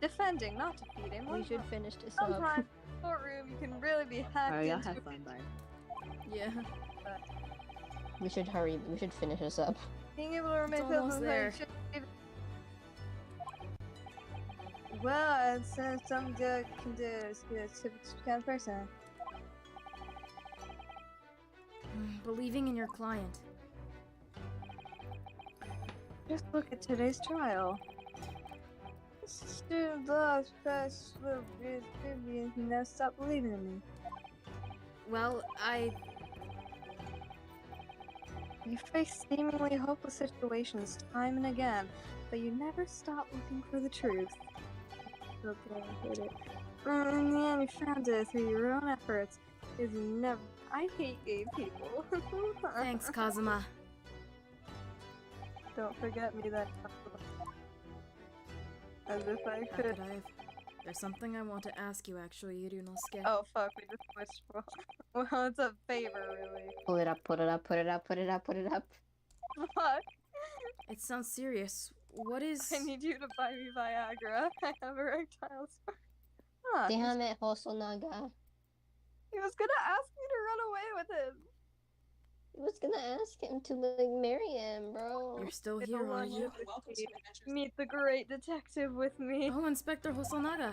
Defending, not defeating. We should finish this up. Sometimes in the courtroom you can really be hacked Alright, y'all into have fun, bye. Yeah. We should hurry. We should finish this up. being able to remain almost there. Well, it's something good can do is be a typical kind of person. Believing in your client. Just look at today's trial. Student loves first will be and never stop believing in me. Well, You face seemingly hopeless situations time and again, but you never stop looking for the truth. Okay, I hate it. In the end, you found it through your own efforts. Is never. I hate gay people. Thanks, Kazuma. Don't forget me that. As if I How could. could I have? There's something I want to ask you, actually, Yurunosuke. Oh fuck, we just switched. Well, it's a favor, really. Pull it up, put it up, put it up, put it up, put it up. Fuck. It sounds serious. What is... I need you to buy me Viagra. I have erectiles. Huh. Damn it, Hosonaga. He was gonna ask me to run away with him. was gonna ask him to like marry him, bro. You're still here, are you? Meet the great detective with me. Oh, Inspector Hosonaga.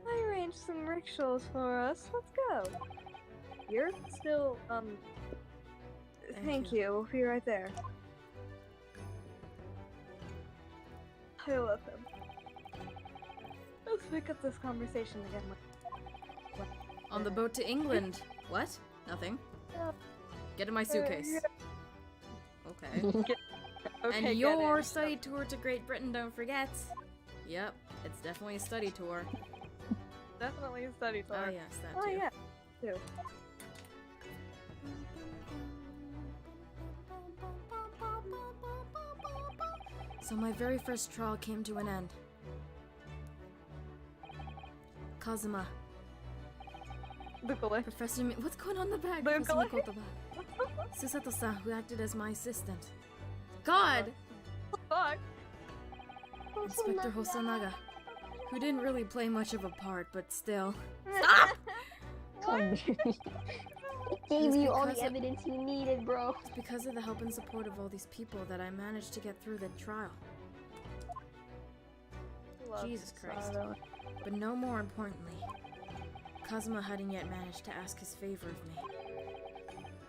I arranged some rickshaws for us. Let's go. You're still, Thank you. We'll be right there. I love him. Let's pick up this conversation again. On the boat to England. What? Nothing. Get in my suitcase. Okay. Okay, And get your in. study tour to Great Britain, don't forget. Yep, it's definitely a study tour. Definitely a study tour. Oh yes, that Oh too. yeah, too. So my very first trial came to an end. Kazuma. Professor what's going on in the back? Professor Mikotoba. Susato-san, who acted as my assistant. God! Fuck! Inspector Hosonaga, who didn't really play much of a part, but still. Stop! It gave you all the evidence you needed, bro. It's because of the help and support of all these people that I managed to get through the trial. Jesus Christ. But no more importantly, Kazuma hadn't yet managed to ask his favor of me.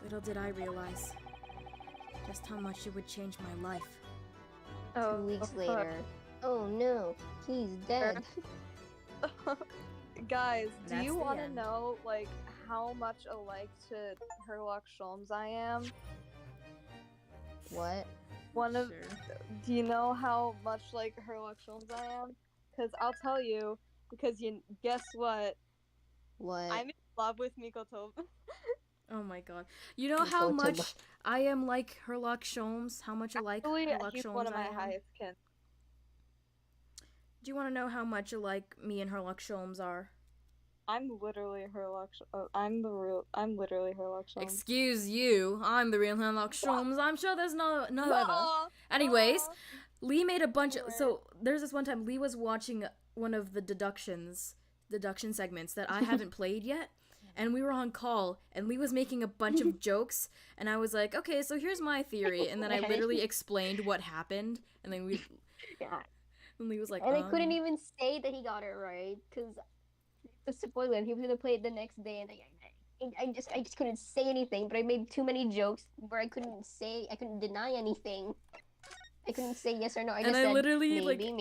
Little did I realize just how much it would change my life. 2 weeks later. Oh no, he's dead. Guys, do That's you the want to end. know, like, how much alike to Herlock Sholmes I am? What? Do you know how much like Herlock Sholmes I am? Because I'll tell you, because guess what? What? I'm in love with Mikoto. Oh my god. You know how much I am like Herlock Sholmes? How much alike Actually, Herlock he's Sholmes one of my I am? highest kin. Do you want to know how much alike me and Herlock Sholmes are? I'm literally Herlock. I'm literally Herlock Sholmes. Excuse you, I'm the real Herlock Sholmes. I'm sure there's no other. Anyways, Lee made a bunch of, so there's this one time Lee was watching one of the deduction segments that I haven't played yet, and we were on call, and Lee was making a bunch of jokes, and I was like, okay, so here's my theory, and then I literally explained what happened, and then and Lee was like, And I couldn't even say that he got it right because it's a spoiler. And he was gonna play it the next day, and I just couldn't say anything. But I made too many jokes where I couldn't deny anything. I couldn't say yes or no. I And just I said literally, maybe, like, maybe.